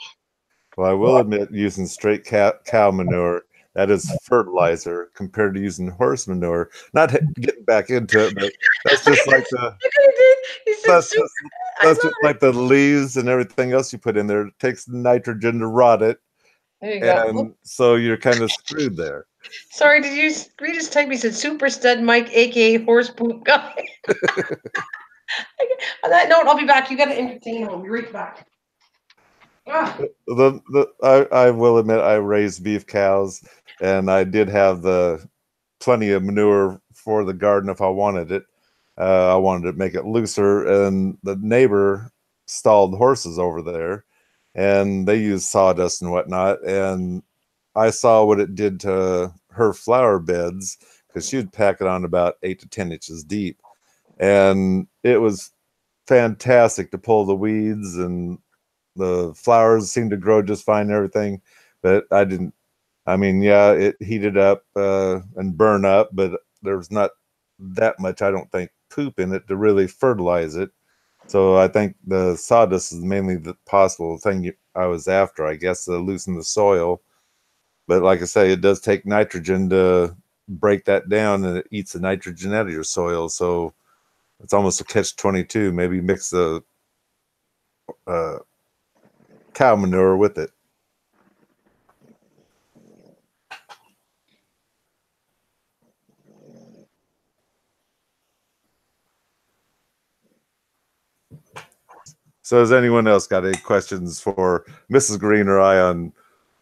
Well, I will admit using straight cow manure, that is fertilizer compared to using horse manure. Not getting back into it, but that's just like that's just like the leaves and everything else you put in there. It takes nitrogen to rot it. There you go. So you're kind of screwed there. Sorry, did you read his type? He said Super Stud Mike, aka Horse Poop Guy. On that note, I'll be back. You got to entertain him. I'll be right back. I will admit I raised beef cows, and I did have plenty of manure for the garden if I wanted it. I wanted to make it looser, and the neighbor stalled horses over there, and they used sawdust and whatnot, and I saw what it did to her flower beds because she would pack it on about 8 to 10 inches deep, and it was fantastic to pull the weeds, and the flowers seemed to grow just fine and everything, but yeah, it heated up and burn up, but there was not that much, I don't think, poop in it to really fertilize it. So I think the sawdust is mainly the possible thing I was after, I guess, to loosen the soil. But like I say, it does take nitrogen to break that down, and it eats the nitrogen out of your soil. So it's almost a catch-22. Maybe mix the cow manure with it. So has anyone else got any questions for Mrs. Green or I on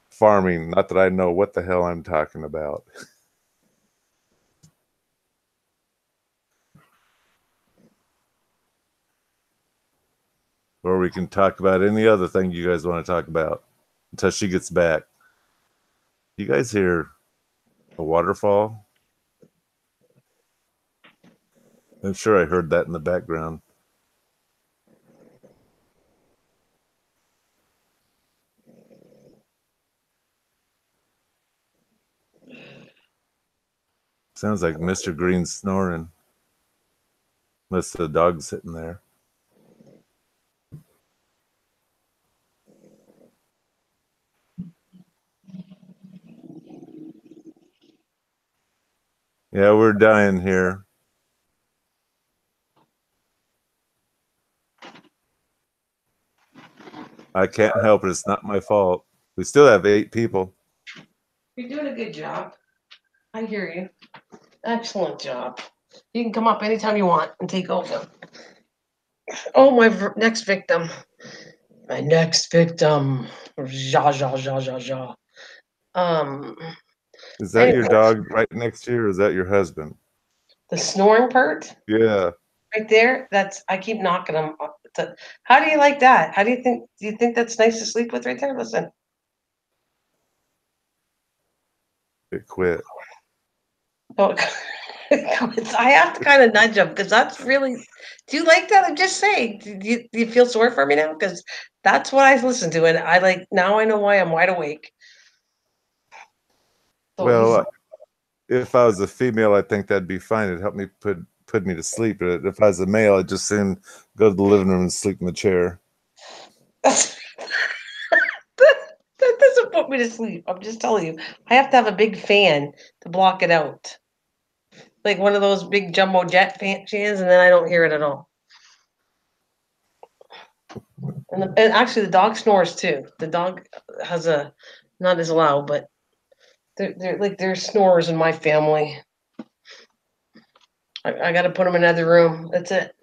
farming? Not that I know what the hell I'm talking about. Or we can talk about any other thing you guys want to talk about until she gets back. You guys hear a waterfall? I'm sure I heard that in the background. Sounds like Mr. Green snoring. Unless the dog's sitting there. Yeah, we're dying here. I can't help it. It's not my fault. We still have 8 people. You're doing a good job. I hear you. Excellent job. You can come up anytime you want and take over. Oh, my next victim. My next victim. Ja, ja, ja, ja, ja. Is that your dog right next to you, or is that your husband? The snoring part? Yeah. Right there, I keep knocking him. How do you like that? Do you think that's nice to sleep with right there? Listen. It quit. Oh, I have to kind of nudge him because that's really. Do you like that? I'm just saying. Do you feel sorry for me now? Because that's what I listen to, and I like now. I know why I'm wide awake. So Well, if I was a female, I think that'd be fine. It'd help me put me to sleep. But if I was a male, I'd just soon go to the living room and sleep in the chair. that doesn't put me to sleep. I'm just telling you. I have to have a big fan to block it out. Like one of those big jumbo jet fans, and then I don't hear it at all. And actually, the dog snores too. The dog has not as loud, but they're like there's snorers in my family. I got to put them in another room. That's it.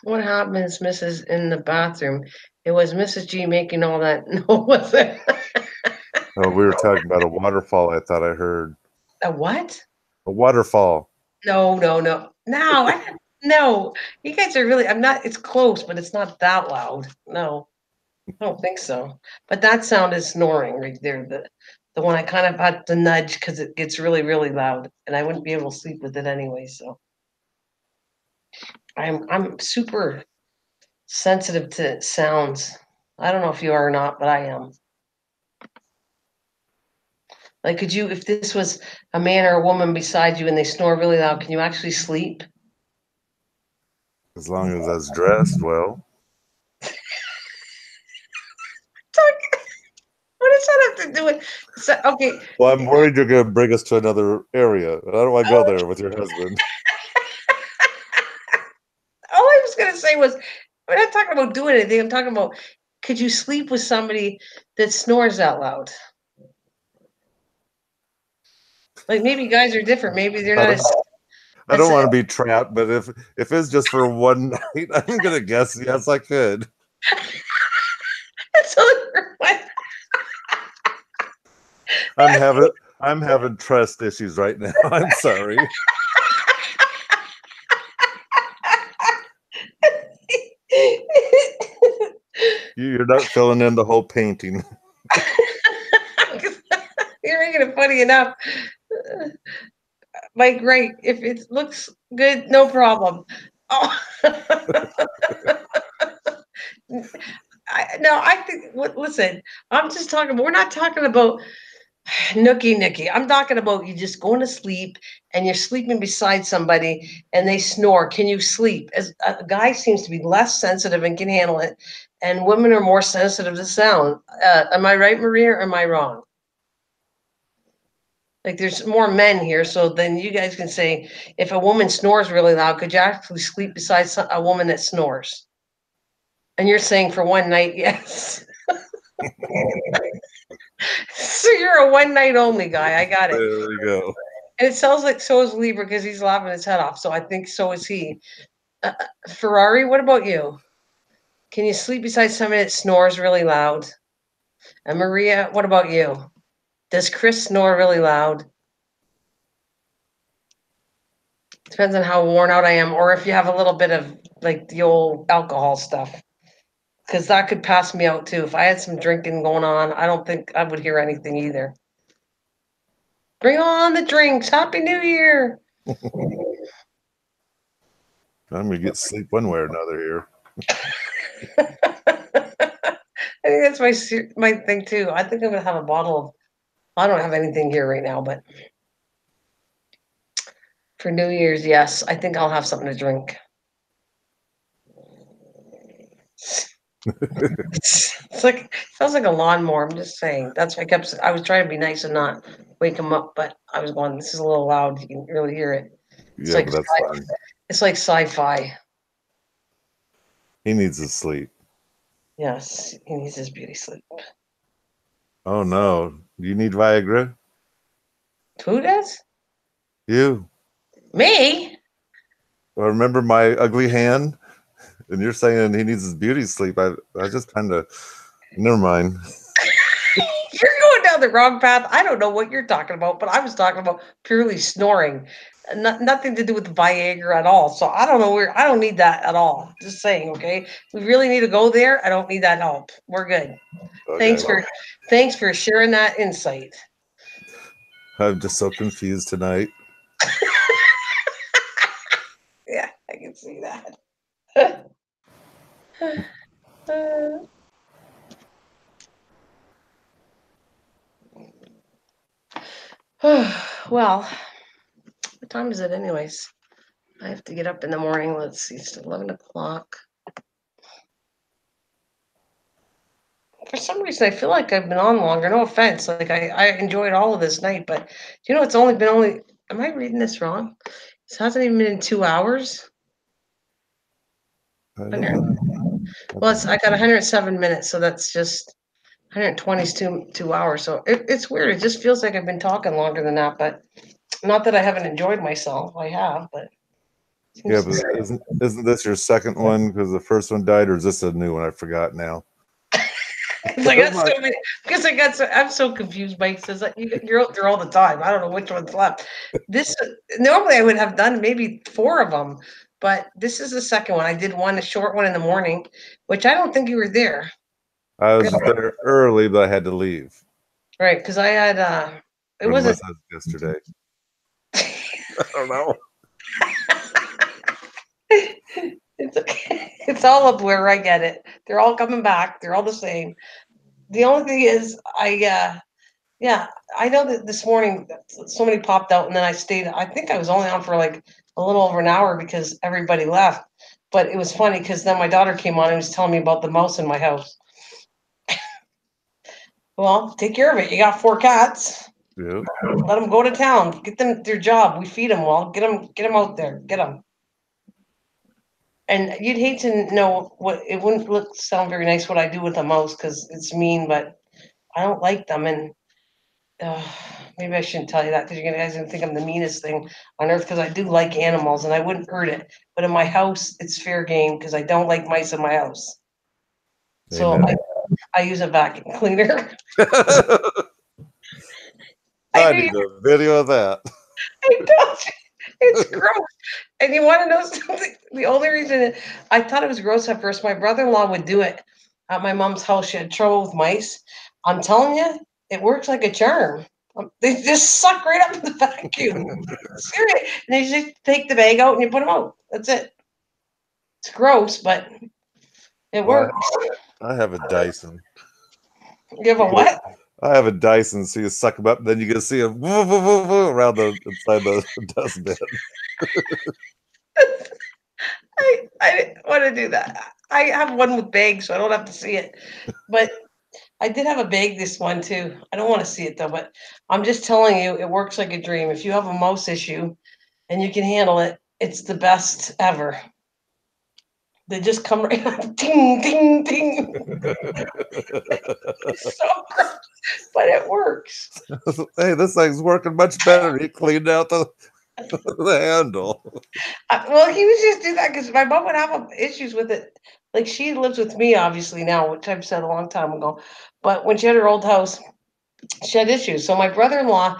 What happens, Mrs. in the bathroom? It was Mrs. G making all that. No, was it? Oh, we were talking about a waterfall. I thought I heard A what? a waterfall. No. No. You guys are really. I'm not. It's close, but it's not that loud. No, I don't think so. But that sound is snoring right there. The one I kind of had to nudge because it gets really, really loud, and I wouldn't be able to sleep with it anyway. So I'm super sensitive to sounds. I don't know if you are or not, but I am. Like, could you, if this was a man or a woman beside you and they snore really loud, can you actually sleep? As long as I was dressed well. What does that have to do with? So, okay. Well, I'm worried you're going to bring us to another area. I don't want to go there with your husband. All I was going to say was, we're not talking about doing anything. I'm talking about, could you sleep with somebody that snores out loud? Like maybe guys are different. Maybe they're not as. I don't want to be trapped, but if it's just for one night, I'm going to guess yes, I could. I'm having trust issues right now. I'm sorry. You're not filling in the whole painting. You're making it funny enough. Mike, right. If it looks good, no problem. Oh. I think, listen, I'm just talking, we're not talking about Nookie. I'm talking about you just going to sleep and you're sleeping beside somebody and they snore. Can you sleep? As a guy seems to be less sensitive and can handle it, and women are more sensitive to sound. Am I right, Maria, or am I wrong? Like there's more men here, so then you guys can say if a woman snores really loud, could you actually sleep beside a woman that snores? And you're saying for one night, yes. So you're a one night only guy. I got it. There you go. And it sounds like so is Libra because he's laughing his head off. So I think so is he. Ferrari, what about you? Can you sleep beside somebody that snores really loud? And Maria, what about you? Does Chris snore really loud? Depends on how worn out I am, or if you have a little bit of like the old alcohol stuff, because that could pass me out too. If I had some drinking going on, I don't think I would hear anything either. Bring on the drinks. Happy New Year. I'm gonna get sleep one way or another here. I think that's my thing too. I think I'm gonna have a bottle of. I don't have anything here right now, but for New Year's, yes, I think I'll have something to drink. It's like sounds like a lawnmower. I'm just saying. That's why I was trying to be nice and not wake him up, but I was going. This is a little loud. You can really hear it. It's Yeah, like but that's fine. It's like sci-fi. He needs his sleep. Yes, he needs his beauty sleep. Oh no. Do you need Viagra? Who does? You. Me? Well, remember my ugly hand? And you're saying he needs his beauty sleep. I just kind of, never mind. You're going down the wrong path. I don't know what you're talking about, but I was talking about purely snoring. Nothing to do with Viagra at all. So I don't know I don't need that at all. Just saying, okay? We really need to go there. I don't need that help. We're good. Okay. Thanks for sharing that insight. I'm just so confused tonight. Yeah, I can see that. Well, what time is it anyways? I have to get up in the morning. Let's see, it's 11 o'clock. For some reason, I feel like I've been on longer. No offense. Like I enjoyed all of this night, but it's only been am I reading this wrong? It hasn't even been 2 hours. I don't know. Well, I got 107 minutes, so that's just 120 is 2 hours. So it's weird. It just feels like I've been talking longer than that, but not that I haven't enjoyed myself. I have, but Yeah, but isn't this your second one because the first one died, or is this a new one? I forgot now. I'm so confused. Mike says that you're out there all the time. I don't know which one's left. This normally I would have done maybe 4 of them, but this is the second one. I did a short one in the morning, which I don't think you were there. I was there early, but I had to leave. Right, because I had it wasn't yesterday. I don't know. It's all a blur. I get it. They're all coming back. They're all the same. The only thing is, I know that this morning somebody popped out and then I stayed. I think I was only on for like a little over an hour because everybody left. But it was funny because then my daughter came on and was telling me about the mouse in my house. Well, take care of it. You got 4 cats. Yeah. Let them go to town. Get them their job. We feed them well. Get them out there. Get them. And you'd hate to know what it wouldn't sound very nice what I do with the mouse because it's mean, but I don't like them. And maybe I shouldn't tell you that because you guys gonna think I'm the meanest thing on earth because I do like animals and I wouldn't hurt it. But in my house, it's fair game because I don't like mice in my house. So I use a vacuum cleaner. I need a video of that. I don't. It's gross. And you want to know something? The only reason I thought it was gross at first, my brother-in-law would do it at my mom's house. She had trouble with mice. I'm telling you, it works like a charm. They just suck right up in the vacuum. Seriously. And you just take the bag out and you put them out. That's it. It's gross, but it works. I have a Dyson. You have a what? I have a Dyson, so you suck them up, and then you can see them woo, woo, woo, woo, around the inside the dustbin. I didn't want to do that. I have one with bags, so I don't have to see it. But I did have a bag this one too. I don't want to see it though, but I'm just telling you, it works like a dream. If you have a mouse issue and you can handle it, it's the best ever. They just come right up, ding, ding, ding. It's so gross, but it works. Hey, this thing's working much better. He cleaned out the handle. Well, he was just do that because my mom would have issues with it. Like she lives with me, obviously now, which I've said a long time ago. But when she had her old house, she had issues. So my brother-in-law,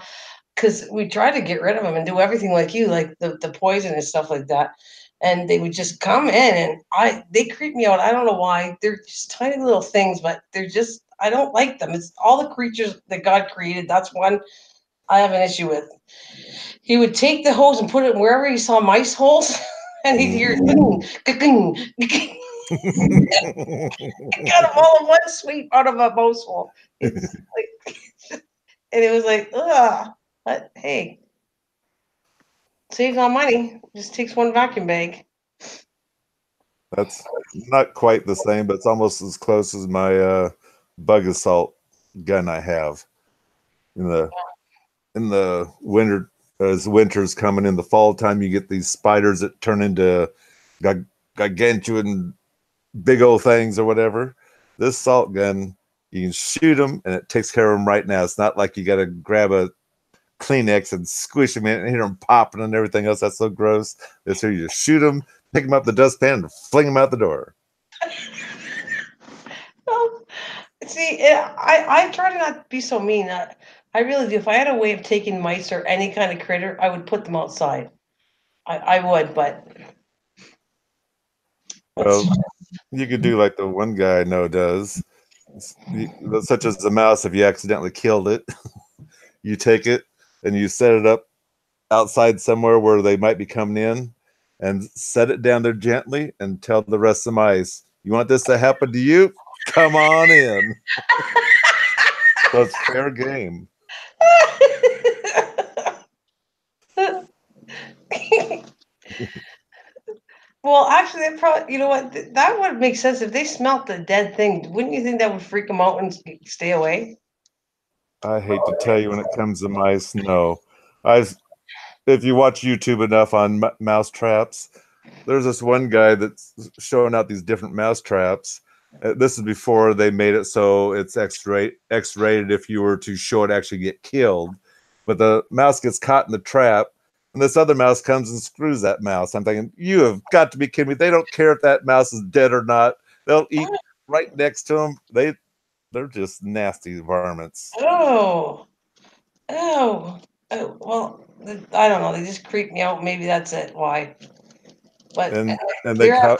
because we tried to get rid of them and do everything like you, like the poison and stuff like that. And they would just come in and they creep me out. I don't know why. They're just tiny little things, but they're just I don't like them. It's all the creatures that God created. That's one I have an issue with. He would take the hose and put it wherever he saw mice holes, and he'd hear it. He got them all in one sweep out of a mouse hole. It's like, and it was like, ugh. But hey, saves on money. Just takes one vacuum bag. That's not quite the same, but it's almost as close as my bug assault gun I have. In the winter, as winter's coming, in the fall time, you get these spiders that turn into gargantuan big old things or whatever. This salt gun, you can shoot them and it takes care of them right now. It's not like you got to grab a Kleenex and squish them in and hear them popping and everything else. That's so gross. This here, you just shoot them, pick them up the dustpan, and fling them out the door. Well, see, I try to not be so mean. I really do. If I had a way of taking mice or any kind of critter, I would put them outside. I would, but Well, you could do like the one guy I know does, such as the mouse. If you accidentally killed it, you take it and you set it up outside somewhere where they might be coming in, and set it down there gently and tell the rest of the mice, you want this to happen to you? Come on in. So it's fair game. Well, actually, that probably, you know what, that would make sense. If they smelt the dead thing, wouldn't you think that would freak them out and stay away? I hate to tell you, when it comes to mice, no. I've If you watch YouTube enough on mouse traps, there's this one guy that's showing out these different mouse traps. This is before they made it so it's X-rated if you were to show it actually get killed. But the mouse gets caught in the trap, and this other mouse comes and screws that mouse. I'm thinking, you have got to be kidding me. They don't care if that mouse is dead or not. They'll eat right next to them. They're just nasty varmints. Oh, oh, oh. Well, I don't know. They just creep me out. Maybe that's it. Why? But And they're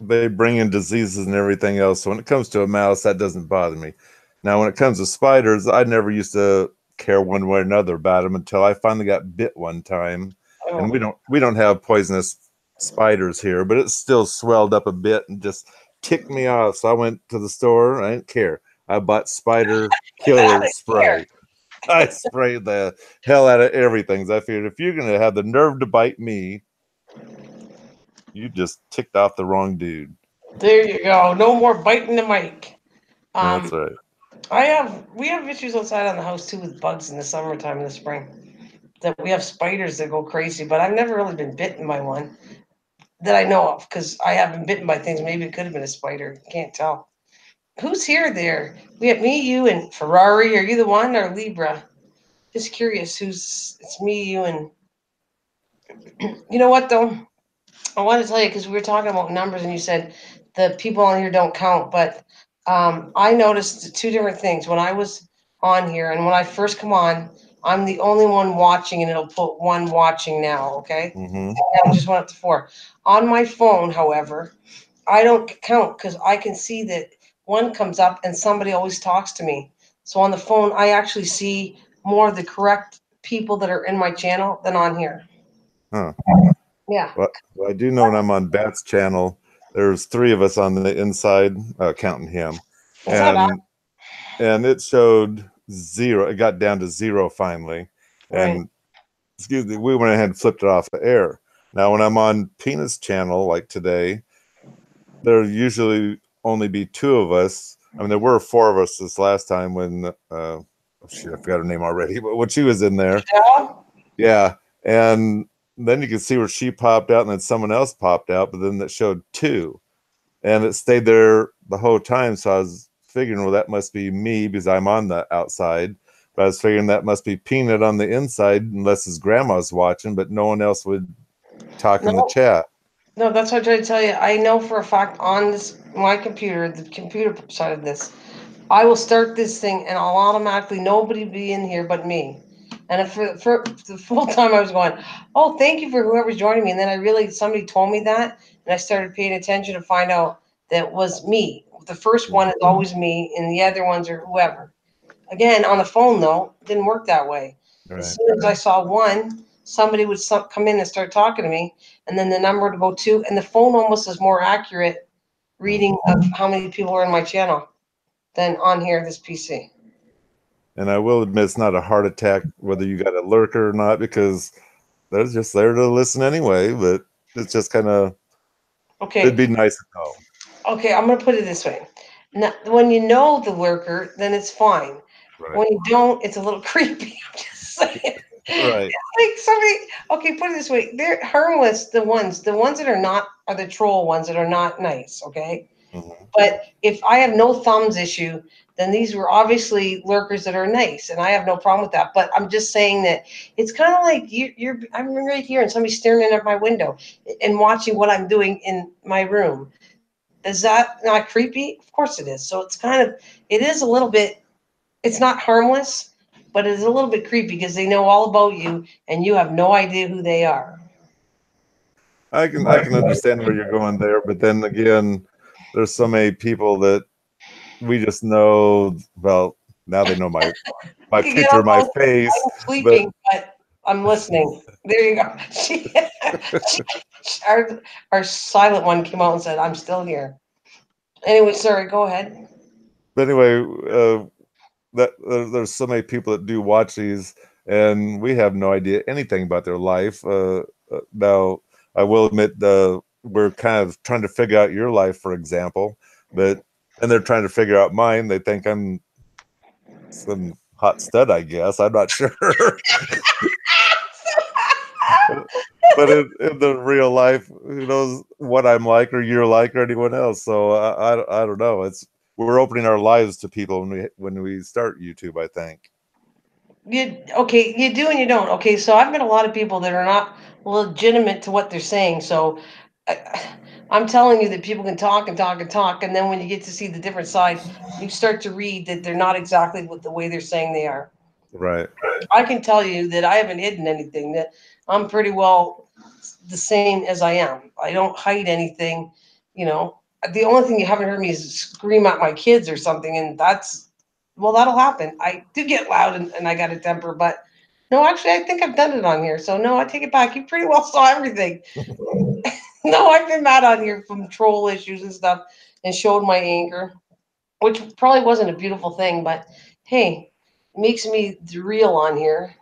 they bring in diseases and everything else. So when it comes to a mouse, that doesn't bother me. Now, when it comes to spiders, I never used to care one way or another about them until I finally got bit one time. And we don't have poisonous spiders here, but it still swelled up a bit and just ticked me off. So I went to the store. I didn't care. I bought spider killer spray. I sprayed the hell out of everything. I figured, if you're gonna have the nerve to bite me, you just ticked off the wrong dude. There you go. No more biting the mic. That's right. We have issues outside on the house too with bugs in the summertime and the spring. That we have spiders that go crazy, but I've never really been bitten by one that I know of because I haven't been bitten by things. Maybe it could have been a spider. Can't tell. Who's here there? We have me, you, and Ferrari. Are you the one or Libra? Just curious. It's me, you, and you know what though? I want to tell you because we were talking about numbers and you said the people on here don't count, but I noticed two different things when I was on here and when I first come on. I'm the only one watching, and it'll put one watching now. Okay, Mm-hmm. I just went up to 4 on my phone. However, I don't count because I can see that one comes up and somebody always talks to me. So on the phone, I actually see more of the correct people that are in my channel than on here. Huh. Yeah. Well, I do know when I'm on Bat's channel, there's 3 of us on the inside, counting him, Is that and it showed 0. It got down to 0 finally. Right. And excuse me, we went ahead and flipped it off the air. Now, when I'm on Penis channel, like today, there usually only be 2 of us. I mean, there were 4 of us this last time when, oh shit, I forgot her name already, but when she was in there. Yeah. And then you could see where she popped out and then someone else popped out, but then it showed 2. And it stayed there the whole time. So I was figuring, well, that must be me because I'm on the outside. But I was figuring that must be Peanut on the inside unless his grandma's watching, but no one else would talk in the chat. No, that's what I tried to tell you. I know for a fact on this my computer, the computer side of this, I will start this thing and I'll automatically nobody be in here but me. And for the full time I was going, oh, thank you for whoever's joining me. And then I really somebody told me that, and I started paying attention to find out that it was me. The first one is always me, and the other ones are whoever. Again, on the phone though, it didn't work that way. Right. As soon as I saw one, somebody would come in and start talking to me, and then the number would go 2, and the phone almost is more accurate reading of how many people are in my channel than on here, this PC. And I will admit it's not a heart attack whether you got a lurker or not, because they're just there to listen anyway, but it's just kind of, Okay. it'd be nice to know. Okay, I'm going to put it this way. Now, when you know the lurker, then it's fine. Right. When you don't, it's a little creepy. I'm just saying. Right. Like somebody, okay, put it this way. They're harmless, the ones that are not, are the troll ones that are not nice, okay? Mm-hmm. But if I have no thumbs issue, then these were obviously lurkers that are nice, and I have no problem with that. But I'm just saying that it's kind of like I'm right here and somebody's staring in at my window and watching what I'm doing in my room. Is that not creepy? Of course it is. So it's it is a little bit, it's not harmless, but it's a little bit creepy because they know all about you and you have no idea who they are. I can understand where you're going there, but then again, there's so many people that we just know. Well, now they know my picture, my face. I'm sleeping, but I'm listening. There you go. Our silent one came out and said, "I'm still here." Anyway, sorry. Go ahead. But anyway, there's so many people that do watch these, and we have no idea anything about their life. Now, I will admit, we're kind of trying to figure out your life, for example, and they're trying to figure out mine. They think I'm some hot stud, I guess. I'm not sure. But in the real life, who knows what I'm like or you're like or anyone else. So I don't know. We're opening our lives to people when we start YouTube, I think. Okay, you do and you don't. Okay, so I've met a lot of people that are not legitimate to what they're saying. So I'm telling you that people can talk and talk and talk, and then when you get to see the different side, you start to read that they're not exactly what the way they're saying they are. Right. I can tell you that I haven't hidden anything, that I'm pretty well the same as I am. I don't hide anything, you know. The only thing you haven't heard me is scream at my kids or something, and that'll happen. I do get loud and I got a temper, but no, actually, I think I've done it on here. So no, I take it back. You pretty well saw everything. No, I've been mad on here from troll issues and stuff and showed my anger, which probably wasn't a beautiful thing, but hey, it makes me real on here.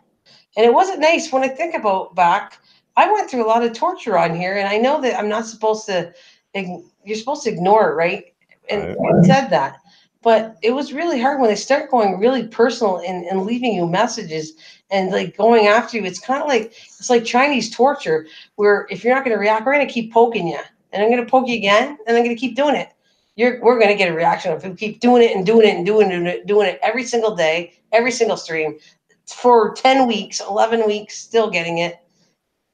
And it wasn't nice when I think about back. I went through a lot of torture on here, and I know that I'm not supposed to. You're supposed to ignore it, right? And it said that, but it was really hard when they start going really personal and leaving you messages and like going after you. It's kind of like it's like Chinese torture, where if you're not going to react, we're going to keep poking you, and I'm going to poke you again, and I'm going to keep doing it. We're going to get a reaction if we keep doing it and doing it and doing it every single day, every single stream for 10 weeks, 11 weeks, still getting it,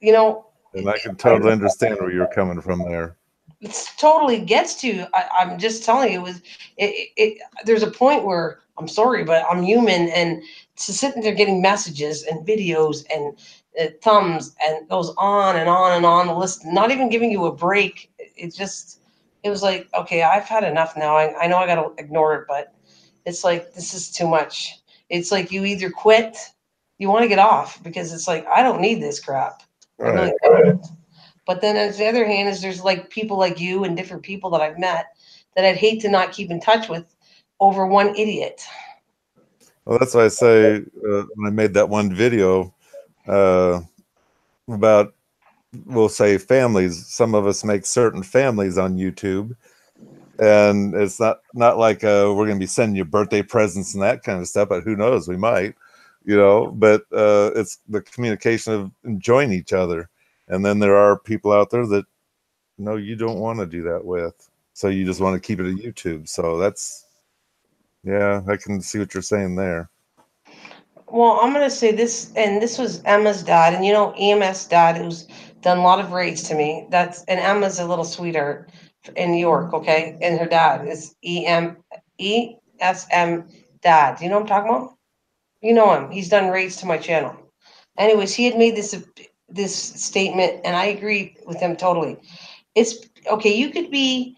you know. And I can totally understand where you're coming from there. It totally gets to you. I'm just telling you, there's a point where I'm sorry, but I'm human, and to sitting there getting messages and videos and thumbs and it goes on and on and on the list, not even giving you a break. It was like, okay, I've had enough now. I know I got to ignore it, but it's like, this is too much. It's like you either quit, you want to get off, because it's like, I don't need this crap. Right. I really don't. But then on the other hand is there's like people like you and different people that I've met that I'd hate to not keep in touch with over one idiot. Well, that's why I say when I made that one video about, we'll say, families. Some of us make certain families on YouTube, and it's not like we're going to be sending you birthday presents and that kind of stuff. But who knows? We might, But it's the communication of enjoying each other, and then there are people out there that no, you don't want to do that with, so you just want to keep it at YouTube. So that's, yeah, I can see what you're saying there. Well, I'm gonna say this, and this was Emma's dad, and EMS dad, who's done a lot of raids to me. And Emma's a little sweetheart in New York, okay? And her dad is ESM dad. Do you know what I'm talking about? You know him. He's done raids to my channel. Anyways, he had made this statement, and I agree with him totally. It's okay. You could be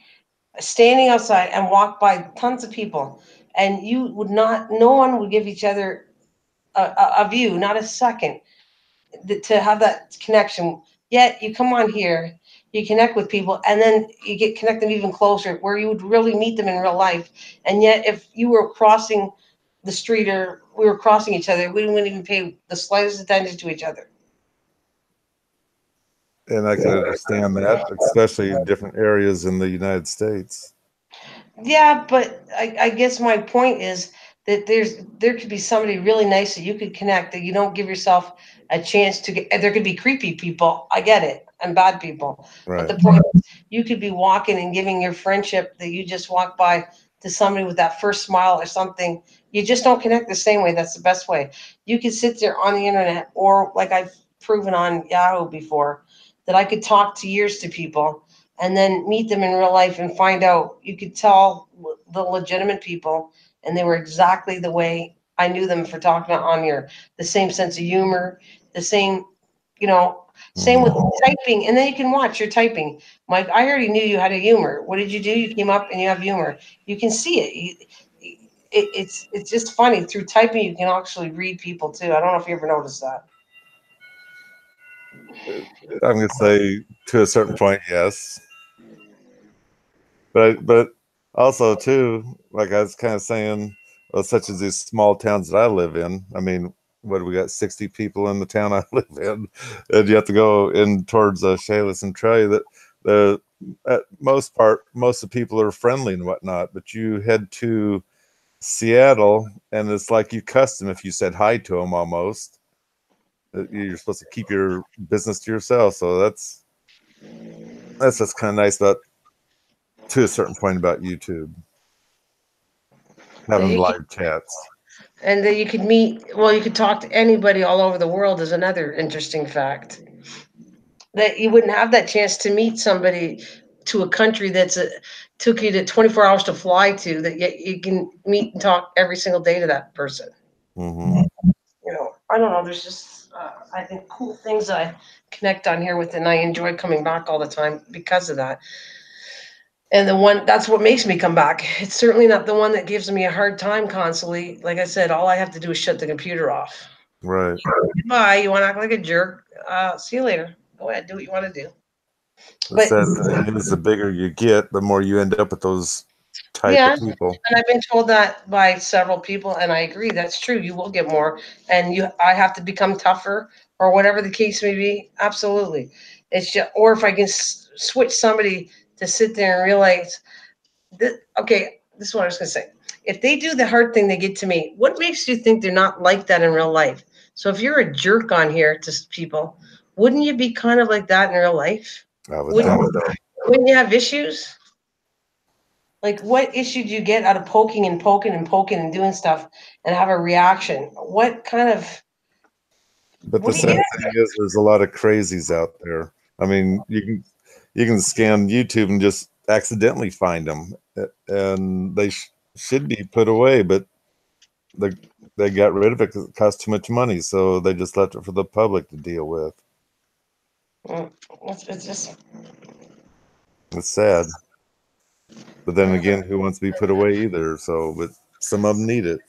standing outside and walk by tons of people, and you would not. No one would give each other a view, not a second, to have that connection. Yet you come on here, you connect with people, and then you get connected even closer, where you would really meet them in real life. And yet, if you were crossing the street or we were crossing each other, we wouldn't even pay the slightest attention to each other. And I can understand that, especially in different areas in the United States. Yeah, but I guess my point is that there could be somebody really nice that you could connect, that you don't give yourself a chance to get. There could be creepy people, I get it, and bad people. But Right. the point is, you could be walking and giving your friendship that you just walked by to somebody with that first smile or something. You just don't connect the same way. That's the best way. You could sit there on the internet, or like I've proven on Yahoo before, that I could talk to years to people and then meet them in real life and find out. You could tell the legitimate people, and they were exactly the way I knew them for talking on here. The same sense of humor, the same, same with typing. And then you can watch your typing. Mike, I already knew you had a humor. What did you do? You came up and you have humor. You can see it. It's just funny. Through typing, you can actually read people too. I don't know if you ever noticed that. I'm going to say to a certain point, yes. But also too, like I was kind of saying, such as these small towns that I live in. I mean, what do we got? 60 people in the town I live in, and you have to go in towards Shayless and Trey. That the at most part, most of the people are friendly and whatnot. But you head to Seattle, and it's like you cussed them if you said hi to them. Almost, you're supposed to keep your business to yourself. So that's just kind of nice about, to a certain point, about YouTube, having live chats. And that you could meet, well, you could talk to anybody all over the world is another interesting fact. That you wouldn't have that chance to meet somebody to a country took you to 24 hours to fly to, that yet you can meet and talk every single day to that person. Mm-hmm. I don't know. There's just, I think, cool things that I connect on here with, and I enjoy coming back all the time because of that. And that's what makes me come back. It's certainly not the one that gives me a hard time constantly. Like I said, all I have to do is shut the computer off. Right. Goodbye. You want to act like a jerk? See you later. Go ahead, do what you want to do. The sad thing is, the bigger you get, the more you end up with those type of people. And I've been told that by several people, and I agree. That's true. You will get more, and I have to become tougher, or whatever the case may be. Absolutely. It's just, or if I can switch somebody to sit there and realize that, okay, this is what I was going to say. If they do the hard thing, they get to me. What makes you think they're not like that in real life? So if you're a jerk on here to people, wouldn't you be kind of like that in real life? I would think so. Wouldn't you have issues? Like, what issue do you get out of poking and poking and poking and doing stuff and have a reaction? What kind of? But the sad thing is, there's a lot of crazies out there. I mean, you can scan YouTube and just accidentally find them, and they should be put away, but they got rid of it because it cost too much money, so they just left it for the public to deal with. It's just, it's sad. But then again, who wants to be put away either? So, but some of them need it.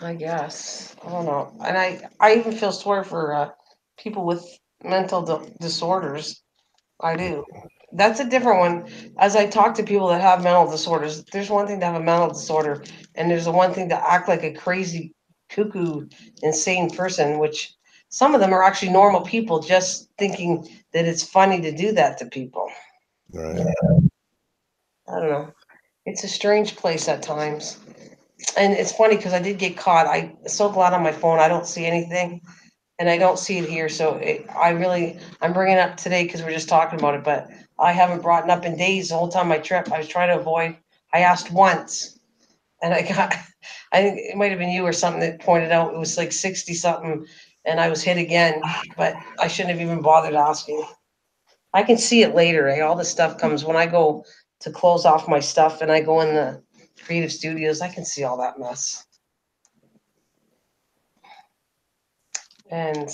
I guess. I don't know. And I even feel sorry for people with mental disorders. I do. That's a different one. As I talk to people that have mental disorders, there's one thing to have a mental disorder, and there's the one thing to act like a crazy, cuckoo, insane person, which some of them are actually normal people just thinking that it's funny to do that to people. Right. I don't know. It's a strange place at times. And it's funny because I did get caught. I'm so glad on my phone I don't see anything, and I don't see it here. So I'm bringing it up today because we're just talking about it, but I haven't brought it up in days. The whole time my trip, I was trying to avoid. I asked once, and I got, I think it might have been you or something that pointed out it was like 60 something, and I was hit again, but I shouldn't have even bothered asking. I can see it later. All the stuff comes when I go to close off my stuff and I go in the creative studios. I can see all that mess. And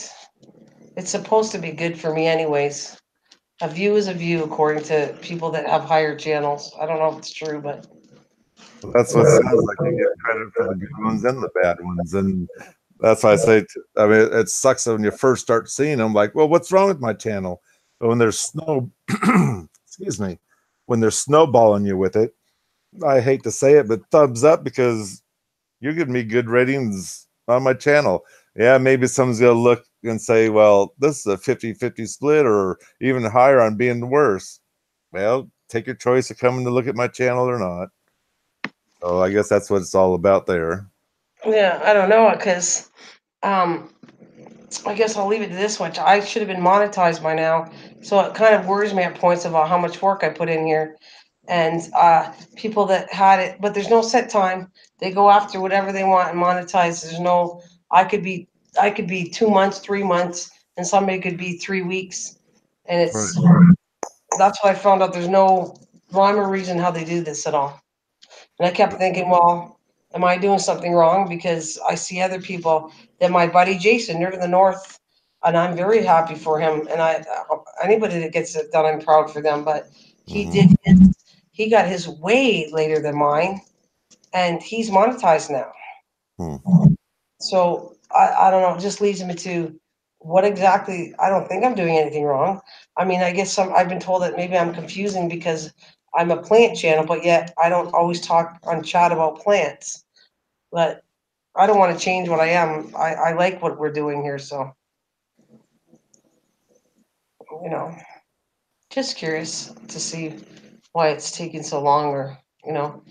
it's supposed to be good for me anyways. A view is a view according to people that have higher channels. I don't know if it's true, but That's what sounds like. You get credit for the good ones and the bad ones, and that's why I say. I mean, it sucks when you first start seeing them. Like, well, what's wrong with my channel? But when there's snow, excuse me, when they're snowballing you with it, I hate to say it, but thumbs up because you're giving me good ratings on my channel. Yeah, maybe someone's gonna look and say, well, this is a 50-50 split, or even higher on being worse. Well, take your choice of coming to look at my channel or not. So I guess that's what it's all about there. yeah, I don't know because um, I guess I'll leave it to this much. I should have been monetized by now, so it kind of worries me at points about how much work I put in here. And people that had it, but there's no set time. They go after whatever they want and monetize. There's no. I could be I could be 2 months, 3 months, and somebody could be 3 weeks, and Right. that's what I found out. There's no rhyme or reason how they do this at all. And I kept thinking, well, am I doing something wrong? Because I see other people that my buddy Jason, they're to the north, and I'm very happy for him. And anybody that gets it done, I'm proud for them. But he Mhm. did he got his way later than mine, and he's monetized now. Hmm. So I don't know. It just leads me to what exactly. I don't think I'm doing anything wrong. I mean, I guess I've been told that maybe I'm confusing because I'm a plant channel, but yet I don't always talk on chat about plants. But I don't want to change what I am. I like what we're doing here, so you know, just curious to see why it's taking so long, or you know.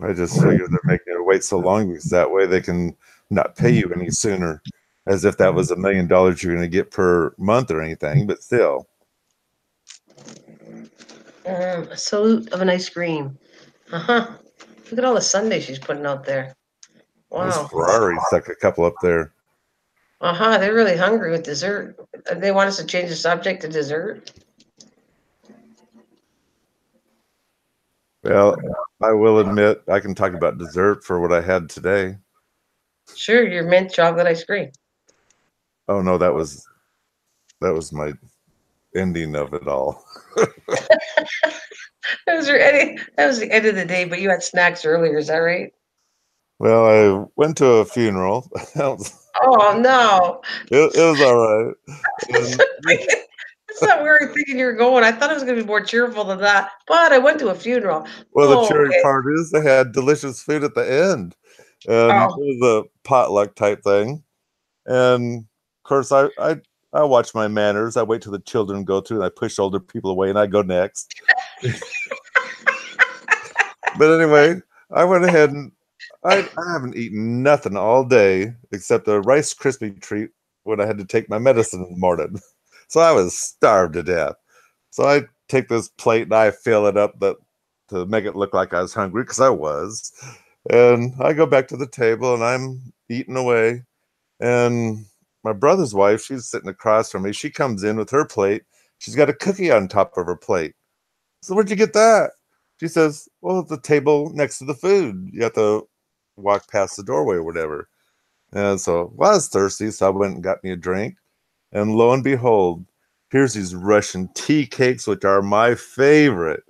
I just figured they're making it wait so long because that way they can not pay you any sooner, as if that was $1 million you're going to get per month or anything. But still, A salute of an ice cream. Uh huh. Look at all the sundaes she's putting out there. those Wow. Ferraris stuck a couple up there. Uh-huh, they're really hungry with dessert. They want us to change the subject to dessert. Well, I will admit I can talk about dessert for what I had today. Sure, your mint chocolate ice cream. Oh no, that was my ending of it all. That was the end of the day, but you had snacks earlier, is that right? Well, I went to a funeral. Oh no. It was all right. And, That's not where I'm thinking you were going. I thought it was gonna be more cheerful than that. But I went to a funeral. well, the Oh, cherry okay. part is they had delicious food at the end, and it Oh, was a potluck type thing. And of course, I watch my manners. I wait till the children go through, and I push older people away, and I go next. But anyway, I went ahead and I haven't eaten nothing all day except a Rice Krispie treat when I had to take my medicine in the morning. So I was starved to death. So I take this plate and I fill it up to make it look like I was hungry because I was. And I go back to the table and I'm eating away. And my brother's wife, she's sitting across from me. She comes in with her plate. She's got a cookie on top of her plate. So where'd you get that? She says, well, at the table next to the food. You have to walk past the doorway or whatever. And so well, I was thirsty, so I went and got me a drink. And lo and behold, here's these Russian tea cakes, which are my favorite.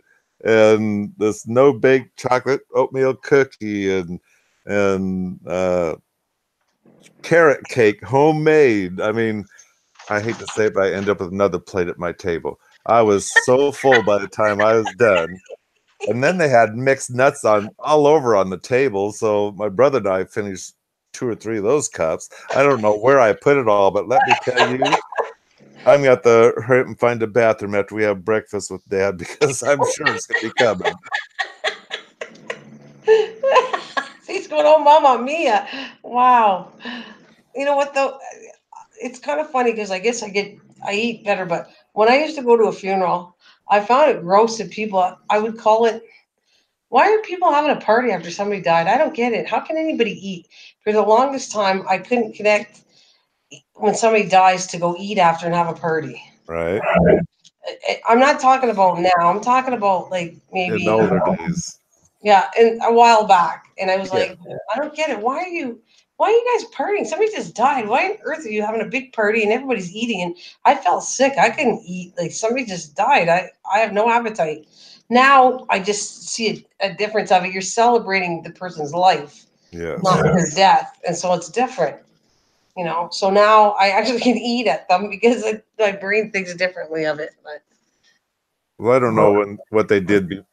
And this no-bake chocolate oatmeal cookie and carrot cake, homemade. I mean, I hate to say it, but I end up with another plate at my table. I was so full by the time I was done. And then they had mixed nuts on all over on the table. So my brother and I finished 2 or 3 of those cups. I don't know where I put it all, but let me tell you, I'm going to have to hurry up and find a bathroom after we have breakfast with Dad because I'm sure it's going to be coming. He's going, oh, Mama Mia. Wow. You know what, though? It's kind of funny because I guess I eat better, but when I used to go to a funeral, I found it gross that people, I would call it, why are people having a party after somebody died? I don't get it. How can anybody eat? For the longest time, I couldn't connect when somebody dies to go eat after and have a party. Right. I'm not talking about now. I'm talking about like In maybe, older days. yeah, and a while back. And I was Yeah. like, I don't get it. Why are you guys partying? Somebody just died. Why on earth are you having a big party and everybody's eating? And I felt sick. I couldn't eat. Like somebody just died. I have no appetite. Now I just see a difference of it. You're celebrating the person's life, Yes. not their death. And so it's different. You know, so now I actually can eat at them because my brain thinks differently of it. But Well, I don't know what they did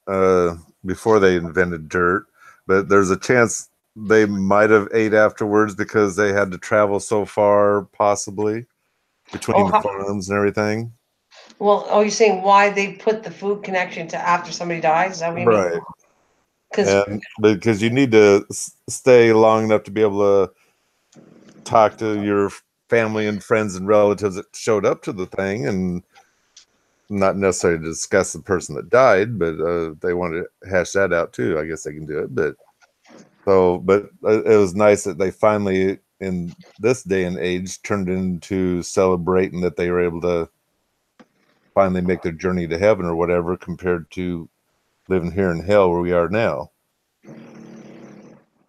before they invented dirt, but there's a chance they might have ate afterwards because they had to travel so far, possibly between the farms and everything. Well, you're saying why they put the food connection to after somebody dies? Is that what you mean? Right. And because you need to stay long enough to be able to talk to your family and friends and relatives that showed up to the thing, and not necessarily to discuss the person that died, but they want to hash that out too. I guess they can do it. But it was nice that they finally, in this day and age, turned into celebrating that they were able to finally make their journey to heaven or whatever, compared to living here in hell where we are now.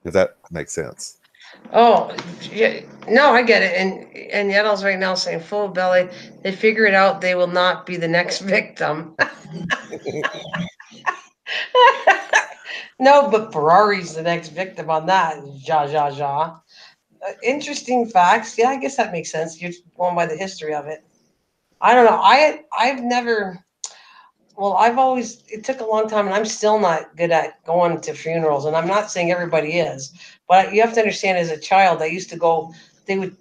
If that makes sense. Oh, yeah, no, I get it. And Yettle's right now saying full belly. They figure it out. They will not be the next victim. No, but Ferrari's the next victim on that. Ja, ja, ja. Interesting facts. Yeah, I guess that makes sense. You're going by the history of it. I don't know. I've never. Well, I've always. It took a long time, and I'm still not good at going to funerals. And I'm not saying everybody is, but you have to understand. As a child, I used to go. They would,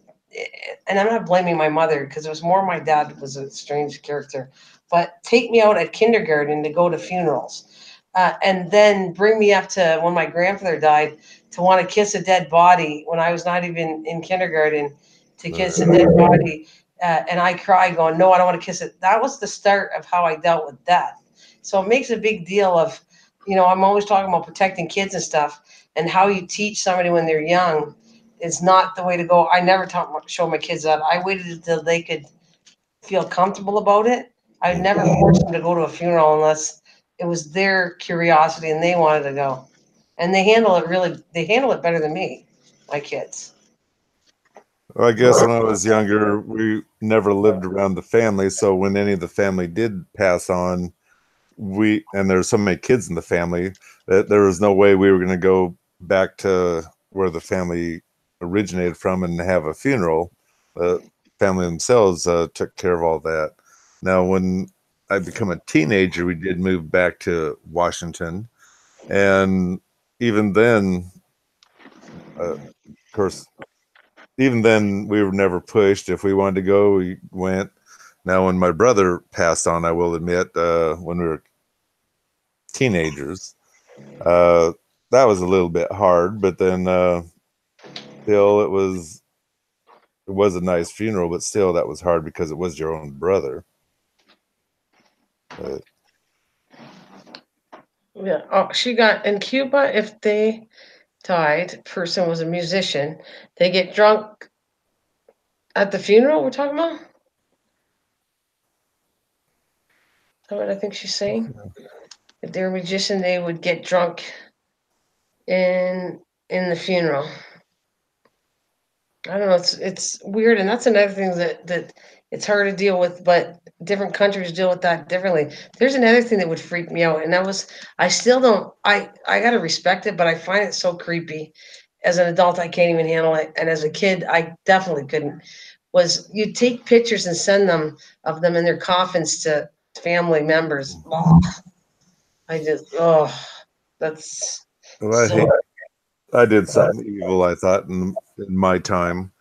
and I'm not blaming my mother because it was more my dad was a strange character, but take me out at kindergarten to go to funerals. And then bring me up to when my grandfather died to want to kiss a dead body when I was not even in kindergarten to kiss a dead body. And I cried going, no, I don't want to kiss it. That was the start of how I dealt with death. So it makes a big deal of, I'm always talking about protecting kids and stuff, and how you teach somebody when they're young is not the way to go. I never show my kids that. I waited until they could feel comfortable about it. I'd never force them to go to a funeral unless it was their curiosity and they wanted to go. And they handle it better than me, my kids. Well, I guess when I was younger, we never lived around the family. So when any of the family did pass on, and there's so many kids in the family that there was no way we were going to go back to where the family originated from and have a funeral. The family themselves took care of all that. Now, when I become a teenager, we did move back to Washington. And even then, of course, even then, we were never pushed. If we wanted to go, we went. Now, when my brother passed on, I will admit, when we were teenagers, that was a little bit hard. But then, still, it was a nice funeral. But still, that was hard because it was your own brother. Yeah. Oh, she got in Cuba. If they died, person was a musician, they get drunk at the funeral. We're talking about. Is that what I think she's saying? If they're a magician, they would get drunk in the funeral. I don't know. It's weird, and that's another thing that it's hard to deal with. But different countries deal with that differently. There's another thing that would freak me out, and that was I still don't. I gotta respect it, but I find it so creepy. As an adult, I can't even handle it, and as a kid, I definitely couldn't. Was you take pictures and send them of them in their coffins to family members. That's Well, so. I did something evil, I thought, in my time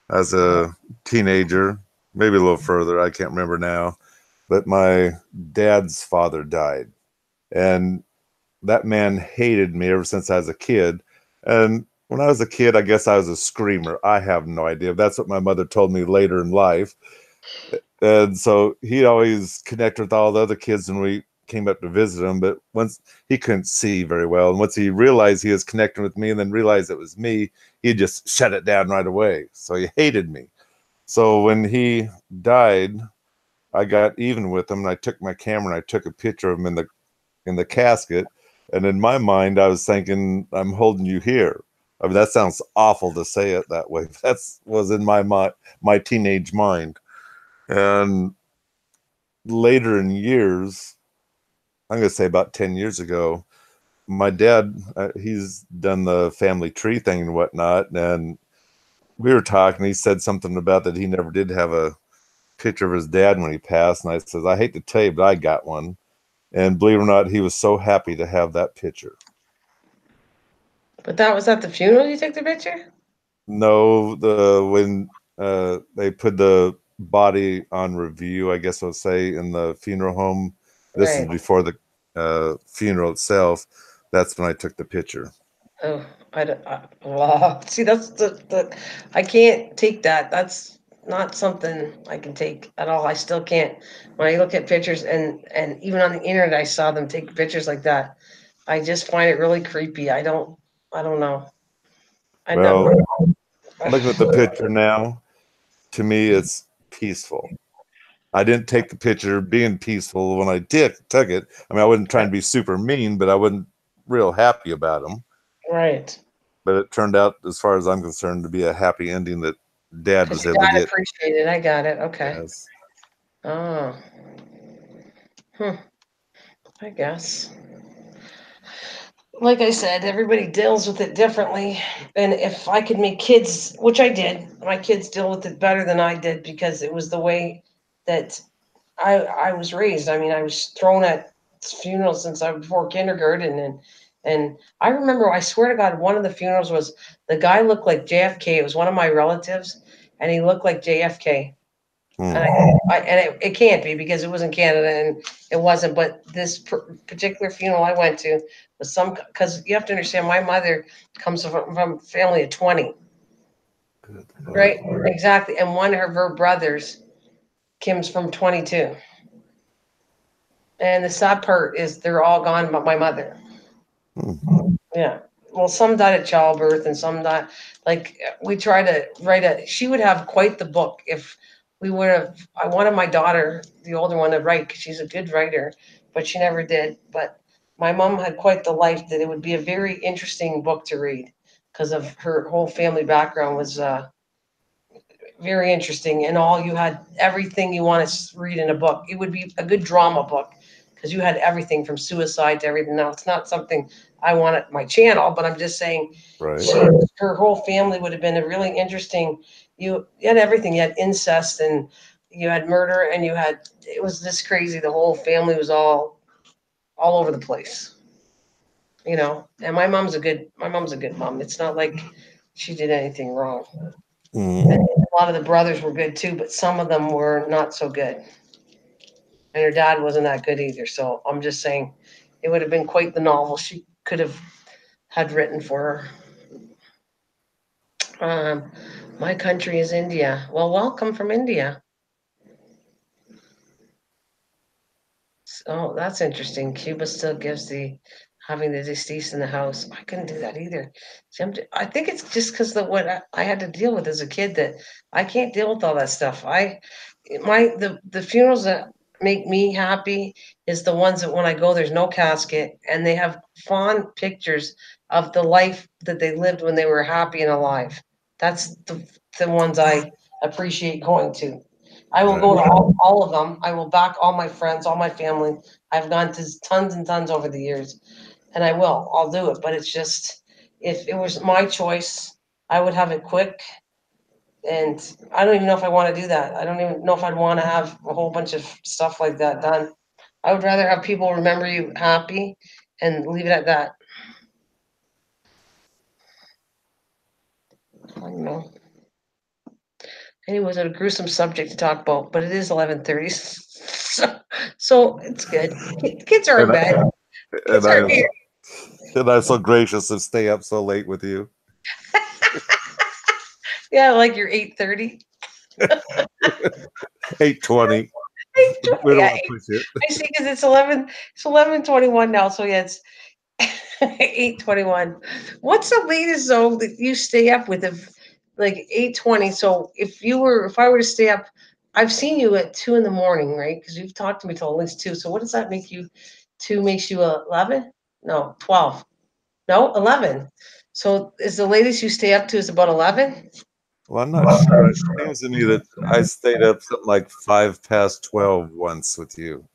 as a teenager, maybe a little further. I can't remember now. But my dad's father died. And that man hated me ever since I was a kid. And when I was a kid, I guess I was a screamer. I have no idea. That's what my mother told me later in life. And so he'd always connect with all the other kids when we came up to visit him. But once he couldn't see very well, and once he realized he was connecting with me and then realized it was me, he just shut it down right away. So he hated me. So when he died, I got even with him, and I took my camera and I took a picture of him in the casket. And in my mind, I was thinking, I'm holding you here. I mean, that sounds awful to say it that way. That was in my teenage mind. And later in years, I'm going to say about 10 years ago, my dad, he's done the family tree thing and whatnot. And we were talking, he said something about that he never did have a picture of his dad when he passed. And I says, I hate to tell you, but I got one. And believe it or not, he was so happy to have that picture. But that was at the funeral you took the picture? No, when they put the body on review, I guess I'll say, in the funeral home. This is Right. before the funeral itself. That's when I took the picture. Oh, wow. See, that's the I can't take that. That's not something I can take at all. I still can't. When I look at pictures and even on the internet, I saw them take pictures like that. I just find it really creepy. I don't know. I Well, know. looking at the picture now, to me, it's peaceful. I didn't take the picture being peaceful when I took it. I mean, I wasn't trying to be super mean, but I wasn't real happy about them. Right. But it turned out, as far as I'm concerned, to be a happy ending that Dad Because was your able to dad get. appreciated. I got it. Okay. Yes. Oh. Hmm. I guess. Like I said, everybody deals with it differently. And if I could make kids, which I did, my kids deal with it better than I did because it was the way that I was raised. I mean, I was thrown at funerals since I was before kindergarten, and I remember, I swear to God, one of the funerals was the guy looked like JFK. It was one of my relatives, and he looked like JFK. Hmm. And it can't be because it was in Canada and it wasn't. But this particular funeral I went to was because you have to understand, my mother comes from a family of 20, Good right? Lord. Exactly. And one of her brothers, Kim's from 22. And the sad part is they're all gone but my mother. Hmm. Yeah. Well, some died at childbirth and some died. Like, we try to she would have quite the book if we would have. I wanted my daughter, the older one, to write because she's a good writer, but she never did. But my mom had quite the life that it would be a very interesting book to read because of her whole family background was very interesting, and all you had everything you want to read in a book. It would be a good drama book because you had everything from suicide to everything. Now, it's not something I want at my channel, but I'm just saying, Right. her whole family would have been a really interesting. You had everything. You had incest, and you had murder, and it was just crazy. The whole family was all over the place, And my mom's a good mom. It's not like she did anything wrong. Hmm. And a lot of the brothers were good too, but some of them were not so good. And her dad wasn't that good either. So I'm just saying, it would have been quite the novel she could have had written for her. My country is India. Well, welcome from India. Oh, that's interesting. Cuba still gives the having the deceased in the house. I couldn't do that either. See, I think it's just because of what I had to deal with as a kid that I can't deal with all that stuff. The funerals that make me happy is the ones that when I go, there's no casket and they have fond pictures of the life that they lived when they were happy and alive. That's the ones I appreciate going to. I will Right. go to all of them. I will back all my friends, all my family. I've gone to tons and tons over the years, and I will. I'll do it. But it's just, if it was my choice, I would have it quick. And I don't even know if I want to do that. I don't even know if I'd want to have a whole bunch of stuff like that done. I would rather have people remember you happy and leave it at that. I don't know. Anyways, a gruesome subject to talk about, but it is 11:30, so it's good. Kids are in And I, bed. and Kids are I'm here. and I'm so gracious to stay up so late with you. Yeah, like you're 8:30. 8:20. We don't Yeah, want to push it. I see because it's 11. It's 11:21 now. So yeah, it's 8:21. What's the latest though that you stay up with? If like 8:20. So if I were to stay up, I've seen you at 2 in the morning, right? Because you've talked to me till at least 2. So what does that make you? 2 makes you 11? No, 12. No, 11. So is the latest you stay up to is about 11? Well, I'm not sure. It seems to me that I stayed up something like 5 past 12 once with you.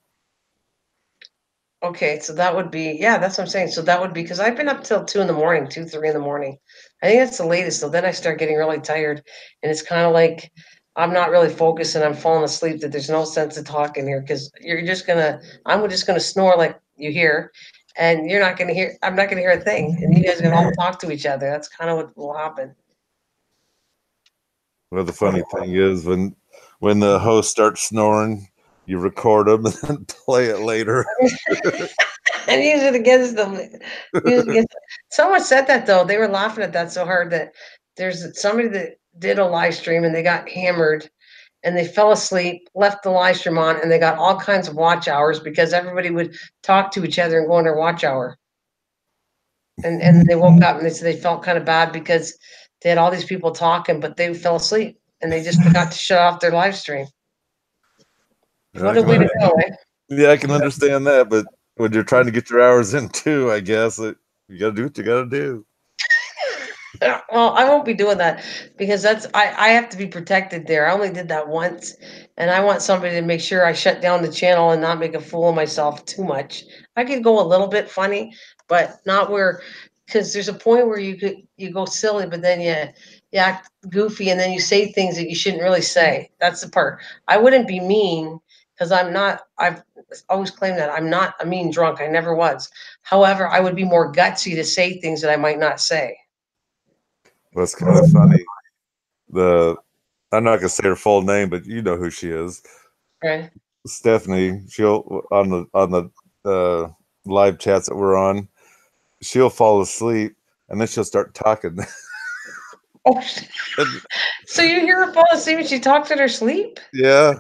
Okay, so that would be, yeah, that's what I'm saying. So that would be because I've been up till 2 in the morning, 2, 3 in the morning. I think that's the latest. So then I start getting really tired, and it's kind of like I'm not really focused and I'm falling asleep. That there's no sense of talking here because I'm just gonna snore like you hear, and you're not gonna hear. I'm not gonna hear a thing, and you guys are gonna all talk to each other. That's kind of what will happen. Well, the funny thing is when the host starts snoring, you record them and then play it later. And use it against them. Use it against Someone said that though. They were laughing at that so hard that there's somebody that did a live stream and they got hammered and they fell asleep, left the live stream on, and they got all kinds of watch hours because everybody would talk to each other and go on their watch hour. And they woke up and they said they felt kind of bad because they had all these people talking, but they fell asleep and they just forgot to shut off their live stream. What a way to go, eh? Yeah, I can understand that, but when you're trying to get your hours in too, I guess you got to do what you got to do. Well, I won't be doing that because I have to be protected there. I only did that once, and I want somebody to make sure I shut down the channel and not make a fool of myself too much. I could go a little bit funny, but not where, because there's a point where you go silly, but then you act goofy and then you say things that you shouldn't really say. That's the part. I wouldn't be mean because I'm not. I've always claimed that I'm not a mean drunk. I never was. However, I would be more gutsy to say things that I might not say. Well, it's kind of funny. I'm not gonna say her full name, but you know who she is. Right. Stephanie. She'll on the live chats that we're on. She'll fall asleep and then she'll start talking. Oh, so you hear her fall asleep and she talks in her sleep? Yeah.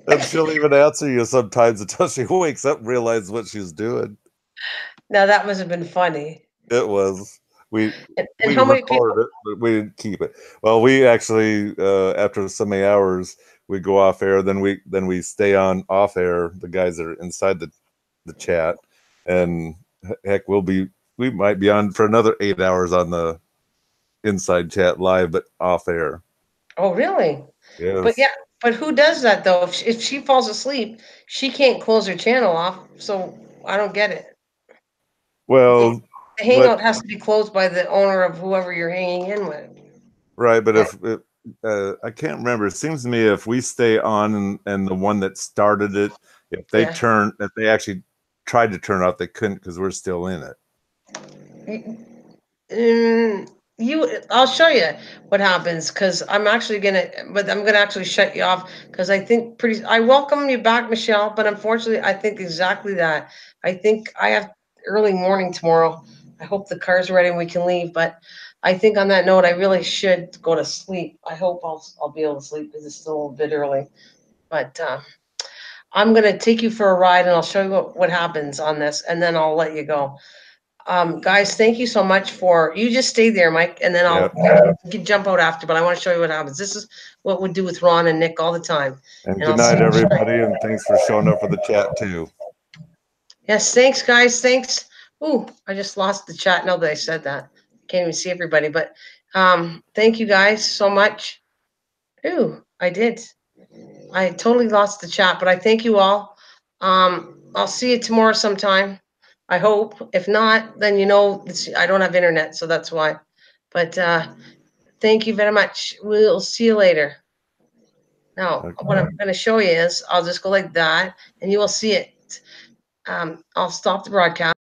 And she'll even answer you sometimes until she wakes up and realizes what she's doing. Now that must have been funny. It was. And We how many people? recorded it, but we didn't keep it. Well, we actually after so many hours we go off air, then we stay on off air, the guys that are inside the chat, and heck we might be on for another 8 hours on the inside chat live, but off air. Oh, really? Yes. But yeah, but who does that though? If she falls asleep, she can't close her channel off. So I don't get it. Well, The hangout has to be closed by the owner of whoever you're hanging in with. right, but if I can't remember, it seems to me if we stay on and the one that started it, if they actually tried to turn it off, they couldn't because we're still in it. I'll show you what happens because I'm gonna actually shut you off because I welcome you back, Michelle, but unfortunately, I think exactly that. I think I have early morning tomorrow. I hope the car's ready and we can leave, but I think on that note, I really should go to sleep. I hope I'll be able to sleep because it's still a little bit early, but I'm gonna take you for a ride and I'll show you what happens on this, and then I'll let you go. Guys, thank you so much you just stay there, Mike, and then I'll jump out after, but I want to show you what happens. This is what we do with Ron and Nick all the time. And good night, everybody, and thanks for showing up for the chat too. Yes, thanks, guys. Thanks. Ooh, I just lost the chat now that I said that. Can't even see everybody, but thank you guys so much. Ooh, I did. I totally lost the chat, but I thank you all. I'll see you tomorrow sometime. I hope. If not, then I don't have internet, so that's why. But thank you very much. We'll see you later. Now, what I'm going to show you is I'll just go like that, and you will see it I'll stop the broadcast.